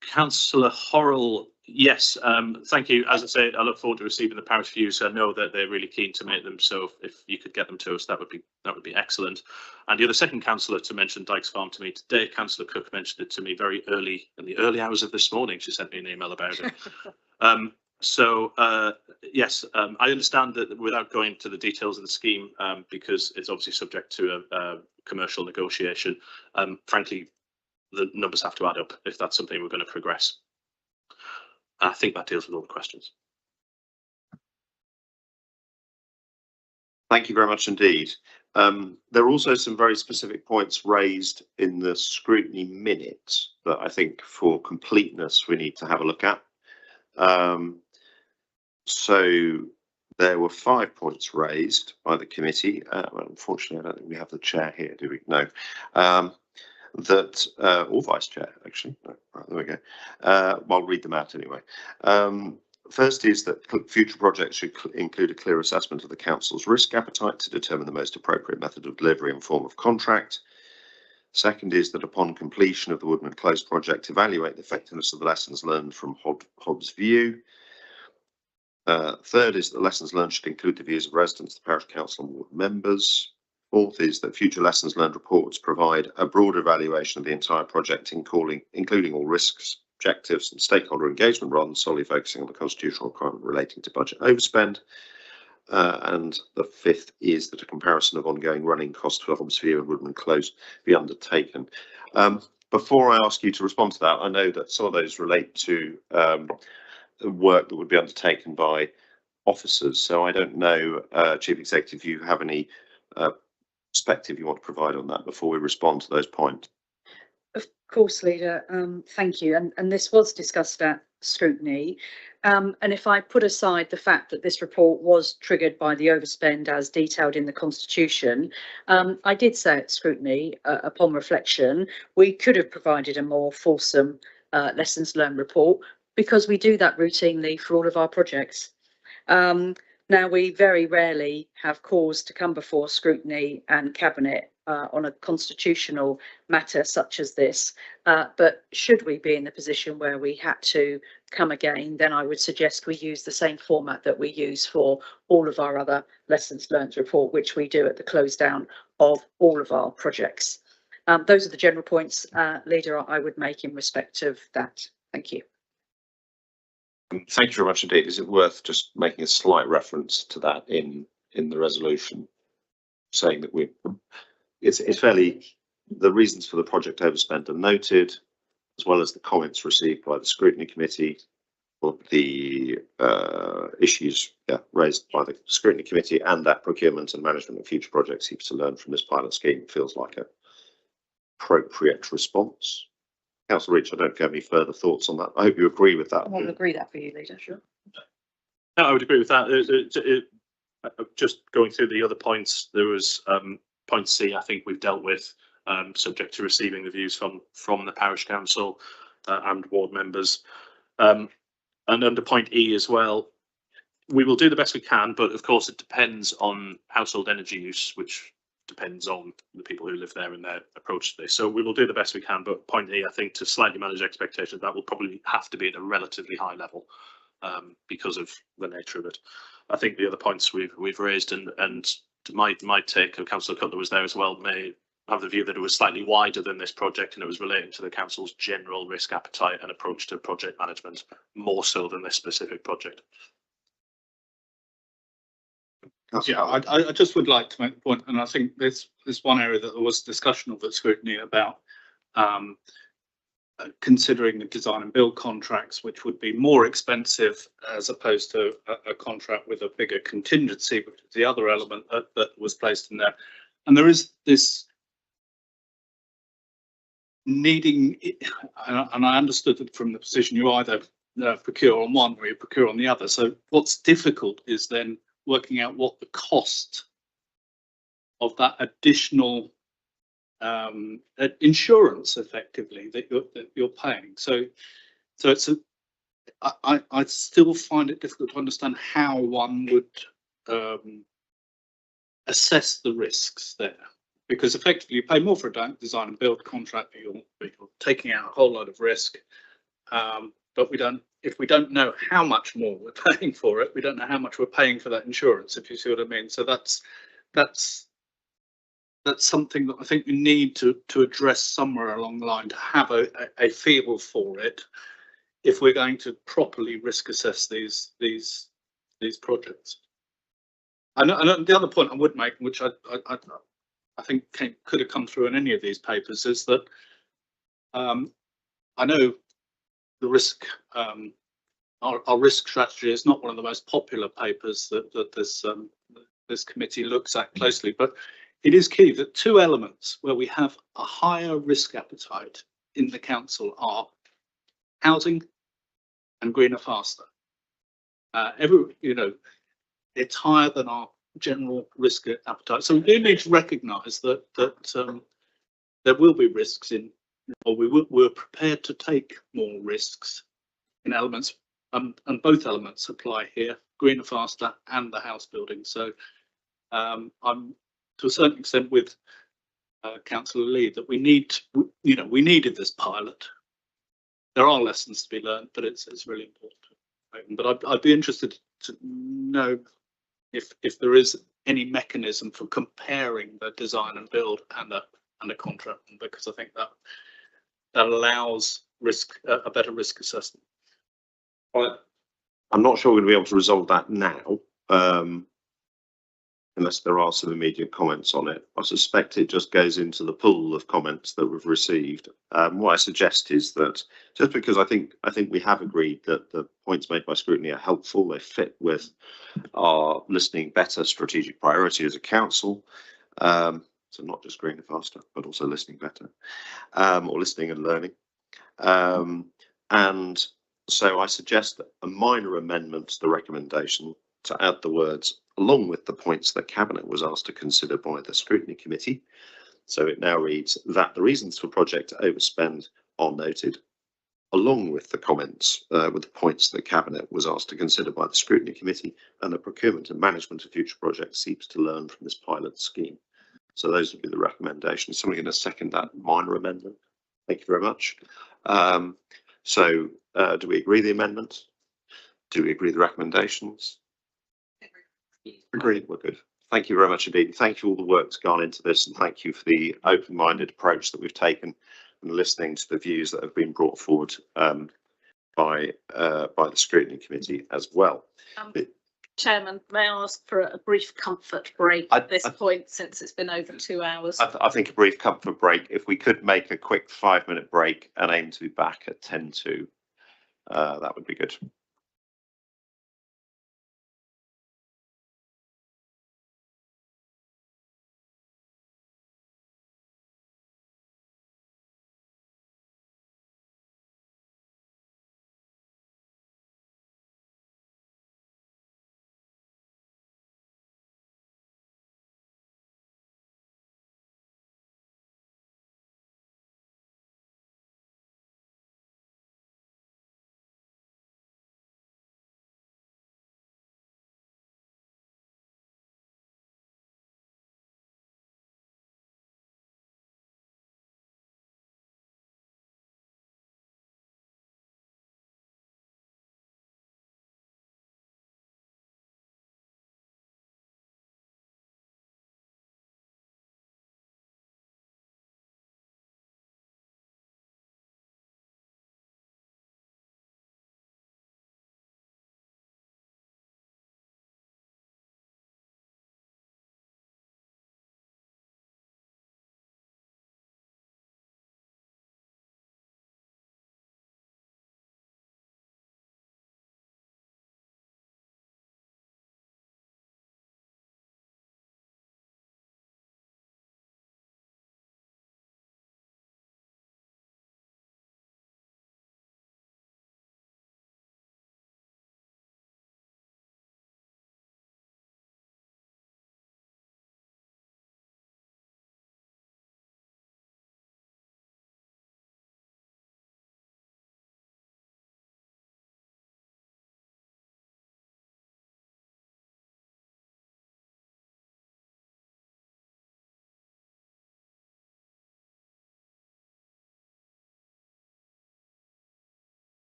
Councillor Horrell, yes, thank you. As I say, I look forward to receiving the parish views. I know that they're really keen to make them, so if you could get them to us, that would be excellent. And you're the second councillor to mention Dykes Farm to me today. Councillor Cook mentioned it to me very early in the early hours of this morning. She sent me an email about it. Yes, I understand that without going to the details of the scheme, because it's obviously subject to a commercial negotiation, frankly, the numbers have to add up if that's something we're going to progress. I think that deals with all the questions. Thank you very much indeed. There are also some very specific points raised in the scrutiny minutes that I think for completeness we need to have a look at. So there were 5 points raised by the committee. Well, unfortunately, I don't think we have the chair here, do we? No. Or vice chair, actually. No, right, there we go. I'll read them out anyway. First is that future projects should include a clear assessment of the council's risk appetite to determine the most appropriate method of delivery and form of contract. Second is that upon completion of the Woodman Close project, evaluate the effectiveness of the lessons learned from Hobbs View. Third is that lessons learned should include the views of residents, the parish council and ward members. Fourth is that future lessons learned reports provide a broader evaluation of the entire project, including all risks, objectives and stakeholder engagement, rather than solely focusing on the constitutional requirement relating to budget overspend. And the fifth is that a comparison of ongoing running costs for Hobbs View and Woodman Close be undertaken. Before I ask you to respond to that, I know that some of those relate to work that would be undertaken by officers. So I don't know, Chief Executive, if you have any perspective you want to provide on that before we respond to those points. Of course, Leader. Thank you. And this was discussed at scrutiny. And if I put aside the fact that this report was triggered by the overspend as detailed in the Constitution, I did say at scrutiny, upon reflection, we could have provided a more fulsome lessons learned report, because we do that routinely for all of our projects. Now, we very rarely have cause to come before scrutiny and cabinet on a constitutional matter such as this. But should we be in the position where we had to come again, then I would suggest we use the same format that we use for all of our other lessons learned report, which we do at the close down of all of our projects. Those are the general points, Leader, I would make in respect of that. Thank you. Thank you very much indeed. Is it worth just making a slight reference to that in the resolution, saying that it's fairly, the reasons for the project overspend are noted, as well as the comments received by the scrutiny committee, or the issues raised by the scrutiny committee, and that procurement and management of future projects seems to learn from this pilot scheme feels like an appropriate response. Councillor Reach, I don't have any further thoughts on that. I hope you agree with that. I will agree that for you, Leader. Sure. No, I would agree with that. Just going through the other points, there was point C, I think we've dealt with, subject to receiving the views from the parish council and ward members. And under point E as well, we will do the best we can, but of course it depends on household energy use, which depends on the people who live there and their approach to this. So we will do the best we can, but point E, I think, to slightly manage expectations, that will probably have to be at a relatively high level because of the nature of it. I think the other points we've raised, and my take of Councillor Cutler was there as well, may have the view that it was slightly wider than this project and it was relating to the council's general risk appetite and approach to project management, more so than this specific project. Yeah, I just would like to make a point, and I think there's one area that there was discussion of at scrutiny about considering the design and build contracts, which would be more expensive as opposed to a contract with a bigger contingency, which is the other element that was placed in there. And there is this needing, and I understood that from the position you either procure on one or you procure on the other. So what's difficult is then working out what the cost of that additional insurance effectively that you're paying. So it's I still find it difficult to understand how one would assess the risks there, because effectively you pay more for a design and build contract, but you're taking out a whole lot of risk. But if we don't know how much more we're paying for it, we don't know how much we're paying for that insurance, if you see what I mean. So that's something that I think we need to address somewhere along the line, to have a feel for it if we're going to properly risk assess these projects. And the other point I would make, which I think could have come through in any of these papers, is that I know the risk our risk strategy is not one of the most popular papers that this committee looks at closely, but it is key that two elements where we have a higher risk appetite in the council are housing and greener faster. It's higher than our general risk appetite. So we do need to recognise that there will be risks we're prepared to take more risks in elements, and both elements apply here, greener faster and the house building. So I'm to a certain extent with Councillor Lee that we needed this pilot. There are lessons to be learned, but it's really important. But I'd be interested to know if there is any mechanism for comparing the design and build and a contract, because I think that allows a better risk assessment. I'm not sure we're going to be able to resolve that now, unless there are some immediate comments on it. I suspect it just goes into the pool of comments that we've received. What I suggest is that just because I think we have agreed that the points made by scrutiny are helpful, they fit with our listening better strategic priority as a council. So not just greener faster, but also listening better, or listening and learning. And so I suggest a minor amendment to the recommendation to add the words along with the points that Cabinet was asked to consider by the Scrutiny Committee. So it now reads that the reasons for project overspend are noted, along with the comments with the points that Cabinet was asked to consider by the Scrutiny Committee, and the procurement and management of future projects seeks to learn from this pilot scheme. So those would be the recommendations. Somebody going to second that minor amendment? Thank you very much. Do we agree the amendment? Do we agree the recommendations? Agreed. We're good. Thank you very much indeed. Thank you for all the work that's gone into this, and thank you for the open-minded approach that we've taken and listening to the views that have been brought forward by the Scrutiny Committee as well. Chairman, may I ask for a brief comfort break at this point, since it's been over 2 hours? I think a brief comfort break. If we could make a quick 5-minute break and aim to be back at 10 to, that would be good.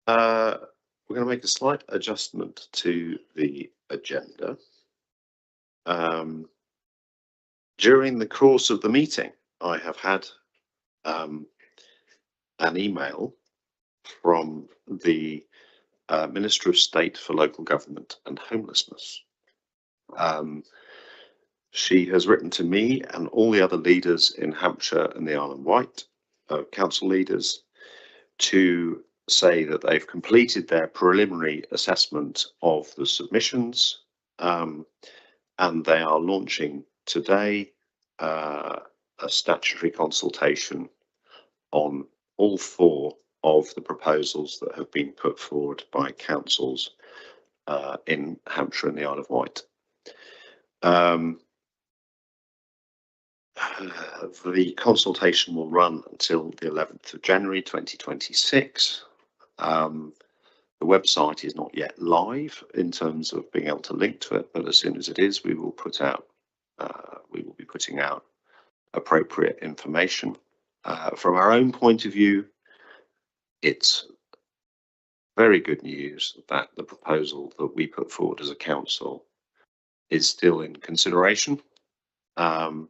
We're going to make a slight adjustment to the agenda. During the course of the meeting, I have had an email from the Minister of State for Local Government and Homelessness. She has written to me and all the other leaders in Hampshire and the Isle of Wight, council leaders, to say that they've completed their preliminary assessment of the submissions, and they are launching today a statutory consultation on all 4 of the proposals that have been put forward by councils in Hampshire and the Isle of Wight. The consultation will run until the 11th of January 2026. The website is not yet live in terms of being able to link to it, but as soon as it is, we will put out. We will be putting out appropriate information. From our own point of view, it's very good news that the proposal that we put forward as a council is still in consideration. And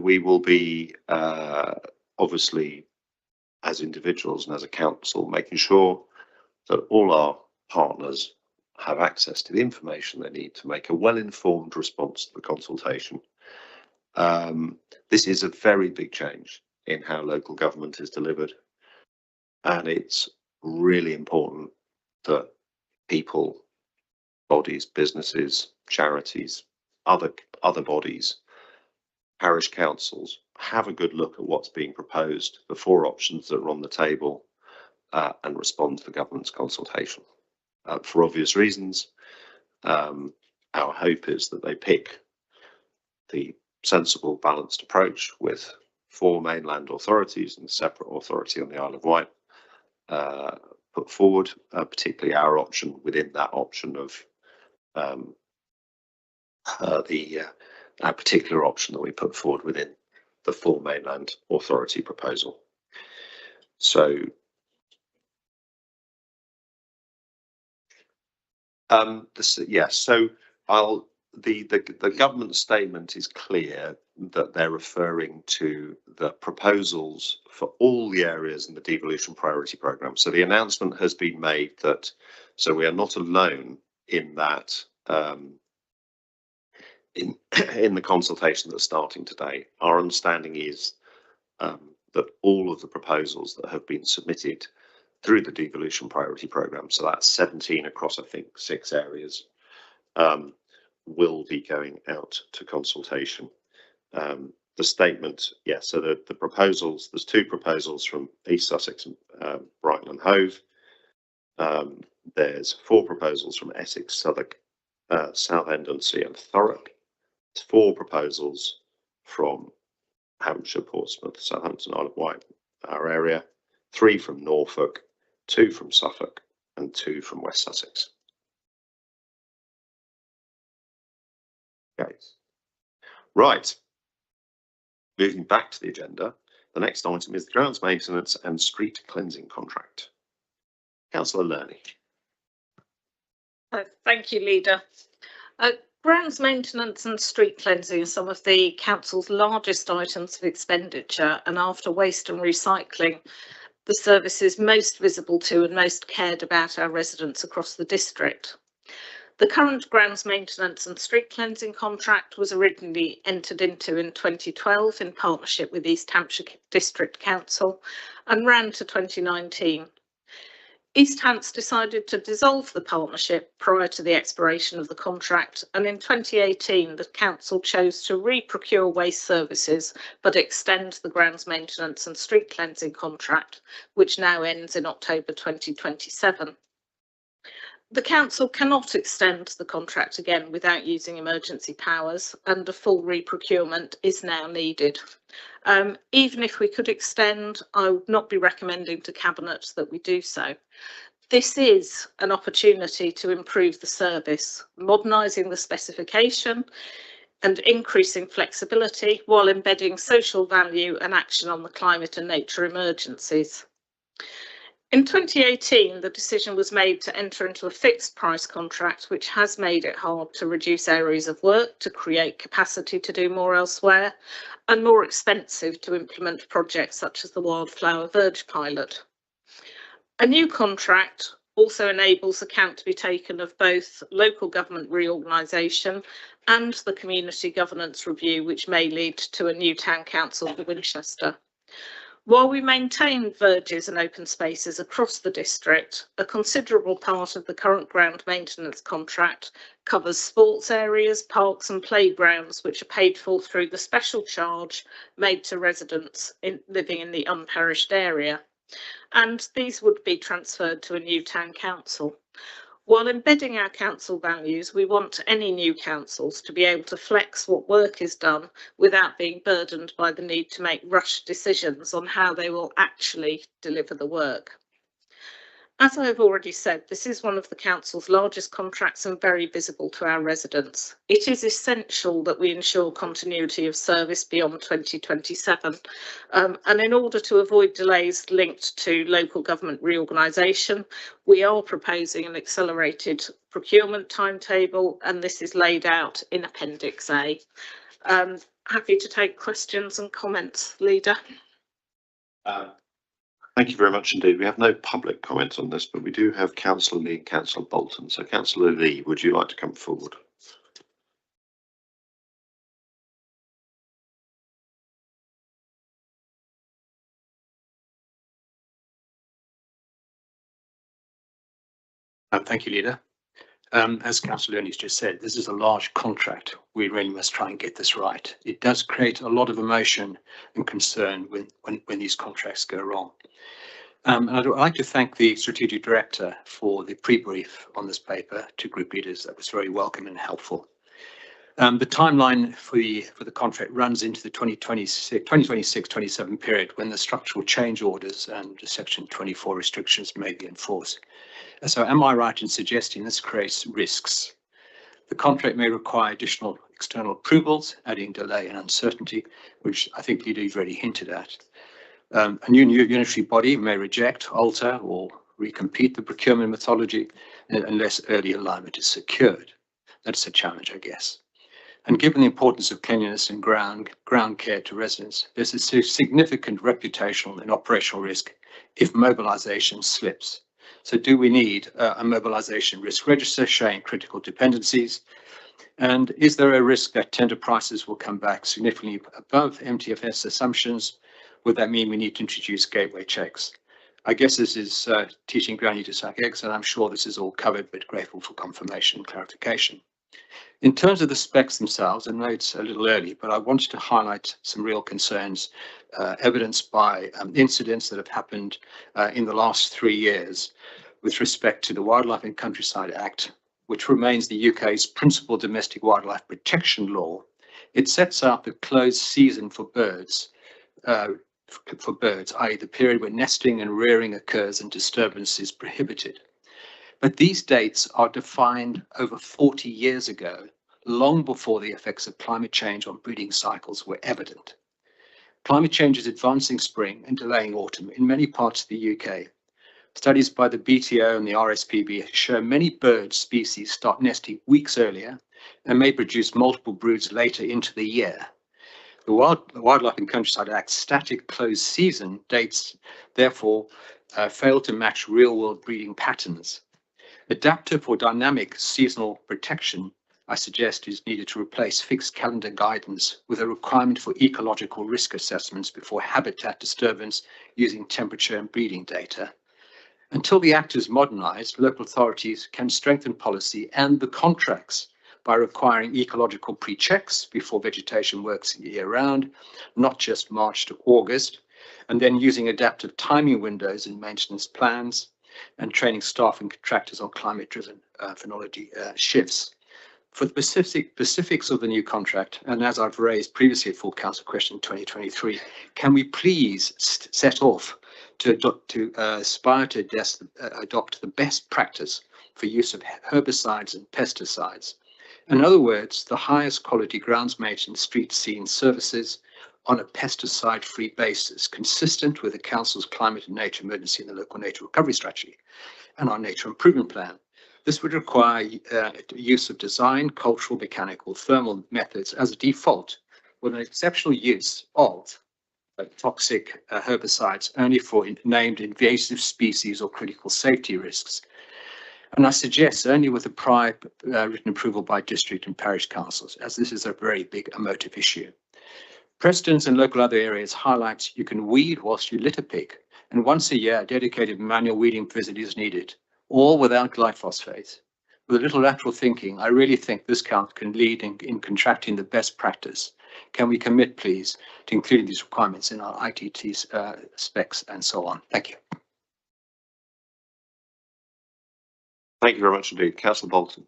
we will be obviously, as individuals and as a council, making sure that all our partners have access to the information they need to make a well-informed response to the consultation. This is a very big change in how local government is delivered, and it's really important that people, bodies, businesses, charities, other bodies, parish councils have a good look at what's being proposed, the 4 options that are on the table, and respond to the government's consultation. For obvious reasons, our hope is that they pick the sensible, balanced approach with 4 mainland authorities and a separate authority on the Isle of Wight put forward, particularly our option within that option of our particular option that we put forward within the 4 mainland authority proposal. So the government statement is clear that they're referring to the proposals for all the areas in the devolution priority programme. So the announcement has been made that, so we are not alone in that, in the consultation that's starting today. Our understanding is that all of the proposals that have been submitted through the devolution priority programme, so that's 17 across, I think, 6 areas, will be going out to consultation. The statement, so the proposals, there's 2 proposals from East Sussex and Brighton and Hove. There's 4 proposals from Essex, Southwark, Southend and Sea and Thurrock. There's 4 proposals from Hampshire, Portsmouth, Southampton, Isle of Wight, our area, 3 from Norfolk, 2 from Suffolk and 2 from West Sussex. Okay. Right. Moving back to the agenda, the next item is the grounds maintenance and street cleansing contract. Councillor Lerney. Thank you, Leader. Grounds maintenance and street cleansing are some of the council's largest items of expenditure, and after waste and recycling, the services most visible to and most cared about our residents across the district. The current grounds maintenance and street cleansing contract was originally entered into in 2012 in partnership with East Hampshire District Council and ran to 2019. East Hants decided to dissolve the partnership prior to the expiration of the contract, and in 2018 the council chose to re-procure waste services but extend the grounds maintenance and street cleansing contract, which now ends in October 2027. The council cannot extend the contract again without using emergency powers, and a full re-procurement is now needed. Even if we could extend, I would not be recommending to Cabinet that we do so. This is an opportunity to improve the service, modernising the specification and increasing flexibility while embedding social value and action on the climate and nature emergencies. In 2018, the decision was made to enter into a fixed price contract, which has made it hard to reduce areas of work, to create capacity to do more elsewhere, and more expensive to implement projects such as the Wildflower Verge pilot. A new contract also enables account to be taken of both local government reorganisation and the community governance review, which may lead to a new town council for Winchester. While we maintain verges and open spaces across the district, a considerable part of the current ground maintenance contract covers sports areas, parks and playgrounds, which are paid for through the special charge made to residents living in the unparished area. And these would be transferred to a new town council. While embedding our council values, we want any new councils to be able to flex what work is done without being burdened by the need to make rushed decisions on how they will actually deliver the work. As I have already said, this is one of the council's largest contracts and very visible to our residents. It is essential that we ensure continuity of service beyond 2027. And in order to avoid delays linked to local government reorganisation, we are proposing an accelerated procurement timetable, and this is laid out in Appendix A. Happy to take questions and comments, Leader. Thank you very much indeed. We have no public comments on this, but we do have Councillor Lee and Councillor Bolton. So Councillor Lee, would you like to come forward? Thank you, Leader. As Councillor Learney's just said, this is a large contract. We really must try and get this right. It does create a lot of emotion and concern when these contracts go wrong. And I'd like to thank the Strategic Director for the pre-brief on this paper to group leaders. That was very welcome and helpful. The timeline for the contract runs into the 2026-27 period, when the structural change orders and the Section 24 restrictions may be enforced. So am I right in suggesting this creates risks? The contract may require additional external approvals, adding delay and uncertainty, which I think Leader, you've already hinted at. A new unitary body may reject, alter or recompete the procurement methodology unless early alignment is secured. That's a challenge, I guess. And given the importance of cleanliness and ground care to residents, there's a significant reputational and operational risk if mobilisation slips. So do we need a mobilisation risk register showing critical dependencies? And is there a risk that tender prices will come back significantly above MTFS assumptions? Would that mean we need to introduce gateway checks? I guess this is teaching granny to suck eggs, and I'm sure this is all covered, but grateful for confirmation and clarification. In terms of the specs themselves, I know it's a little early, but I wanted to highlight some real concerns evidenced by incidents that have happened in the last 3 years with respect to the Wildlife and Countryside Act, which remains the UK's principal domestic wildlife protection law. It sets out the closed season for birds, i.e. the period when nesting and rearing occurs and disturbance is prohibited. But these dates are defined over 40 years ago, long before the effects of climate change on breeding cycles were evident. Climate change is advancing spring and delaying autumn in many parts of the UK. Studies by the BTO and the RSPB show many bird species start nesting weeks earlier and may produce multiple broods later into the year. The Wildlife and Countryside Act's static closed season dates, therefore, fail to match real-world breeding patterns. Adaptive or dynamic seasonal protection, I suggest, is needed to replace fixed calendar guidance with a requirement for ecological risk assessments before habitat disturbance using temperature and breeding data. Until the Act is modernised, local authorities can strengthen policy and the contracts by requiring ecological pre-checks before vegetation works year-round, not just March to August, and then using adaptive timing windows in maintenance plans and training staff and contractors on climate-driven phenology shifts. For the specifics of the new contract, and as I've raised previously at Full Council Question 2023, can we please set off to aspire to adopt the best practice for use of herbicides and pesticides? In other words, the highest quality grounds maintenance street scene services on a pesticide-free basis, consistent with the Council's climate and nature emergency and the local nature recovery strategy and our nature improvement plan. This would require use of design, cultural, mechanical, thermal methods as a default, with an exceptional use of toxic herbicides only for named invasive species or critical safety risks. And I suggest only with a prior written approval by district and parish councils, as this is a very big emotive issue. Precedents in local other areas highlight you can weed whilst you litter pick, and once a year, a dedicated manual weeding visit is needed, all without glyphosate. With a little lateral thinking, I really think this council can lead in contracting the best practice. Can we commit, please, to including these requirements in our ITT specs and so on? Thank you. Thank you very much indeed. Councillor Bolton.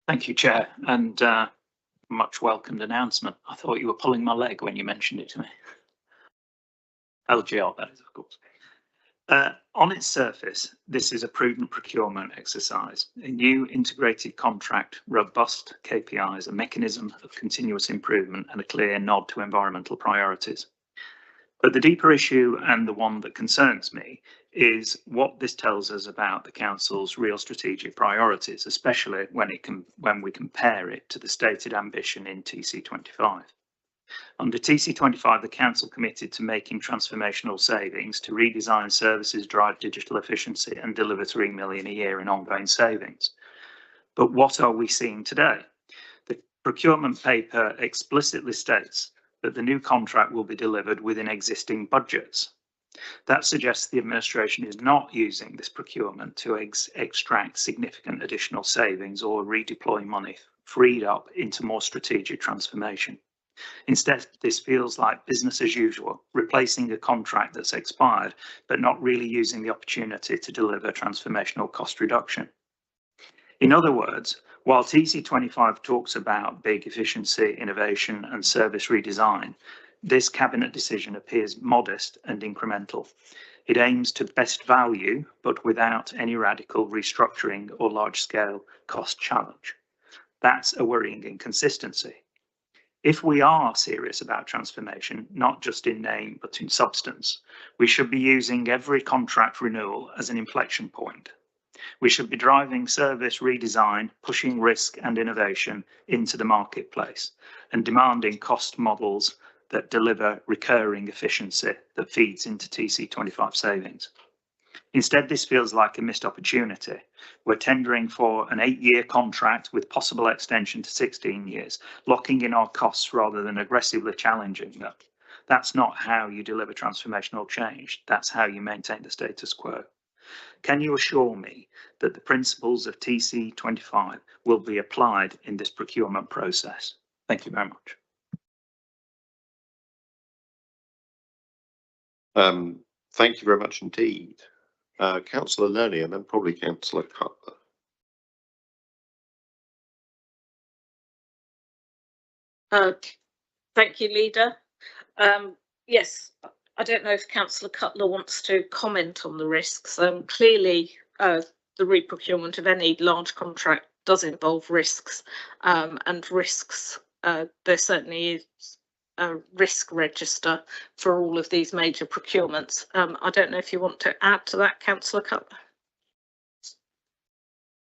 Thank you, Chair, and much welcomed announcement. I thought you were pulling my leg when you mentioned it to me. LGR, that is, of course. On its surface, this is a prudent procurement exercise. A new integrated contract, robust KPIs, a mechanism of continuous improvement, and a clear nod to environmental priorities. But the deeper issue, and the one that concerns me, is what this tells us about the Council's real strategic priorities, especially when we compare it to the stated ambition in TC25. Under TC25, the Council committed to making transformational savings to redesign services, drive digital efficiency, and deliver 3 million a year in ongoing savings. But what are we seeing today? The procurement paper explicitly states that the new contract will be delivered within existing budgets. That suggests the administration is not using this procurement to extract significant additional savings or redeploy money freed up into more strategic transformation. Instead, this feels like business as usual, replacing a contract that's expired, but not really using the opportunity to deliver transformational cost reduction. In other words, while TC25 talks about big efficiency, innovation, and service redesign, this cabinet decision appears modest and incremental. It aims to best value, but without any radical restructuring or large-scale cost challenge. That's a worrying inconsistency. If we are serious about transformation, not just in name, but in substance, we should be using every contract renewal as an inflection point. We should be driving service redesign, pushing risk and innovation into the marketplace, and demanding cost models that deliver recurring efficiency that feeds into TC25 savings. Instead, this feels like a missed opportunity. We're tendering for an 8-year contract with possible extension to 16 years, locking in our costs rather than aggressively challenging them. That's not how you deliver transformational change. That's how you maintain the status quo. Can you assure me that the principles of TC25 will be applied in this procurement process? Thank you very much. Thank you very much indeed. Councillor Loney and then probably Councillor Cutler. Thank you, Leader. Yes, I don't know if Councillor Cutler wants to comment on the risks. Clearly, the reprocurement of any large contract does involve risks, and risks, there certainly is a risk register for all of these major procurements. I don't know if you want to add to that, Councillor Cutler.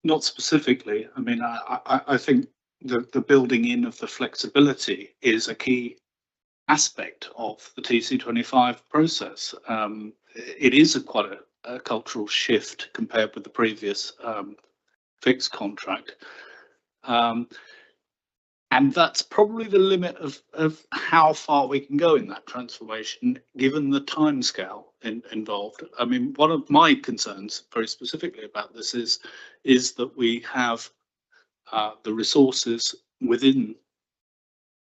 Not specifically. I mean, I think the building in of the flexibility is a key aspect of the TC25 process. It is quite a cultural shift compared with the previous fixed contract. And that's probably the limit of how far we can go in that transformation, given the timescale involved. I mean, one of my concerns, very specifically about this, is that we have the resources within,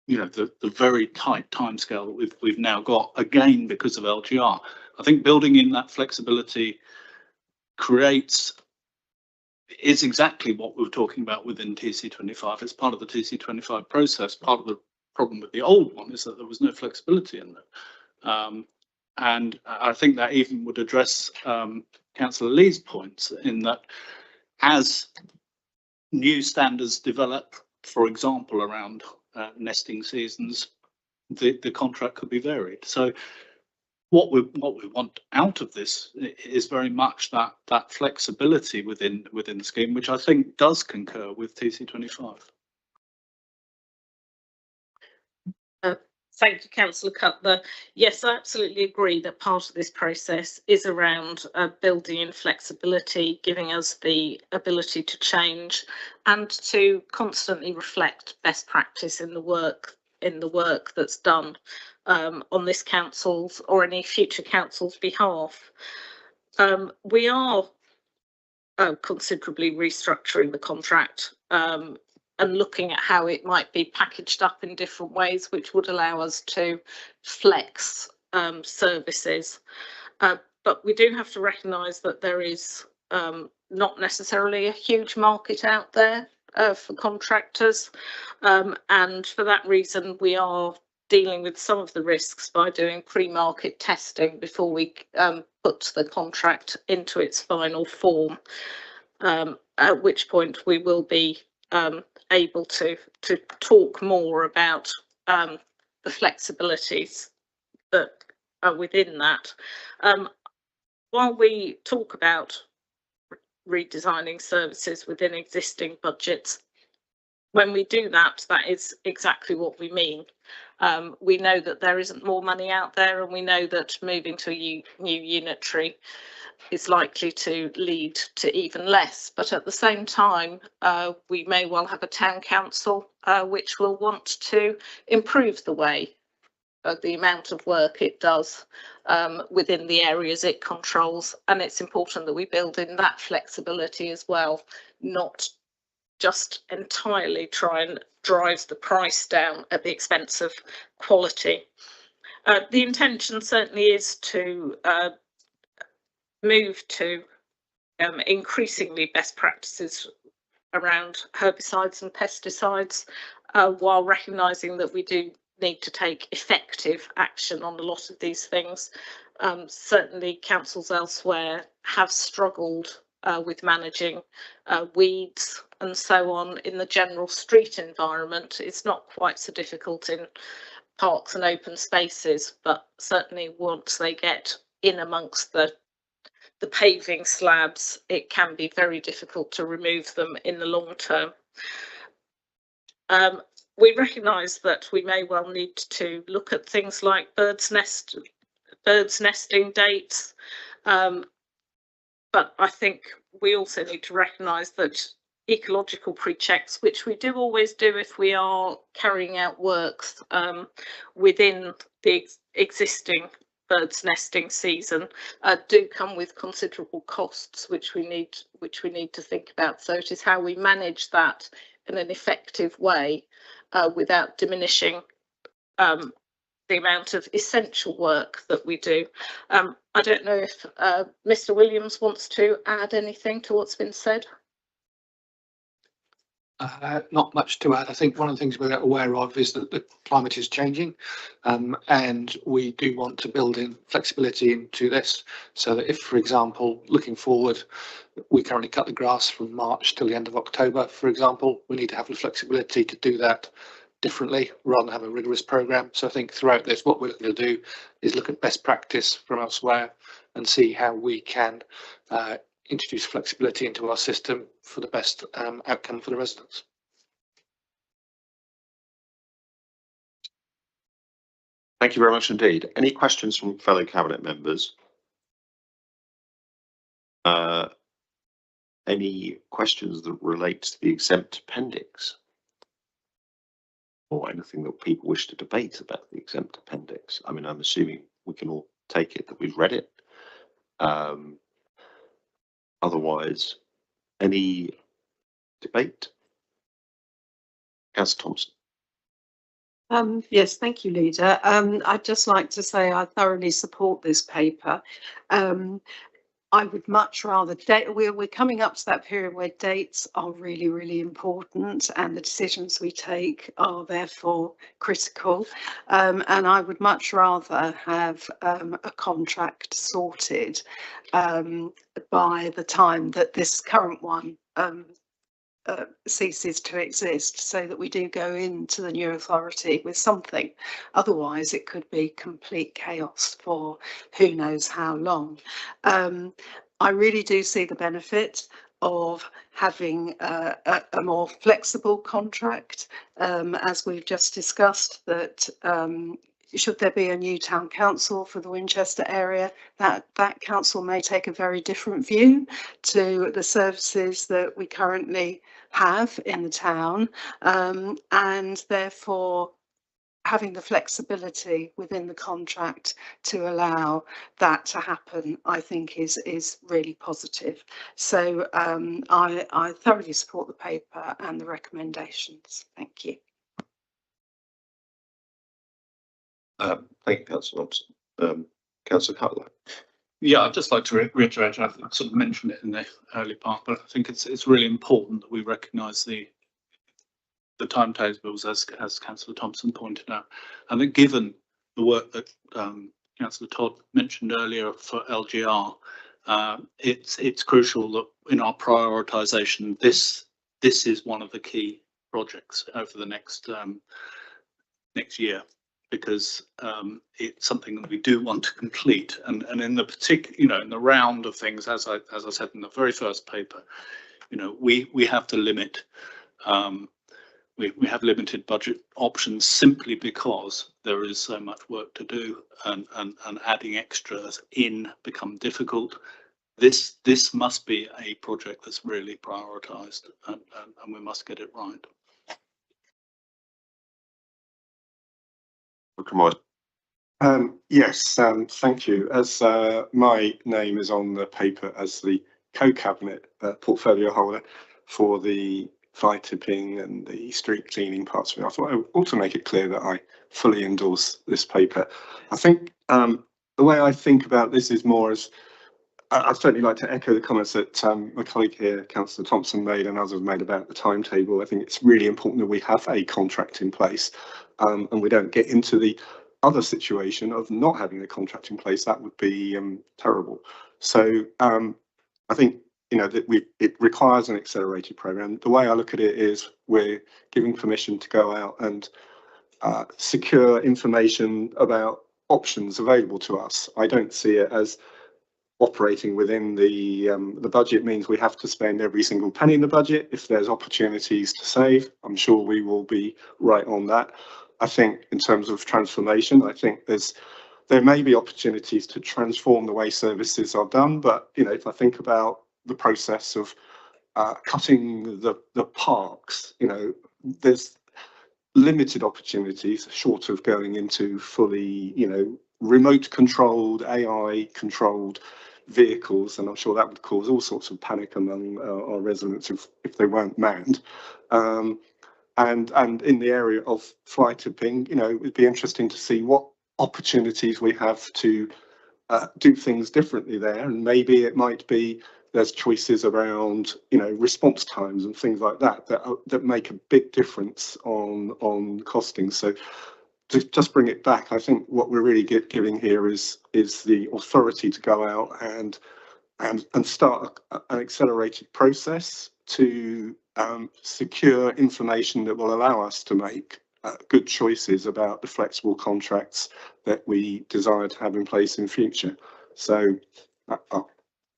you know, the very tight timescale that we've now got, again because of LGR. I think building in that flexibility is exactly what we were talking about within TC25. It's part of the TC25 process. Part of the problem with the old one is that there was no flexibility in it. And I think that even would address Councillor Lee's points in that as new standards develop, for example, around nesting seasons, the contract could be varied. So what we want out of this is very much that flexibility within the scheme, which I think does concur with TC25. Thank you, Councillor Cutler. Yes, I absolutely agree that part of this process is around building in flexibility, giving us the ability to change and to constantly reflect best practice in the work that's done on this council's or any future council's behalf. We are considerably restructuring the contract and looking at how it might be packaged up in different ways, which would allow us to flex services. But we do have to recognise that there is not necessarily a huge market out there for contractors. And for that reason, we are dealing with some of the risks by doing pre-market testing before we put the contract into its final form, at which point we will be able to talk more about the flexibilities that are within that. While we talk about redesigning services within existing budgets, when we do that, that is exactly what we mean. We know that there isn't more money out there, and we know that moving to a new unitary is likely to lead to even less. But at the same time, we may well have a town council which will want to improve the way the amount of work it does within the areas it controls. And it's important that we build in that flexibility as well, not just entirely try and drive the price down at the expense of quality. The intention certainly is to move to increasingly best practices around herbicides and pesticides, while recognising that we do need to take effective action on a lot of these things. Certainly councils elsewhere have struggled with managing weeds and so on in the general street environment. It's not quite so difficult in parks and open spaces, but certainly once they get in amongst the paving slabs, it can be very difficult to remove them in the long term. We recognise that we may well need to look at things like birds nesting dates, but I think we also need to recognise that ecological pre-checks, which we do always do if we are carrying out works within the existing birds nesting season, do come with considerable costs, which we need to think about. So it is how we manage that in an effective way without diminishing the amount of essential work that we do. I don't know if Mr. Williams wants to add anything to what's been said. Not much to add. I think one of the things we're aware of is that the climate is changing, and we do want to build in flexibility into this, so that if, for example, looking forward, we currently cut the grass from March till the end of October, for example, we need to have the flexibility to do that differently rather than have a rigorous programme. So I think throughout this, what we're looking to do is look at best practice from elsewhere and see how we can introduce flexibility into our system for the best outcome for the residents. Thank you very much indeed. Any questions from fellow Cabinet members? Any questions that relate to the exempt appendix? Or anything that people wish to debate about the exempt appendix? I mean, I'm assuming we can all take it that we've read it. Otherwise, any debate? Councillor Thompson. Yes, thank you, Leader. I'd just like to say I thoroughly support this paper. I would much rather we're coming up to that period where dates are really, really important and the decisions we take are therefore critical. And I would much rather have a contract sorted by the time that this current one ceases to exist, so that we do go into the new authority with something. Otherwise it could be complete chaos for who knows how long. I really do see the benefit of having a more flexible contract, as we've just discussed, that should there be a new town council for the Winchester area, that council may take a very different view to the services that we currently have in the town, and therefore having the flexibility within the contract to allow that to happen, I think is really positive. So I thoroughly support the paper and the recommendations. Thank you. Thank you, Councillor Thompson. Councillor Cutler. Yeah, I'd just like to reiterate, I sort of mentioned it in the early part, but I think it's really important that we recognise the timetables, as Councillor Thompson pointed out. I think given the work that Councillor Todd mentioned earlier for LGR, it's crucial that in our prioritisation, this is one of the key projects over the next year, because it's something that we do want to complete, and in the particular, in the round of things, as I said in the very first paper, we have to limit. We have limited budget options simply because there is so much work to do, and adding extras in become difficult. This must be a project that's really prioritised, and we must get it right. Yes, thank you. As my name is on the paper as the co-cabinet portfolio holder for the fly tipping and the street cleaning parts of it, I thought I would also make it clear that I fully endorse this paper. I think the way I think about this is more as, I'd certainly like to echo the comments that my colleague here, Councillor Thompson, made and others have made about the timetable. I think it's really important that we have a contract in place, and we don't get into the other situation of not having a contract in place. That would be terrible. So I think that it requires an accelerated programme. The way I look at it is we're giving permission to go out and secure information about options available to us. I don't see it as operating within the budget means we have to spend every single penny in the budget. If there's opportunities to save, I'm sure we will be right on that. I think in terms of transformation, I think there may be opportunities to transform the way services are done, but if I think about the process of cutting the parks, there's limited opportunities short of going into fully, remote controlled, AI controlled vehicles, and I'm sure that would cause all sorts of panic among our residents if they weren't manned. And in the area of fly tipping, it'd be interesting to see what opportunities we have to do things differently there, and maybe it might be there's choices around response times and things like that make a big difference on costing. So to just bring it back, I think what we're really giving here is the authority to go out and start an accelerated process to secure information that will allow us to make good choices about the flexible contracts that we desire to have in place in future. So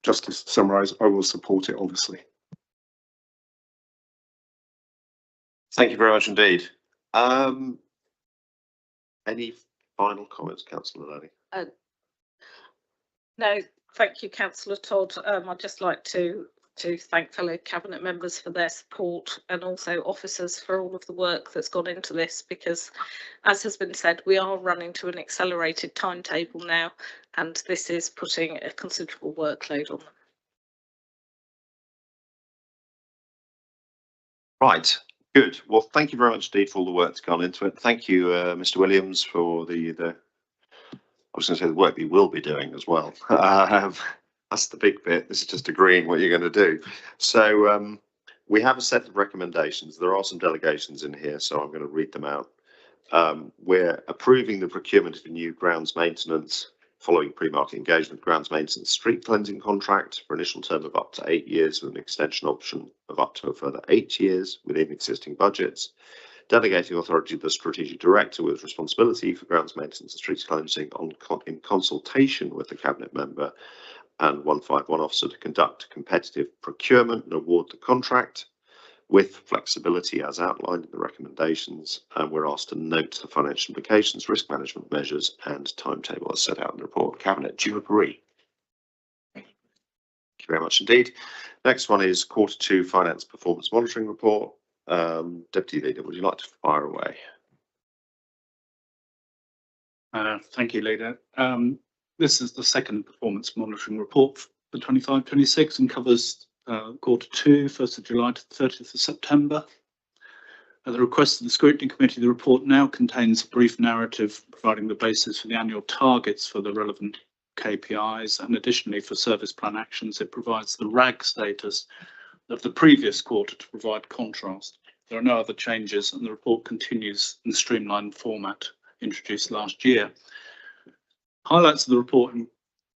just to summarise, I will support it, obviously. Thank you very much indeed. Any final comments, Councillor Lally? No, thank you, Councillor Todd. I'd just like to thank fellow cabinet members for their support, and also officers for all of the work that's gone into this, because as has been said, we are running to an accelerated timetable now, and this is putting a considerable workload on them. Right, good. Well, thank you very much indeed for all the work that's gone into it. Thank you, Mr. Williams, for I was going to say the work you will be doing as well. That's the big bit. This is just agreeing what you're going to do. So we have a set of recommendations. There are some delegations in here, so I'm going to read them out. We're approving the procurement of a new grounds maintenance following pre-market engagement grounds maintenance street cleansing contract for initial term of up to 8 years with an extension option of up to a further 8 years within existing budgets. Delegating authority to the strategic director with responsibility for grounds maintenance and street cleansing in consultation with the cabinet member and 151 officer to conduct competitive procurement and award the contract with flexibility as outlined in the recommendations. And we're asked to note the financial implications, risk management measures and timetable as set out in the report. Cabinet, do you agree? Thank you very much indeed. Next one is Q2 Finance Performance Monitoring Report. Deputy Leader, would you like to fire away? Thank you, Leader. This is the second performance monitoring report for 25-26 and covers Q2, 1st of July to 30th of September. At the request of the Scrutiny Committee, the report now contains a brief narrative providing the basis for the annual targets for the relevant KPIs, and additionally for service plan actions, it provides the RAG status of the previous quarter to provide contrast. There are no other changes, and the report continues in the streamlined format introduced last year. Highlights of the report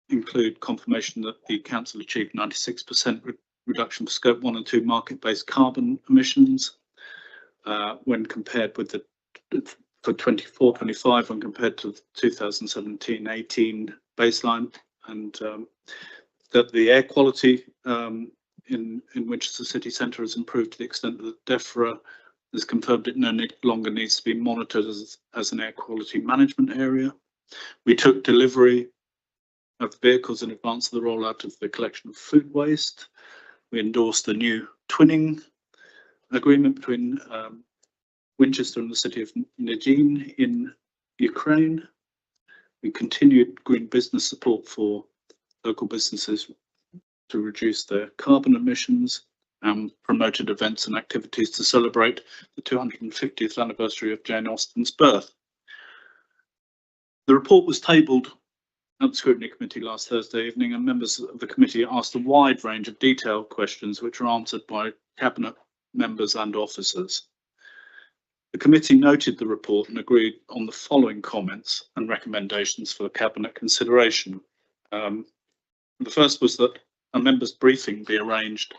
include confirmation that the council achieved 96% reduction for Scope 1 and 2 market-based carbon emissions when compared with the for 24-25 when compared to the 2017-18 baseline, and that the air quality in Winchester City Centre has improved to the extent that DEFRA has confirmed it no longer needs to be monitored as an air quality management area. We took delivery of vehicles in advance of the rollout of the collection of food waste. We endorsed the new twinning agreement between Winchester and the city of Nizhyn in Ukraine. We continued green business support for local businesses to reduce their carbon emissions and promoted events and activities to celebrate the 250th anniversary of Jane Austen's birth. The report was tabled at the Scrutiny Committee last Thursday evening, and members of the committee asked a wide range of detailed questions which were answered by Cabinet members and officers. The committee noted the report and agreed on the following comments and recommendations for the Cabinet consideration. The first was that a members' briefing be arranged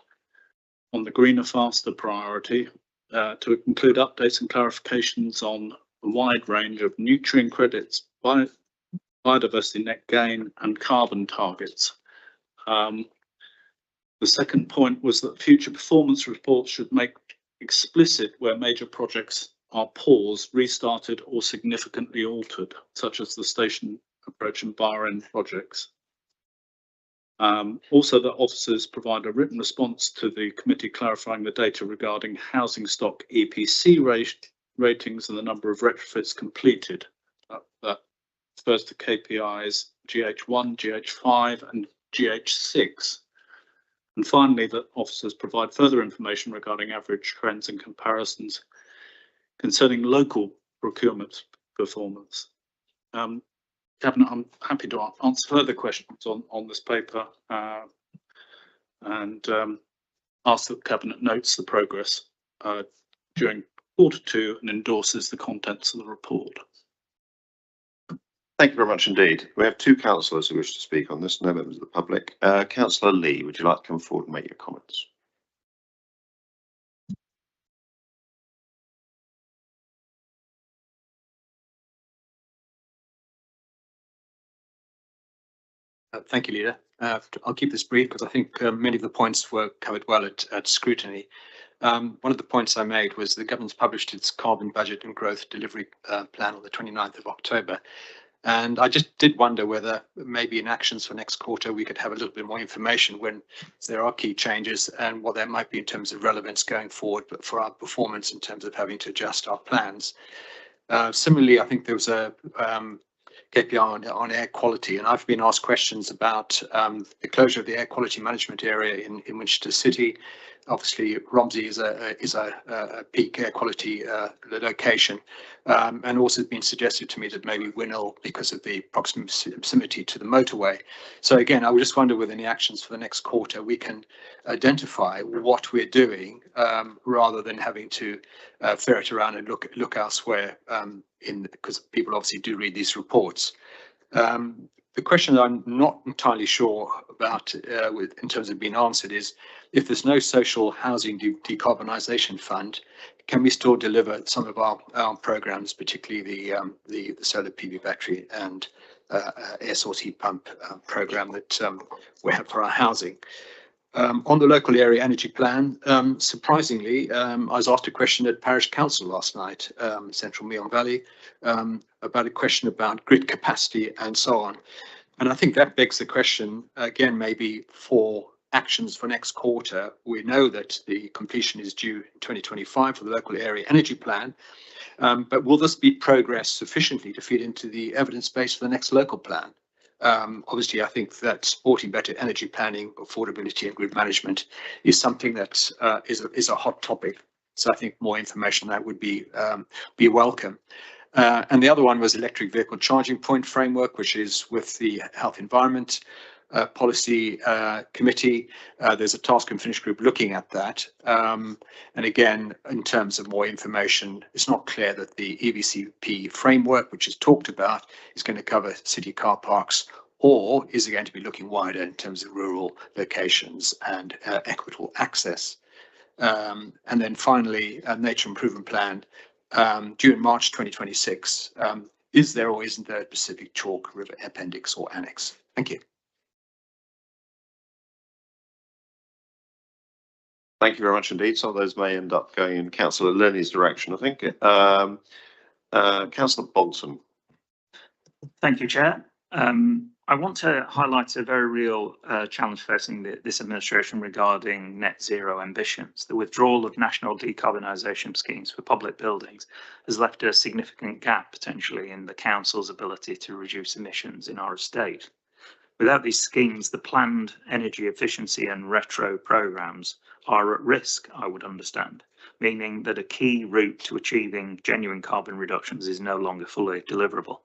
on the greener, faster priority to include updates and clarifications on a wide range of nutrient credits, biodiversity net gain and carbon targets. The second point was that future performance reports should make explicit where major projects are paused, restarted or significantly altered, such as the station approach and bar end projects. Also that officers provide a written response to the committee clarifying the data regarding housing stock EPC ratings and the number of retrofits completed. That refers to KPIs GH1, GH5 and GH6. And finally, that officers provide further information regarding average trends and comparisons concerning local procurement performance. Cabinet, I'm happy to answer further questions on this paper and ask that Cabinet notes the progress during Q2 and endorses the contents of the report. Thank you very much indeed. We have two councillors who wish to speak on this, no members of the public. Councillor Lee, would you like to come forward and make your comments? Thank you, Leader. I'll keep this brief because I think many of the points were covered well at scrutiny. One of the points I made was the government's published its carbon budget and growth delivery plan on the 29th of October. And I just did wonder whether maybe in actions for next quarter we could have a little bit more information when there are key changes and what that might be in terms of relevance going forward, but for our performance in terms of having to adjust our plans. Similarly, I think there was a KPI on air quality, and I've been asked questions about the closure of the air quality management area in Winchester City. obviously Romsey is a peak air quality location, and also been suggested to me that maybe Winnell, because of the proximity to the motorway. So again, I would just wonder with any actions for the next quarter we can identify what we're doing, rather than having to ferret around and look elsewhere, because people obviously do read these reports. The question that I'm not entirely sure about in terms of being answered is, if there's no social housing decarbonisation fund, can we still deliver some of our programmes, particularly the solar PV battery and air source heat pump programme that we have for our housing? On the local area energy plan, surprisingly, I was asked a question at Parish Council last night, Central Meon Valley, about a question about grid capacity and so on. And I think that begs the question, again, maybe for actions for next quarter. We know that the completion is due in 2025 for the local area energy plan, but will this be progressed sufficiently to feed into the evidence base for the next local plan? Obviously, I think that supporting better energy planning, affordability and grid management is something that is a hot topic. So I think more information on that would be welcome. And the other one was electric vehicle charging point framework, which is with the Health Environment Policy Committee. There's a task and finish group looking at that. And again, in terms of more information, it's not clear that the EVCP framework, which is talked about, is going to cover city car parks, or is it going to be looking wider in terms of rural locations and equitable access? And then finally, a nature improvement plan due in March 2026. Is there or isn't there a Pacific Chalk River appendix or annex? Thank you. Thank you very much indeed. Some of those may end up going in Councillor Lenny's direction, I think. Councillor Bolton. Thank you, Chair. I want to highlight a very real challenge facing this administration regarding net zero ambitions. The withdrawal of national decarbonisation schemes for public buildings has left a significant gap potentially in the council's ability to reduce emissions in our estate. Without these schemes, the planned energy efficiency and retro programmes are at risk, I would understand, meaning that a key route to achieving genuine carbon reductions is no longer fully deliverable.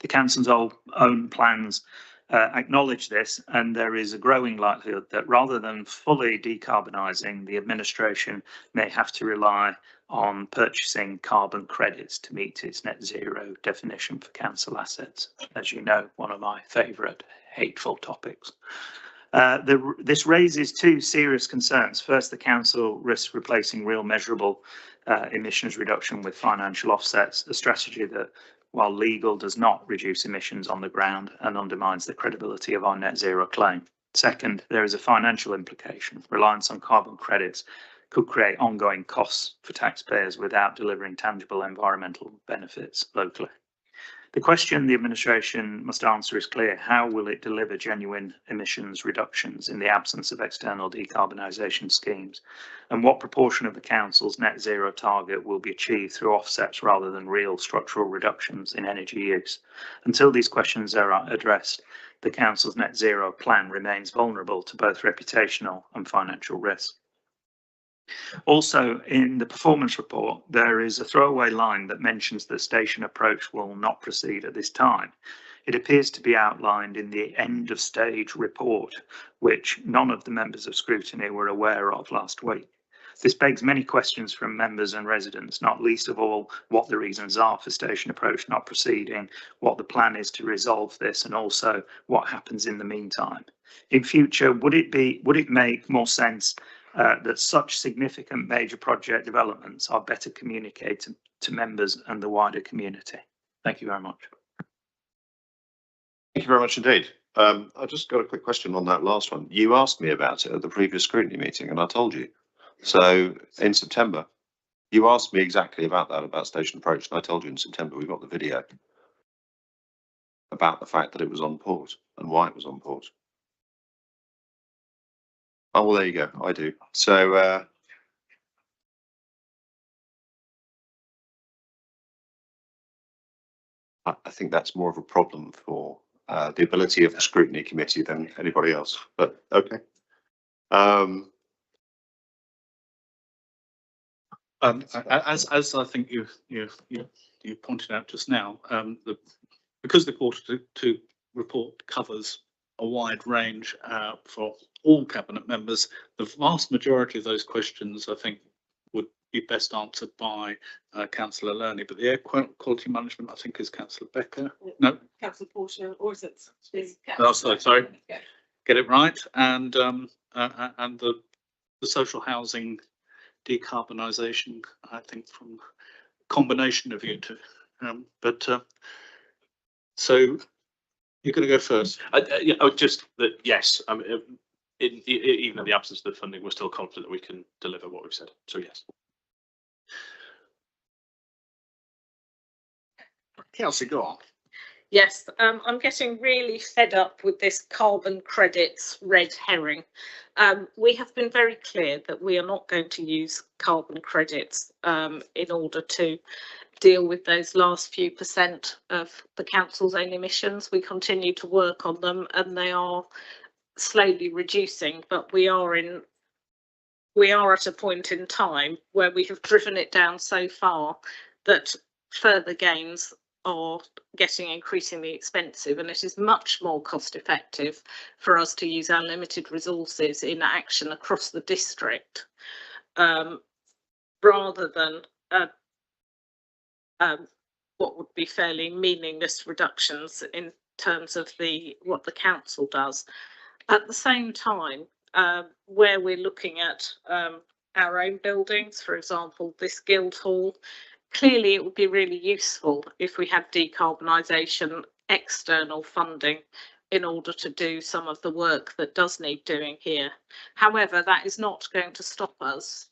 The council's own plans acknowledge this, and there is a growing likelihood that rather than fully decarbonising, the administration may have to rely on purchasing carbon credits to meet its net zero definition for council assets. As you know, one of my favourite hateful topics. This raises two serious concerns. First, the council risks replacing real measurable emissions reduction with financial offsets, a strategy that, while legal, does not reduce emissions on the ground and undermines the credibility of our net zero claim. Second, there is a financial implication. Reliance on carbon credits could create ongoing costs for taxpayers without delivering tangible environmental benefits locally. The question the administration must answer is clear. How will it deliver genuine emissions reductions in the absence of external decarbonisation schemes? And what proportion of the council's net zero target will be achieved through offsets rather than real structural reductions in energy use? Until these questions are addressed, the council's net zero plan remains vulnerable to both reputational and financial risk. Also, in the performance report, there is a throwaway line that mentions the station approach will not proceed at this time. It appears to be outlined in the end of stage report, which none of the members of scrutiny were aware of last week. This begs many questions from members and residents, not least of all what the reasons are for station approach not proceeding, what the plan is to resolve this, and also what happens in the meantime. In future, would it make more sense that such significant major project developments are better communicated to members and the wider community? Thank you very much. Thank you very much indeed. I just got a quick question on that last one. You asked me about it at the previous scrutiny meeting and I told you. So in September, you asked me exactly about that, about station approach, and I told you in September we got the video about the fact that it was on pause and why it was on pause. Oh, well, there you go. I do. So, I think that's more of a problem for the ability of the scrutiny committee than anybody else. But okay. As I think you pointed out just now, because the Q2 report covers a wide range for all cabinet members, the vast majority of those questions I think would be best answered by Councillor Lerney, but the air quality management I think is Councillor Becker. No, Councillor Porter, or is it? oh, sorry. Get it right. And the social housing decarbonisation, I think, from a combination of you two. So you're going to go first. Just that, yes. I mean, even in the absence of the funding, we're still confident that we can deliver what we've said. So yes. Kelsey, go on. Yes, I'm getting really fed up with this carbon credits red herring. We have been very clear that we are not going to use carbon credits in order to deal with those last few percent of the council's own emissions. We continue to work on them and they are slowly reducing, but we are at a point in time where we have driven it down so far that further gains are getting increasingly expensive, and it is much more cost effective for us to use our limited resources in action across the district rather than what would be fairly meaningless reductions in terms of what the council does. At the same time, where we're looking at our own buildings, for example, this Guildhall, clearly it would be really useful if we had decarbonisation external funding in order to do some of the work that does need doing here. However, that is not going to stop us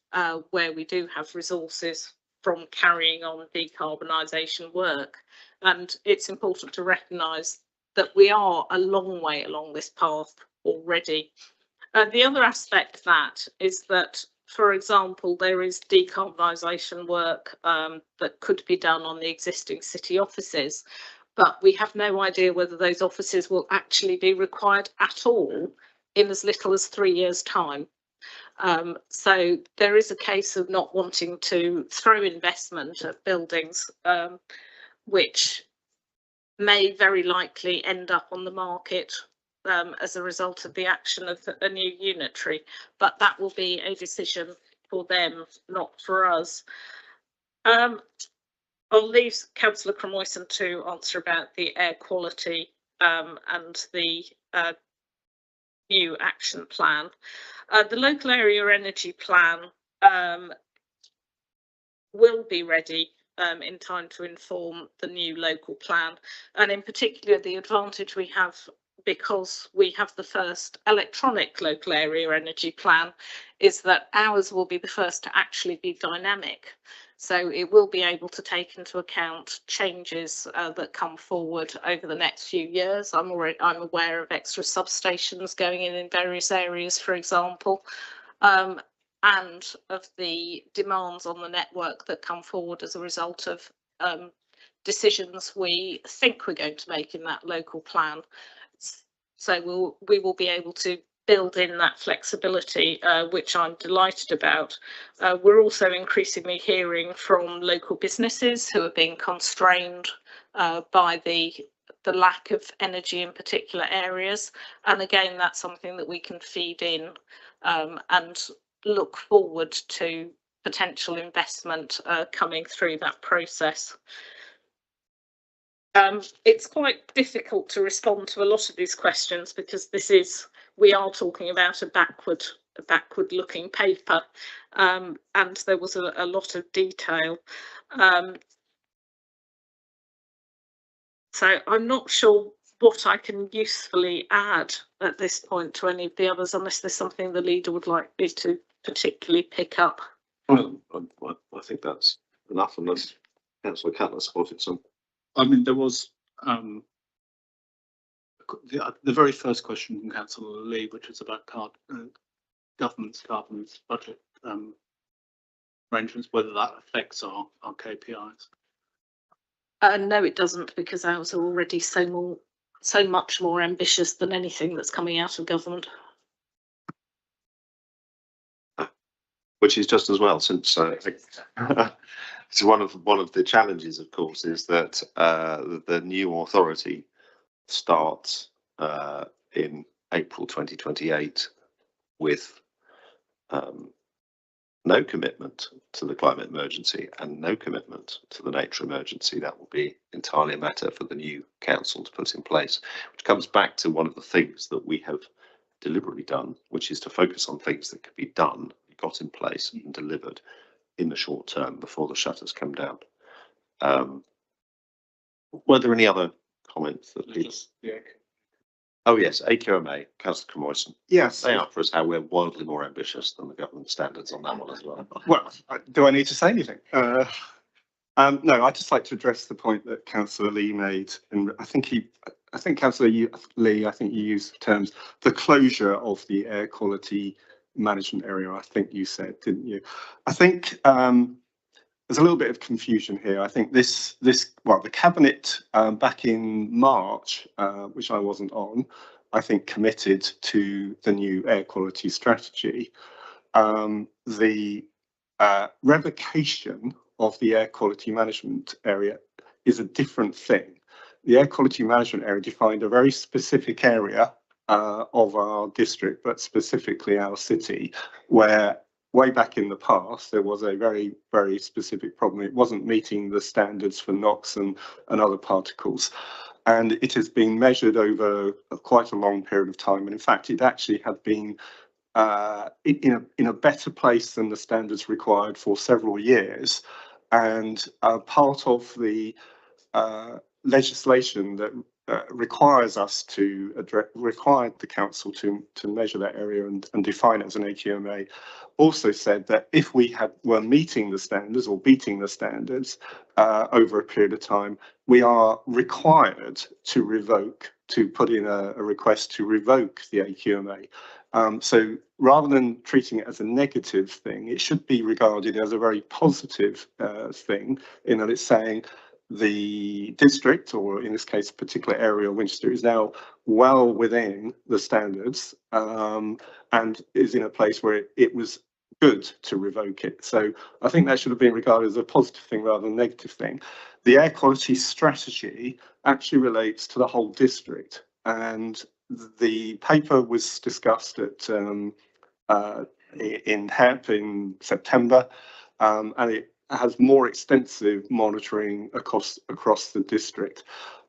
where we do have resources from carrying on decarbonisation work. And it's important to recognise that we are a long way along this path already. The other aspect of that is that, for example, there is decarbonisation work that could be done on the existing city offices, but we have no idea whether those offices will actually be required at all in as little as 3 years' time. So there is a case of not wanting to throw investment at buildings which may very likely end up on the market as a result of the action of a new unitary, but that will be a decision for them, not for us. I'll leave Councillor Cromwelson to answer about the air quality and the new action plan. The local area energy plan will be ready in time to inform the new local plan, and in particular the advantage we have, because we have the first electronic local area energy plan, is that ours will be the first to actually be dynamic. So it will be able to take into account changes that come forward over the next few years. I'm aware of extra substations going in various areas, for example, and of the demands on the network that come forward as a result of decisions we think we're going to make in that local plan. So we will be able to build in that flexibility, which I'm delighted about. We're also increasingly hearing from local businesses who are being constrained by the lack of energy in particular areas. And again, that's something that we can feed in and look forward to potential investment coming through that process. It's quite difficult to respond to a lot of these questions because we are talking about a backward looking paper, and there was a lot of detail. So I'm not sure what I can usefully add at this point to any of the others, unless there's something the leader would like me to particularly pick up. Well, I think that's enough, unless Councillor Cutler spotted some. I mean, there was the very first question from Councillor Lee, which is about government's carbon budget arrangements, whether that affects our KPIs. No, it doesn't, because ours are already so much more ambitious than anything that's coming out of government. which is just as well, since it's one of the challenges, of course, is that the new authority starts in April 2028 with no commitment to the climate emergency and no commitment to the nature emergency. That will be entirely a matter for the new council to put in place, which comes back to one of the things that we have deliberately done, which is to focus on things that could be done, got in place and delivered in the short term before the shutters come down. Were there any other comments that people? Oh yes, AQMA, Councillor Crimoyson. Yes. They are for us how we're wildly more ambitious than the government standards on that one as well. Well, do I need to say anything? No, I'd just like to address the point that Councillor Lee made, and I think Councillor Lee, I think you used the terms, the closure of the air quality management area, I think you said, didn't you? I think there's a little bit of confusion here. I think the cabinet back in March, which I wasn't on, I think committed to the new air quality strategy. The revocation of the air quality management area is a different thing. The air quality management area defined a very specific area of our district, but specifically our city, where way back in the past there was a very, very specific problem. It wasn't meeting the standards for NOx and other particles, and it has been measured over quite a long period of time, and in fact it actually had been in a better place than the standards required for several years. And part of the legislation that requires us to required the council to measure that area and define it as an AQMA also said that if we were meeting the standards or beating the standards over a period of time, we are required to put in a request to revoke the AQMA. So rather than treating it as a negative thing, it should be regarded as a very positive thing, in that it's saying the district, or in this case, a particular area of Winchester, is now well within the standards and is in a place where it was good to revoke it. So I think that should have been regarded as a positive thing rather than a negative thing. The air quality strategy actually relates to the whole district, and the paper was discussed at in HEP in September, and it has more extensive monitoring across the district.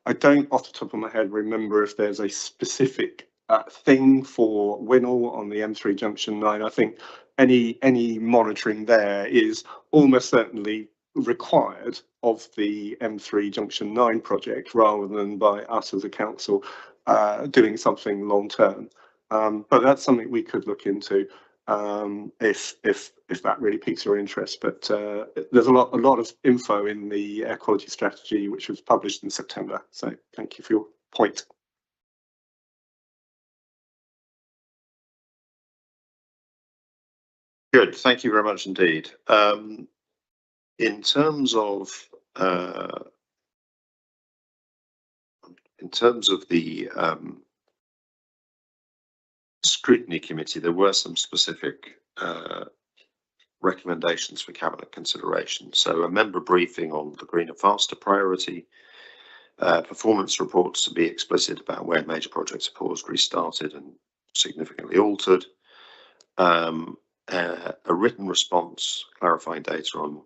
I don't off the top of my head remember if there's a specific thing for Winnell on the M3 Junction 9. I think any monitoring there is almost certainly required of the M3 Junction 9 project rather than by us as a council doing something long term. But that's something we could look into if that really piques your interest. But there's a lot of info in the air quality strategy which was published in September. So thank you for your point. Good, thank you very much indeed. In terms of the scrutiny committee, there were some specific recommendations for cabinet consideration. So a member briefing on the greener faster priority, performance reports to be explicit about where major projects are paused, restarted and significantly altered, a written response clarifying data on,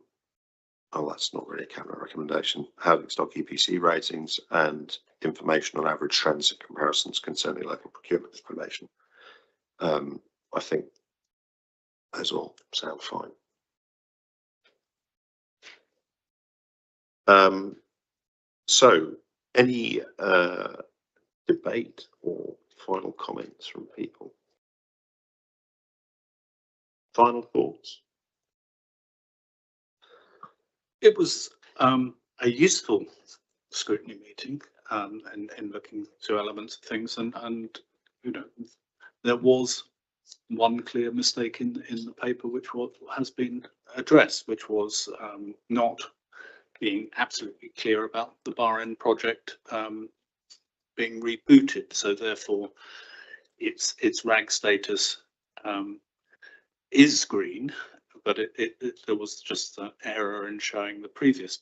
oh, that's not really a cabinet recommendation, housing stock EPC ratings, and information on average trends and comparisons concerning local procurement information. I think those all sound fine. So any debate or final comments from people? Final thoughts? It was a useful scrutiny meeting in looking to elements of things, and you know, there was one clear mistake in the paper which has been addressed, which was not being absolutely clear about the Bar End project being rebooted. So therefore, its RAG status is green, but there was just an error in showing the previous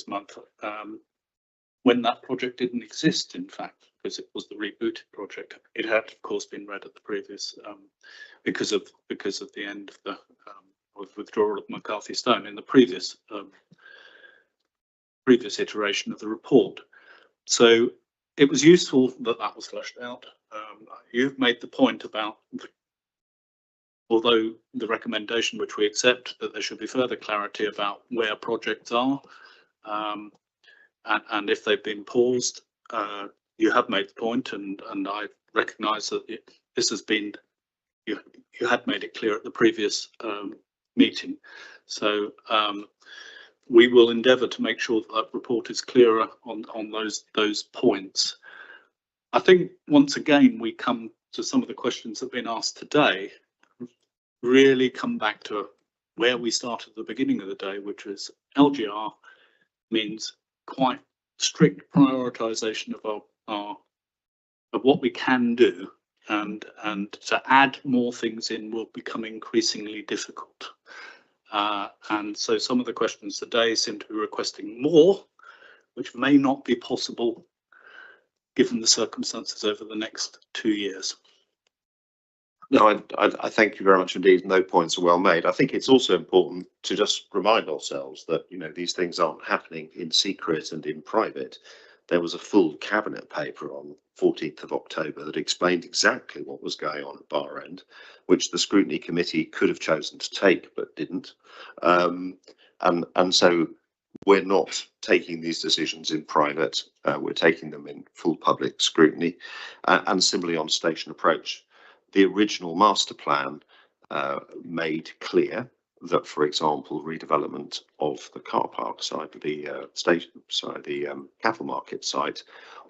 month when that project didn't exist, in fact, because it was the rebooted project. It had, of course, been read at the previous because of the end of the withdrawal of McCarthy Stone in the previous iteration of the report. So it was useful that that was flushed out. You've made the point about although the recommendation which we accept, that there should be further clarity about where projects are and if they've been paused. You have made the point, and I recognise that this has been, you had made it clear at the previous meeting. So we will endeavour to make sure that that report is clearer on those points. I think once again we come to some of the questions that have been asked today, really come back to where we started at the beginning of the day, which is LGR means quite strict prioritisation of what we can do, and to add more things in will become increasingly difficult. And so some of the questions today seem to be requesting more, which may not be possible given the circumstances over the next 2 years. No, I thank you very much indeed. No points are well made. I think it's also important to just remind ourselves that, you know, these things aren't happening in secret and in private. There was a full cabinet paper on 14th of October that explained exactly what was going on at Bar End, which the scrutiny committee could have chosen to take but didn't. And so we're not taking these decisions in private. We're taking them in full public scrutiny. And similarly on station approach, the original master plan made clear that, for example, redevelopment of the car park site, the cattle market site,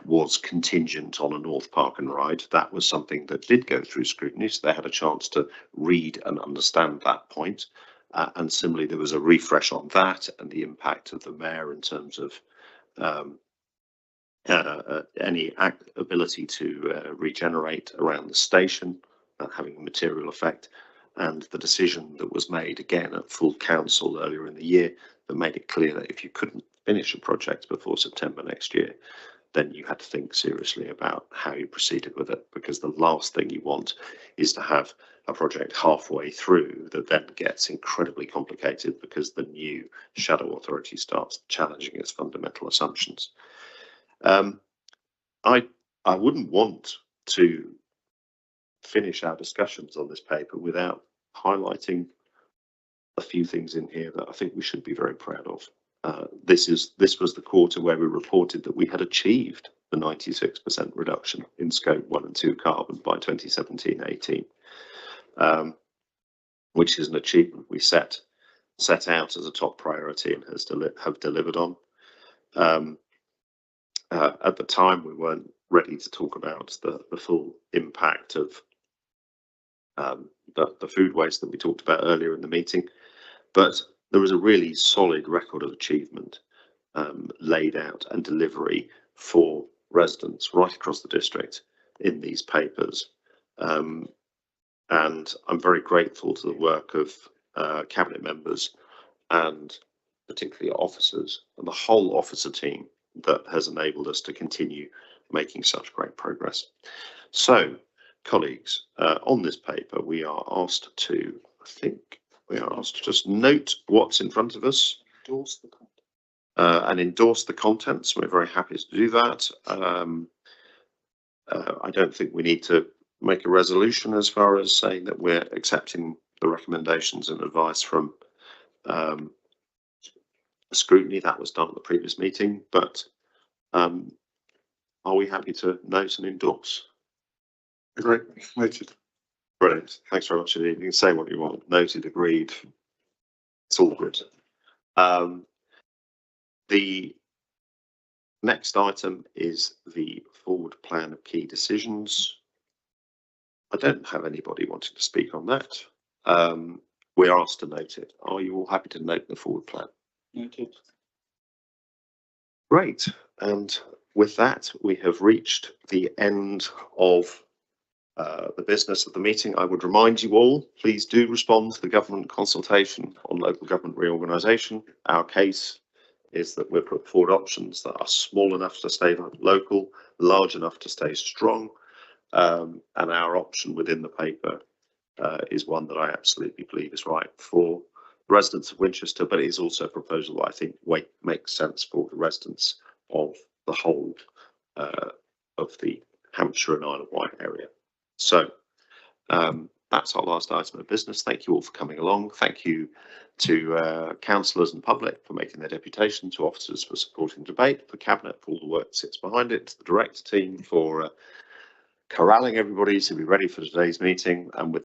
was contingent on a North Park and Ride. That was something that did go through scrutiny, so they had a chance to read and understand that point. And similarly, there was a refresh on that and the impact of the mayor in terms of any ability to regenerate around the station, having a material effect, and the decision that was made again at full council earlier in the year that made it clear that if you couldn't finish a project before September next year, then you had to think seriously about how you proceeded with it, because the last thing you want is to have a project halfway through that then gets incredibly complicated because the new shadow authority starts challenging its fundamental assumptions. I wouldn't want to finish our discussions on this paper without highlighting a few things in here that I think we should be very proud of. This was the quarter where we reported that we had achieved the 96% reduction in scope 1 and 2 carbon by 2017-18, which is an achievement we set out as a top priority and have delivered on. At the time, we weren't ready to talk about the full impact of the food waste that we talked about earlier in the meeting, but there was a really solid record of achievement laid out and delivery for residents right across the district in these papers. And I'm very grateful to the work of cabinet members and particularly officers and the whole officer team that has enabled us to continue making such great progress. So, colleagues, on this paper, we are asked to, just note what's in front of us. Endorse the content. And endorse the contents. We're very happy to do that. I don't think we need to make a resolution as far as saying that we're accepting the recommendations and advice from scrutiny. That was done at the previous meeting, but are we happy to note and endorse? Great, noted. Brilliant. Thanks very much indeed. You can say what you want. Noted, agreed. It's all good. The next item is the forward plan of key decisions. I don't have anybody wanting to speak on that. We're asked to note it. Are you all happy to note the forward plan? Noted. Great. And with that, we have reached the end of the business of the meeting, I would remind you all, please do respond to the government consultation on local government reorganisation. Our case is that we've put forward options that are small enough to stay local, large enough to stay strong, and our option within the paper is one that I absolutely believe is right for the residents of Winchester, but it is also a proposal that I think makes sense for the residents of the whole of the Hampshire and Isle of Wight area. So that's our last item of business. Thank you all for coming along. Thank you to councillors and public for making their deputation, to officers for supporting debate, for Cabinet for all the work that sits behind it, to the director team for corralling everybody to be ready for today's meeting, and with